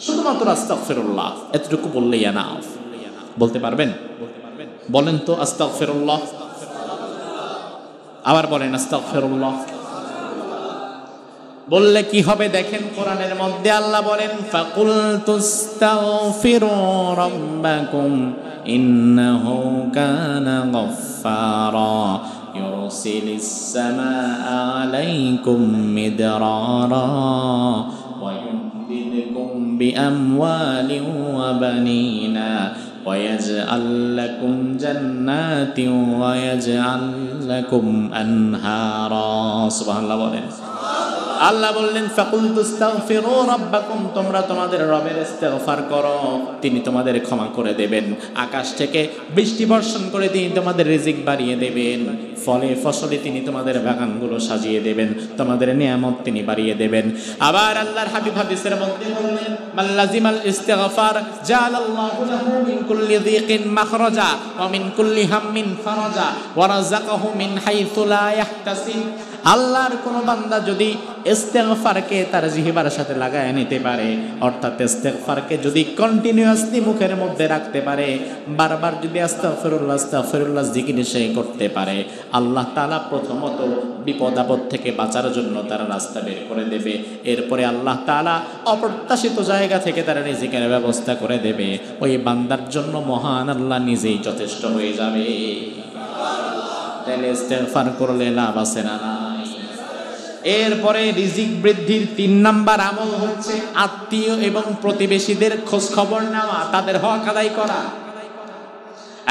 [SPEAKER 1] শুধুমাত্র আস্তাগফিরুল্লাহ এতটুকু বললেই এনাফ। বলতে পারবেন? বলেন তো আস্তাগফিরুল্লাহ। আবার বলেন আস্তাগফিরুল্লাহ। বললে কি হবে দেখেন, কোরআনের মধ্যে আল্লাহ বলেন, ফাকুল তুস্তাগফিরু রাব্বাকুম ইন্নাহু কানা গফফারা ইউরসিলিস সামাআ আলাইকুম মিদরারা ওয়া ইউমদিদকুম বিআমওয়ালিন ওয়া বানিনা ওয়া ইয়াজআল লাকুম জান্নাতিন ওয়া ইয়াজআল লাকুম আনহারা। সুবহানাল্লাহ বলেন। আল্লাহ বললেন ফাকুলতু আস্তাগফিরু রাব্বাকুম, তোমরা তোমাদের রবের ইস্তেগফার করো, তিনি তোমাদের ক্ষমা করে দেবেন। আকাশ থেকে বৃষ্টি বর্ষণ করে তিনি তোমাদের রিজিক বাড়িয়ে দেবেন, ফলে ফসলে তিনি তোমাদের বাগানগুলো সাজিয়ে দেবেন, তোমাদের নিয়ামত তিনি বাড়িয়ে দেবেন। আবার আল্লাহর হাবিব হাদিসের মধ্যে বললেন মান লাজিমাল ইস্তিগফার জাআলাল্লাহু লাহু মিন কুল্লি যিকিন মাখরাজা ওয়া মিন কুল্লি হাম্মিন ফারাজা ওয়া রাযাকাহু মিন হাইথু লা ইয়াহতাসিব। আল্লাহর কোন বান্দা যদি ইস্তেগফারকে তার জিহ্বার সাথে লাগায় নিতে পারে, অর্থাৎ ইস্তেগফারকে যদি কন্টিনিউয়াসলি মুখের মধ্যে রাখতে পারে, বারবার যদি আস্তাগফিরুল্লাহ আস্তাগফিরুল্লাহ জিকির সে করতে পারে, আল্লাহ তাআলা প্রথমত বিপদ আপদ থেকে বাঁচার জন্য তার রাস্তা বের করে দেবে। এরপরে আল্লাহ তাআলা অপ্রত্যাশিত জায়গা থেকে তার রিজিকের ব্যবস্থা করে দেবে। ওই বান্দার জন্য মহান আল্লাহ নিজেই যথেষ্ট হয়ে যাবে। তাহলে ইস্তেগফার করলে লাভ আছে না? এরপরে রিজিক বৃদ্ধির ৩ নাম্বার আমল হচ্ছে আত্মীয় এবং প্রতিবেশীদের খোঁজ খবর নেওয়া, তাদের হক আদায় করা।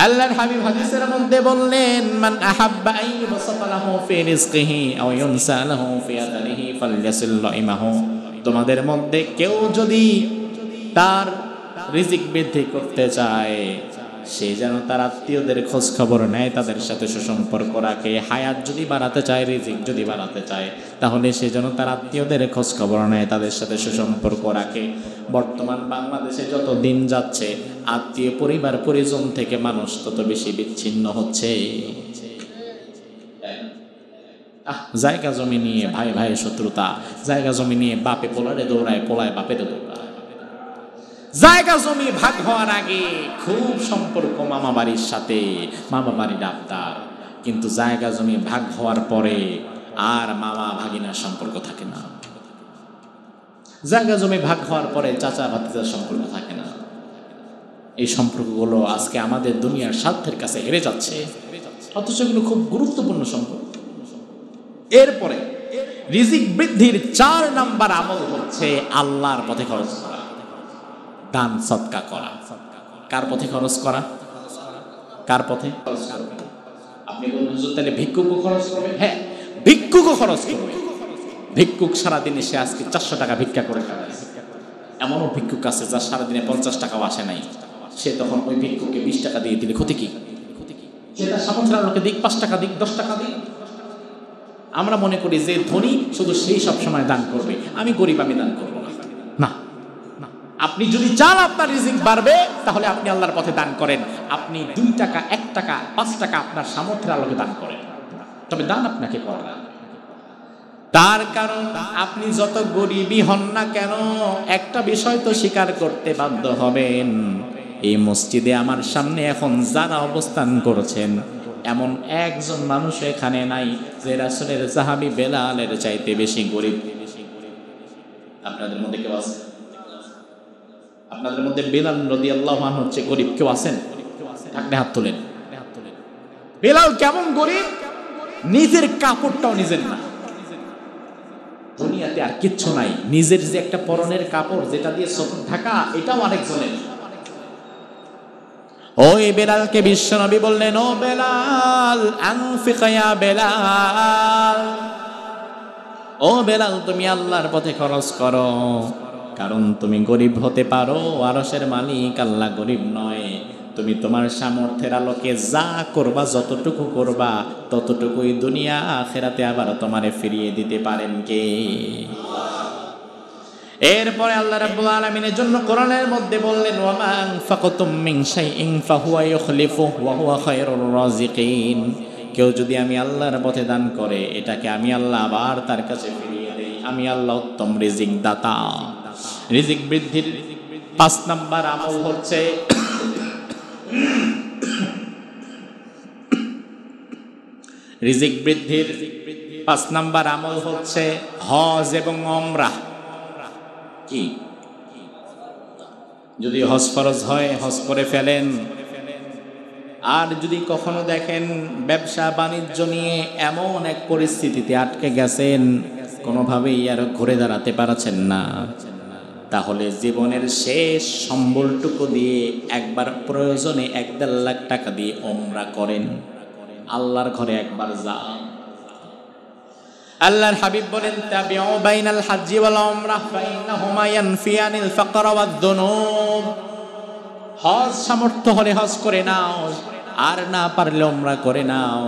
[SPEAKER 1] আল্লাহর হাবিব হাদিসের মধ্যে বললেন মান আহাব্বা আন ইউবসাতা লাহু ফি রিজকিহি আও ইউনসা লাহু ফি আদালিহি ফালইয়াসিল রাহিমাহু, তোমাদের মধ্যে কেউ যদি তার রিজিক বৃদ্ধি করতে চায়, সে যেন তার আত্মীয়দের খোঁজ খবর নেয়, তাদের সাথে সুসম্পর্ক রাখে। হায়াত যদি বাড়াতে চায়, রিজিক যদি বাড়াতে চায়, তাহলে সে যেন তার আত্মীয়দের খোঁজ খবর নেয়, তাদের সাথে সুসম্পর্ক রাখে। বর্তমান বাংলাদেশে যত দিন যাচ্ছে, আত্মীয় পরিবার পরিজন থেকে মানুষ তত বেশি বিচ্ছিন্ন হচ্ছে। জায়গা জমি নিয়ে ভাই ভাই শত্রুতা, জায়গা জমি নিয়ে বাপে পোলারে দৌড়ায়, পোলায় বাপেরে দৌড়ায়। জায়গা জমি ভাগ হওয়ার আগে খুব সম্পর্ক মামা বাড়ির সাথে, মামা বাড়ির আবদার, কিন্তু জায়গা জমি ভাগ হওয়ার পরে আর মামা ভাগিনার সম্পর্ক থাকে না। জায়গা জমি ভাগ হওয়ার পরে চাচা ভাতিজার সম্পর্ক থাকে না। এই সম্পর্কগুলো আজকে আমাদের দুনিয়ার স্বার্থের কাছে হেরে যাচ্ছে, অথচ এগুলো খুব গুরুত্বপূর্ণ সম্পর্ক। এরপরে রিজিক বৃদ্ধির ৪ নাম্বার আমল হচ্ছে আল্লাহর পথে খরচ করা, দান সদকা করা। কার পথে খরচ করা? কার পথে? আপনি বলুন হুজুর তাহলে ভিক্ষুকও খরচ করবে? হ্যাঁ, ভিক্ষুকও খরচ করবে। ভিক্ষুক সারাদিনে সে আজকে 400 টাকা ভিক্ষা করে খায়। এমনও ভিক্ষুক আছে যার সারাদিনে 50 টাকাও আসে নাই, সে তখন ওই ভিক্ষুককে 20 টাকা দিয়ে দিলে ক্ষতি কি? সে তার সামর্থ্যের লোকে দিক, 5 টাকা দিক, 10 টাকা দিক। আমরা মনে করি যে ধনী শুধু সেই সব সময় দান করবে, আমি গরিব আমি দান করবো না। না, আপনি যদি চান আপনার রিজিক বাড়বে, তাহলে আপনি আল্লাহর পথে দান করেন। আপনি 2 টাকা, 1 টাকা, 5 টাকা আপনার সামর্থ্যের আলোকে দান করেন, তবে দান আপনাকে করা। তার কারণ আপনি যত গরিবই হন না কেন, একটা বিষয় তো স্বীকার করতে বাধ্য হবেন, এই মসজিদে আমার সামনে এখন যারা অবস্থান করছেন, এমন একজন মানুষ এখানে নাই যে রাসূলের সাহাবী বেলালের চাইতে বেশি গরিব। আপনাদের মধ্যে কেউ আছে? আপনাদের মধ্যে বেলাল রাদিয়াল্লাহু আনহু হচ্ছে গরিব কেউ আছেন? থাকলে হাত তোলেন। বেলাল কেমন গরিব? নিজের কাপড়টাও নিজের না। দুনিয়াতে আর কিচ্ছু নাই, নিজের যে একটা পরনের কাপড় যেটা দিয়ে সতর ঢাকা, এটাও আরেকজনের। ওই বেলালকে বিশ্বনবী বললেন, ও বেলাল আনফিক ইয়া বেলাল, ও বেলাল তুমি আল্লাহর পথে খরচ করো, কারণ তুমি গরিব হতে পারো, আরশের মালিক আল্লাহ গরিব নয়। তুমি তোমার সামর্থ্যের আলোকে যা করবা, যতটুকু করবা, ততটুকুই দুনিয়া আখিরাতে আবার তোমারে ফিরিয়ে দিতে পারেন কে? এরপরে আল্লাহ রাব্বুল আলামিনের জন্য কোরআনের মধ্যে বললেন, ওয়া মা আনফাকতুম মিন শাইইন ফাহুয়া ইউখলিফুহু ওয়া হুয়া খায়রুর রাযিকিন। কেউ যদি আমি আল্লাহর পথে দান করে, এটাকে আমি আল্লাহ আবার তার কাছে ফিরিয়ে দেই। আমি আল্লাহ উত্তম রিজিক দাতা। রিজিক বৃদ্ধির 5 নাম্বার আমল হচ্ছে রিজিক বৃদ্ধির 5 নাম্বার আমল হচ্ছে হজ এবং উমরাহ। কি? যদি হজ ফরজ হয়, হজ করে ফেলেন। আর যদি কখনো দেখেন ব্যবসা বাণিজ্য নিয়ে এমন এক পরিস্থিতিতে আটকে গেছেন, কোনোভাবেই আর ঘুরে দাঁড়াতে পারছেন না, তাহলে জীবনের শেষ সম্বলটুকু দিয়ে একবার প্রয়োজনে 1-1.5 লাখ টাকা দিয়ে ওমরা করেন, আল্লাহর ঘরে একবার যান। আল্লাহর হাবিব বলেন, তাবিউ বাইনাল হাজ্জি ওয়াল উমরাহ ফাইন্নাহুমা ইয়ানফিয়ানিল ফাকরা ওয়াদ-দুনুব। হজ সামর্থ্য হলে হজ করে নাও, আর না পারলে ওমরা করে নাও।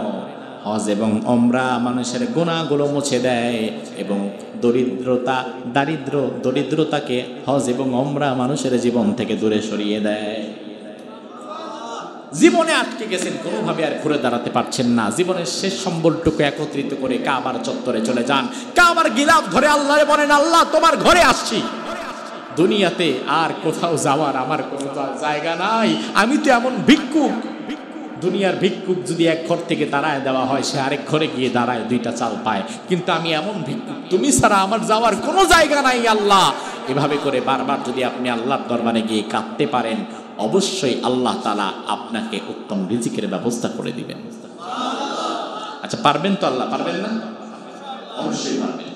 [SPEAKER 1] হজ এবং ওমরা মানুষের গুনাহগুলো মুছে দেয় এবং দরিদ্রতাকে হজ এবং ওমরা মানুষের জীবন থেকে দূরে সরিয়ে দেয়। জীবনে আটকে গেছেন, কোনোভাবে আর ঘুরে দাঁড়াতে পারছেন না, জীবনের শেষ সম্বলটুকু একত্রিত করে কাবার চত্বরে চলে যান। কাবার গিলাফ ধরে আল্লাহরে বলেন, আল্লাহ তোমার ঘরে আসছি, দুনিয়াতে আর কোথাও যাওয়ার আমার কোনো জায়গা নাই। আমি তো এমন ভিক্ষুক, দুনিয়ার ভিক্ষুক যদি এক ঘর থেকে দাঁড়ায় দেওয়া হয়, সে আরেক ঘরে গিয়ে দাঁড়ায় 2টা চাল পায়, কিন্তু আমি এমন ভিক্ষুক, তুমি ছাড়া আমার যাওয়ার কোনো জায়গা নাই আল্লাহ। এভাবে করে বারবার যদি আপনি আল্লাহর দরবারে গিয়ে কাঁদতে পারেন, অবশ্যই আল্লাহ তাআলা আপনাকে উত্তম রিজিকের ব্যবস্থা করে দিবেন। আচ্ছা, পারবেন তো? আল্লাহ পারবেন না? অবশ্যই পারবেন।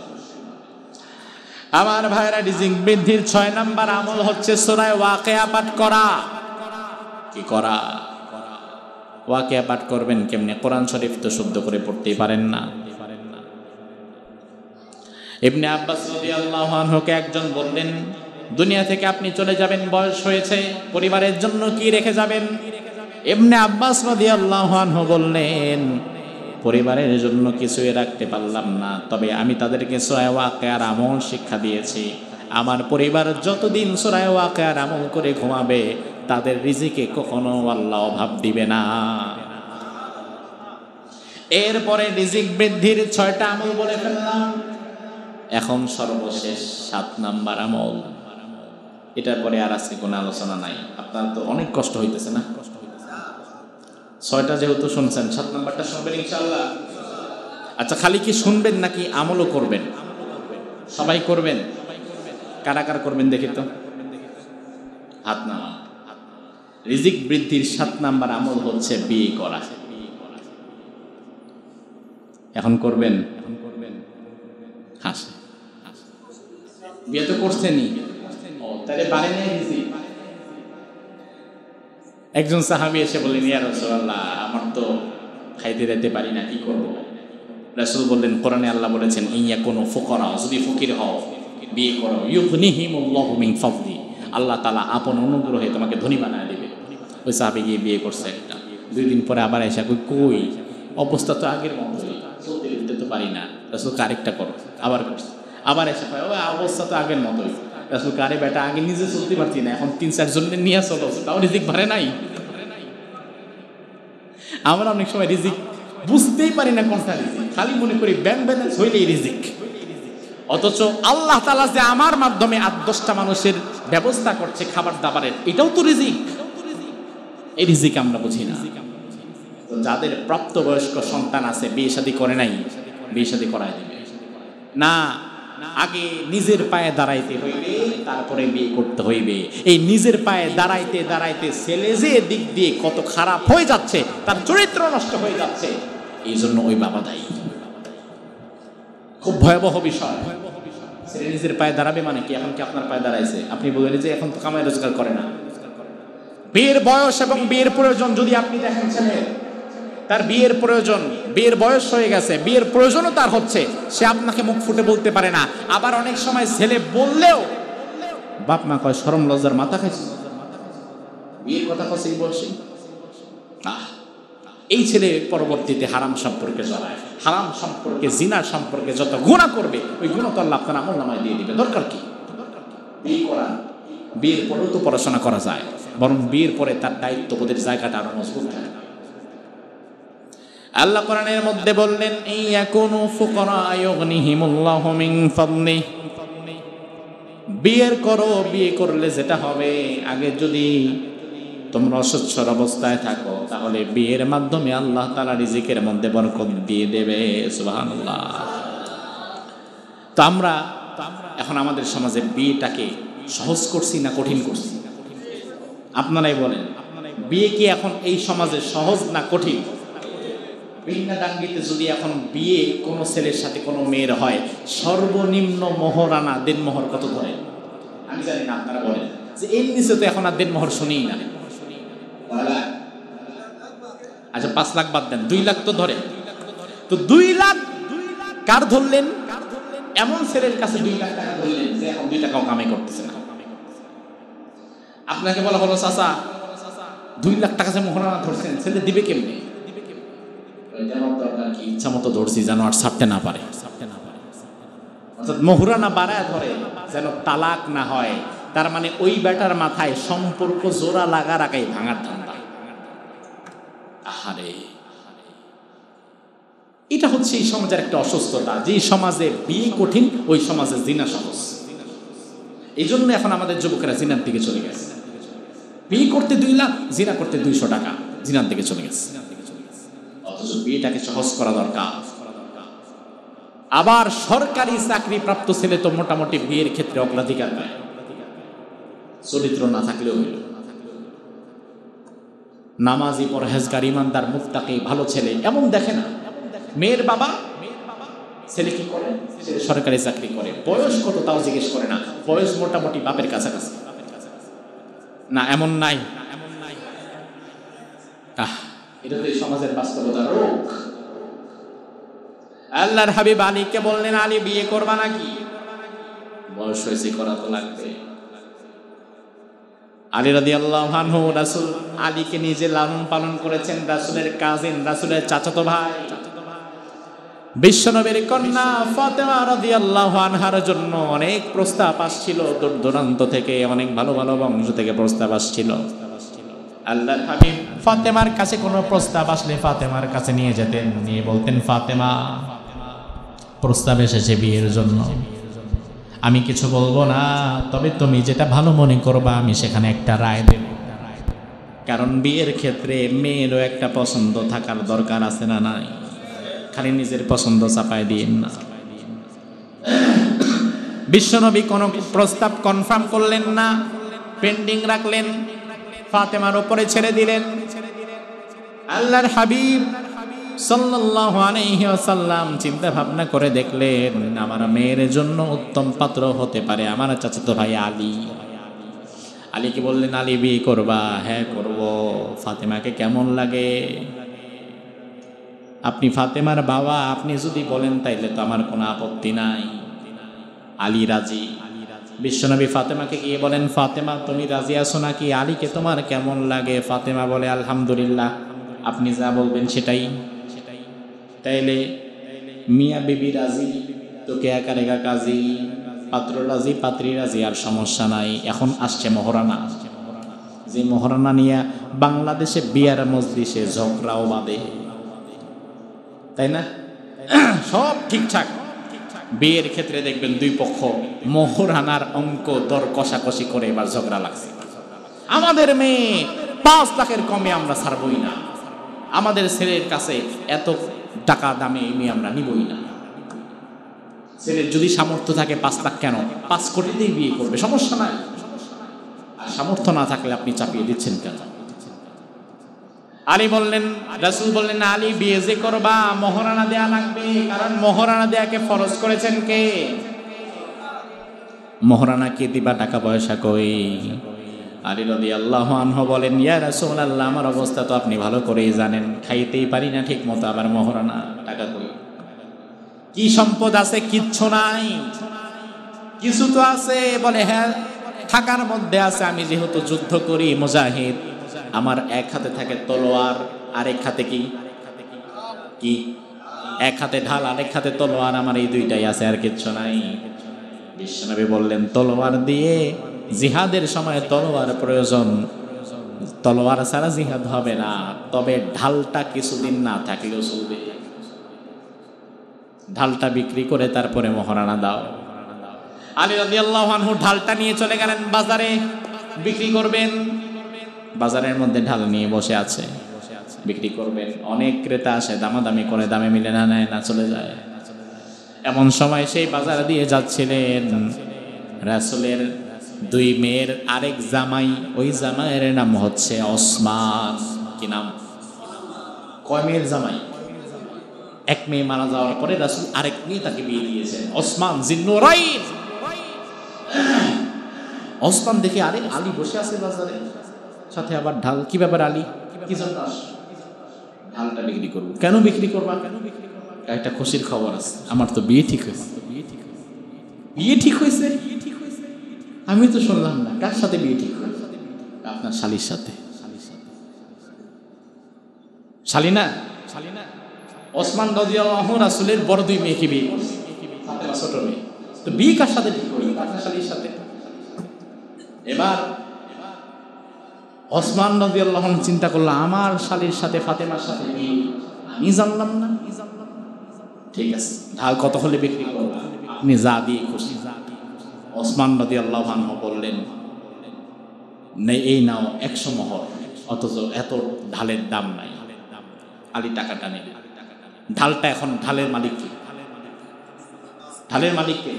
[SPEAKER 1] আমার ভাইরা, রিজিক বৃদ্ধির 6 নাম্বার আমল হচ্ছে সূরা ওয়াকিয়া পাঠ করা। কি করা? ওয়াকিয়া পাঠ করবেন কেমনে? কোরআন শরীফ তো শুদ্ধ করে পড়তেই পারেন না। ইবনে আব্বাস রাদিয়াল্লাহু আনহুকে একজন বললেন, দুনিয়া থেকে আপনি চলে যাবেন, বয়স হয়েছে, পরিবারের জন্য কি রেখে যাবেন? ইবনে আব্বাস রাদিয়াল্লাহু আনহু বললেন, পরিবারের জন্য কিছুই রাখতে পারলাম না, তবে আমি তাদেরকে সূরা ওয়াকিয়ার আমল শিক্ষা দিয়েছি। আমার পরিবার যতদিন সূরা ওয়াকিয়ার আমল করে ঘুমাবে, তাদের রিজিকে কখনো আল্লাহ অভাব দিবে না। এরপরে রিজিক বৃদ্ধির 6টা আমল বলে ফেললাম, এখন সর্বশেষ 7 নাম্বার আমল। এটার পরে আর আজকে কোনো আলোচনা নাই। আপনার তো অনেক কষ্ট হইতেছে না? 6টা যেহেতু শুনছেন, 7 নাম্বারটা শুনবেন ইনশাআল্লাহ। আচ্ছা, খালি কি শুনবেন নাকি আমলও করবেন? সবাই করবেন? কারা কারা করবেন দেখি তো, হাত নামান। রিজিক বৃদ্ধির 7 নাম্বার আমল হচ্ছে বিয়ে করা। এখন করবেন? হাসে, বিয়ে তো করছেনই, তাহলে পারেন না রিজিক। একজন সাহাবী এসে বললেন, ইয়া রাসূলুল্লাহ, আমার তো খাইতে দিতে পারি না, কি করব? রাসূল বললেন, কোরআনে আল্লাহ বলেছেন, ইয়া কোনো ফুকরা, যদি ফকির হও বিয়ে করো, ইউগনিহিমুল্লাহু মিন ফাদলি, আল্লাহ তাআলা আপন অনুগ্রহে তোমাকে ধনী বানায় দিবে। ওই সাহাবী গিয়ে বিয়ে করছে একটা, 2 দিন পরে আবার এসে কই অবস্থা তো আগের মতোই, চলতে ফিরতে তো পারি না। রাসূল আরেকটা করো, আবার করছে, আবার এসে পায় ওই অবস্থা তো আগের মতোই। রাসূল কারে বেটা, আগে নিজে চলতে পারছি না, এখন 3-4 জনের নিয়ে চলো, তাও রিজিক বাড়ে নাই। আমরা অনেক সময় রিজিক বুঝতেই পারি না কোনটা রিজিক, খালি মনে করি ব্যাংক ব্যালেন্স হইলেই রিজিক। অথচ আল্লাহ তাআলা যে আমার মাধ্যমে 8-10টা মানুষের ব্যবস্থা করছে খাবার দাবারের, এটাও তো রিজিক। এই রিজিক আমরা বুঝি না। যাদের প্রাপ্তবয়স্ক সন্তান আছে, বিয়ে শাদী করে নাই, বিয়ে শাদী করায় দিবে না। আগে নিজের পায়ে দাঁড়াইতে হইবে, তারপরে বিয়ে করতে হইবে। এই নিজের পায়ে দাঁড়াইতে দাঁড়াইতে ছেলে যে দিক দিয়ে কত খারাপ হয়ে যাচ্ছে, তার চরিত্র নষ্ট হয়ে যাচ্ছে, এই জন্য ওই বাবা দায়ী। খুব ভয়াবহ বিষয়। ছেলে নিজের পায়ে দাঁড়াবে মানে কি? এখন কি আপনার পায়ে দাঁড়াইছে? আপনি বলেন যে এখন তো কামাই রোজগার করে না। বিয়ের বয়স এবং বিয়ের প্রয়োজন যদি আপনি দেখেন, ছেলে তার বিয়ের প্রয়োজন, বিয়ের বয়স হয়ে গেছে, বিয়ের প্রয়োজনও তার হচ্ছে, সে আপনাকে মুখ ফুটে বলতে পারে না। আবার অনেক সময় ছেলে বললেও বাপ মা কয় শরম লজ্জার মাথা খাইছে, বিয়ের কথা কছে এই বয়সে। এই ছেলে পরবর্তীতে হারাম সম্পর্কে জড়ায়, হারাম সম্পর্কে, জিনা সম্পর্কে যত গুনাহ করবে, ওই গুনাহ তো আল্লাহ আপনার আমলনামায় দিয়ে দিবে। দরকার কি বিয়ে করা? বিয়ের পরেও তো পড়াশোনা করা যায়, বরং বিয়ের পরে তার দায়িত্ববোধের জায়গাটা আরো মজবুত থাকে। আল্লাহ কোরআনের মধ্যে বললেন, ইয়াকুনু ফুকারা ইউগনিহিমুল্লাহু মিন ফাদলি। বিয়ের করো, বিয়ে করলে যেটা হবে, আগে যদি তোমরা অসচ্ছল অবস্থায় থাকো, তাহলে বিয়ের মাধ্যমে আল্লাহ তাআলা রিজিকের মধ্যে বরকত দিয়ে দেবে। সুবহানাল্লাহ। তো আমরা এখন আমাদের সমাজে বিয়েটাকে সহজ করছি না কঠিন করছি? আপনারাই বলেন। বিয়ে কি এখন এই সমাজে সহজ না কঠিন? বিন্যাদাঙ্গিতে যদি এখন বিয়ে কোনো ছেলের সাথে কোনো মেয়ের হয়, সর্বনিম্ন মোহরানা দেনমোহর কত ধরে? আমি জানি না, আপনারা বলেন। যে এর নিচে তো এখন আর দেনমোহর শুনিই না। আচ্ছা 5 লাখ বাদ দেন, 2 লাখ তো ধরে। তো 2 লাখ কার ধরলেন? এমন ছেলের কাছে 2 লাখ টাকা ধরলেন যে এখন 2 টাকাও কামাই করতেছে না। আপনাকে বলা হলো চাচা 2 লাখ টাকা যে মোহরানা ধরছেন, ছেলে দিবে কেমনে? ইচ্ছা মতো ধরছি যেন আর ছাড়তে না পারে। অর্থাৎ মোহরানা বাড়ায় ধরে যেন তালাক না হয়। তার মানে ওই বেটার মাথায় সম্পর্ক জোড়া লাগার আগে ভাঙার ধান্দা। আহারে, এটা হচ্ছে এই সমাজের একটা অসুস্থতা। যে সমাজে বিয়ে কঠিন, ওই সমাজে জিনা সহজ। এই জন্য এখন আমাদের যুবকেরা জিনার দিকে চলে গেছে। বিয়ে করতে 2 লাখ, জিনা করতে 200 টাকা, জিনার দিকে চলে গেছে। অথচ বিয়েটাকে সহজ করা দরকার। আবার সরকারি চাকরি প্রাপ্ত ছেলে তো মোটামুটি বিয়ের ক্ষেত্রে অগ্রাধিকার পায়, চরিত্র না থাকলেও হইল। নামাজি, পরহেজগার, ইমানদার, মুত্তাকি, ভালো ছেলে এমন দেখে না। মেয়ের বাবা ছেলে কি করে? ছেলে সরকারি চাকরি করে। বয়স কত তাও জিজ্ঞেস করে না, বয়স মোটামুটি বাপের কাছাকাছি। না এমন নাই। এটা তো এই সমাজের বাস্তবতা, রোগ। আল্লাহর হাবিব আলীকে বললেন, আলী বিয়ে করবা নাকি? বয়স হয়েছে, করা তো লাগবে। আলী রাদিয়াল্লাহু আনহু রাসূল আলীকে নিজে লালন পালন করেছেন। রাসূলের কাজিন, রাসূলের চাচাতো ভাই, বিশ্বনবীর কন্যা ফাতেমা রাদিয়াল্লাহু আনহার জন্য অনেক প্রস্তাব আসছিল, দূর দূরান্ত থেকে, অনেক ভালো ভালো বংশ থেকে প্রস্তাব আসছিল। আল্লাহর হাবিব ফাতেমার কাছে কোনো প্রস্তাব আসলে ফাতেমার কাছে নিয়ে যেতেন, নিয়ে বলতেন, ফাতেমা প্রস্তাব এসেছে বিয়ের জন্য, আমি কিছু বলবো না, তবে তুমি যেটা ভালো মনে করবা আমি সেখানে একটা রায় দেব। কারণ বিয়ের ক্ষেত্রে মেয়েরও একটা পছন্দ থাকার দরকার আছে না নাই? খালি নিজের পছন্দ চাপায় দিয়েন না। বিশ্বনবী কোনো প্রস্তাব কনফার্ম করলেন না, পেন্ডিং রাখলেন, ফাতেমার উপরে ছেড়ে দিলেন। আল্লাহর হাবিব সাল্লাল্লাহু আলাইহি ওয়াসাল্লাম চিন্তা ভাবনা করে দেখলেন, আমার মেয়ের জন্য উত্তম পাত্র হতে পারে আমার চাচাতো ভাই আলী। আলীকে বললেন, আলী বিয়ে করবা? হ্যাঁ করব। ফাতেমাকে কেমন লাগে? আপনি ফাতেমার বাবা, আপনি যদি বলেন তাইলে তো আমার কোনো আপত্তি নাই। আলী রাজি। বিশ্বনবী ফাতেমাকে গিয়ে বলেন, ফাতেমা তুমি রাজি আছো নাকি? আলীকে তোমার কেমন লাগে? ফাতেমা বলে, আলহামদুলিল্লাহ, আপনি যা বলবেন সেটাই। তাইলে মিয়া বিবি রাজি, তোকে একা রেখা কাজী, পাত্র রাজি, পাত্রী রাজি, আর সমস্যা নাই। এখন আসছে মহারানা। যে মহারানা নিয়ে বাংলাদেশে বিয়ার মজলিসে ঝগড়াও বাঁধে, তাই না? সব ঠিকঠাক, বিয়ের ক্ষেত্রে দেখবেন 2 পক্ষ মহারানার অঙ্ক দর কষাকষি করে এবার ঝগড়া লাগছে। আমাদের মেয়ে 5 লাখের কমে আমরা ছাড়বই না, আমাদের ছেলের কাছে এত টাকা দামে মেয়ে আমরা নিবই না। ছেলের যদি সামর্থ্য থাকে 5 লাখ কেন, 5 কোটিতেই বিয়ে করবে, সমস্যা নাই। আর সামর্থ্য না থাকলে আপনি চাপিয়ে দিচ্ছেন কেন? আলী বললেন, রাসূল বললেন, আলী বিয়ে যে করবা মহারানা দেয়া লাগবে, কারণ মহারানা দেয়াকে ফরজ করেছেন কে? মহারানা কে দিবা, টাকা পয়সা কই? আলী রাদিয়াল্লাহু আনহু বলেন, ইয়া রাসূলুল্লাহ, আমার অবস্থা তো আপনি ভালো করেই জানেন, খাইতেই পারি না ঠিক মতো, আবার মহারানা টাকা কই? কি সম্পদ আছে? কিচ্ছু নাই। কিছু তো আছে? বলে হ্যাঁ থাকার মধ্যে আছে। আমি যেহেতু যুদ্ধ করি, মুজাহিদ, আমার এক হাতে থাকে তলোয়ার, আরেক হাতে কি কি এক হাতে ঢাল, আরেক হাতে তলোয়ার, আমার এই 2টাই আছে, আর কিচ্ছু নাই। বিশ্বনবী বললেন, তলোয়ার দিয়ে জিহাদের সময় তলোয়ার প্রয়োজন, তলোয়ার ছাড়া জিহাদ হবে না, তবে ঢালটা কিছুদিন না থাকলেও চলবে। ঢালটা বিক্রি করে তারপরে মহারানা দাও। আলী রাদিয়াল্লাহু আনহু ঢালটা নিয়ে চলে গেলেন বাজারে, বিক্রি করবেন। বাজারের মধ্যে ঢাল নিয়ে বসে আছে, বিক্রি করবেন। অনেক ক্রেতা আসে, দামাদামি করে, দামে মিলে না, নেয় না, চলে যায়। এমন সময় সেই বাজার দিয়ে যাচ্ছিলেন রাসূলের দুই মেয়ের আরেক জামাই, ওই জামাইয়ের নাম হচ্ছে ওসমান। কি নাম? কয় মেয়ের জামাই? এক মেয়ে মারা যাওয়ার পরে রাসূল আরেক মেয়ে তাকে বিয়ে দিয়েছেন, ওসমান জিন্নুরাইন। ওসমান দেখে আরে আলী বসে আছে বাজারে, সাথে আবার ঢাল। কি ব্যাপার আলী, কি জন্য আসছো? ঢালটা বিক্রি করবো। কেন বিক্রি করবা? একটা খুশির খবর আছে, আমার তো বিয়ে ঠিক হয়েছে। বিয়ে ঠিক হয়েছে? আমি তো শুনলাম না। কার সাথে বিয়ে ঠিক হয়েছে? আপনার শালীর সাথে। শালী না? ওসমান রাদিয়াল্লাহু আনহু রাসূলের বড় দুই মেয়েকে বিয়ে করেছে, ফাতেমা ছোট মেয়ে। তো বিয়ে কার সাথে ঠিক করলেন? আপনার শালীর সাথে। এবার ওসমান রাদিয়াল্লাহু আনহু চিন্তা করলো, আমার শালীর সাথে ফাতেমার সাথে বিয়ে, আমি জানলাম না। ঠিক আছে, ঢাল কত হলে বিক্রি করবো? আপনি যা দিয়ে খুশি। ওসমান রাদিয়াল্লাহু আনহু বললেন, এই নাও 100 মোহর। অথচ এত ঢালের দাম নাই। আলী টাকাটা নেবে। ঢালটা এখন ঢালের মালিক কে? ঢালের মালিক কে?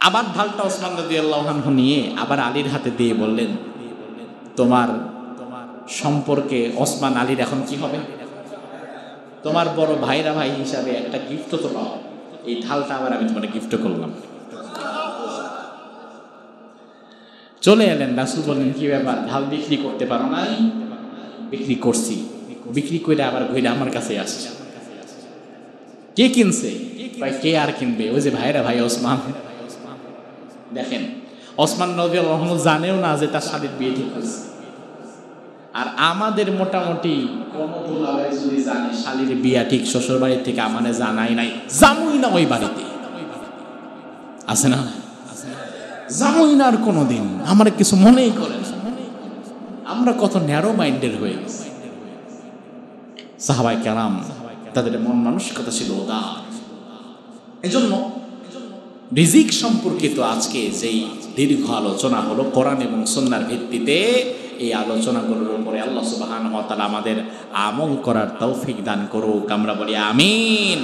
[SPEAKER 1] আবার ঢালটা ওসমান রাদিয়াল্লাহু আনহু নিয়ে আবার আলীর হাতে দিয়ে বললেন, তোমার সম্পর্কে ওসমান আলীর এখন কি হবে? তোমার বড় ভাইরা ভাই হিসাবে একটা গিফট তো পাও। এই ঢালটা আবার আমি তোমার গিফট করলাম। চলে এলেন, রাসূল বললেন, কি ব্যাপার, ঢাল বিক্রি করতে পারো নাই? বিক্রি করছি। বিক্রি করে আবার ঘুরে আমার কাছে আসছে। কে কিনছে? ভাই কে আর কিনবে? ওই যে ভাইরা ভাই ওসমান। দেখেন, ওসমান রাদিয়াল্লাহু আনহু জানেও না যে তার শালীর বিয়ে ঠিক হয়েছে। আর আমাদের মোটামুটি কোনো দুলাভাই যদি জানে শালীর বিয়া ঠিক শ্বশুর বাড়ি থেকে আমারে জানাই নাই, জামুই না ওই বাড়িতে। আছে না? জামুই না আর কোনোদিন, আমার কিছু মনেই করে না। আমরা কত ন্যারো মাইন্ডের হয়ে গেছি। সাহাবায়ে কেরাম তাদের মন মানসিকতা ছিল উদার। এজন্য রিজিক সম্পর্কিত আজকে যেই দীর্ঘ আলোচনা হলো কোরআন এবং সুন্নাহর ভিত্তিতে, এই আলোচনাগুলোর উপরে আল্লাহ সুবহানাহু ওয়া তাআলা আমাদের আমল করার তৌফিক দান করুক। আমরা বলি আমিন।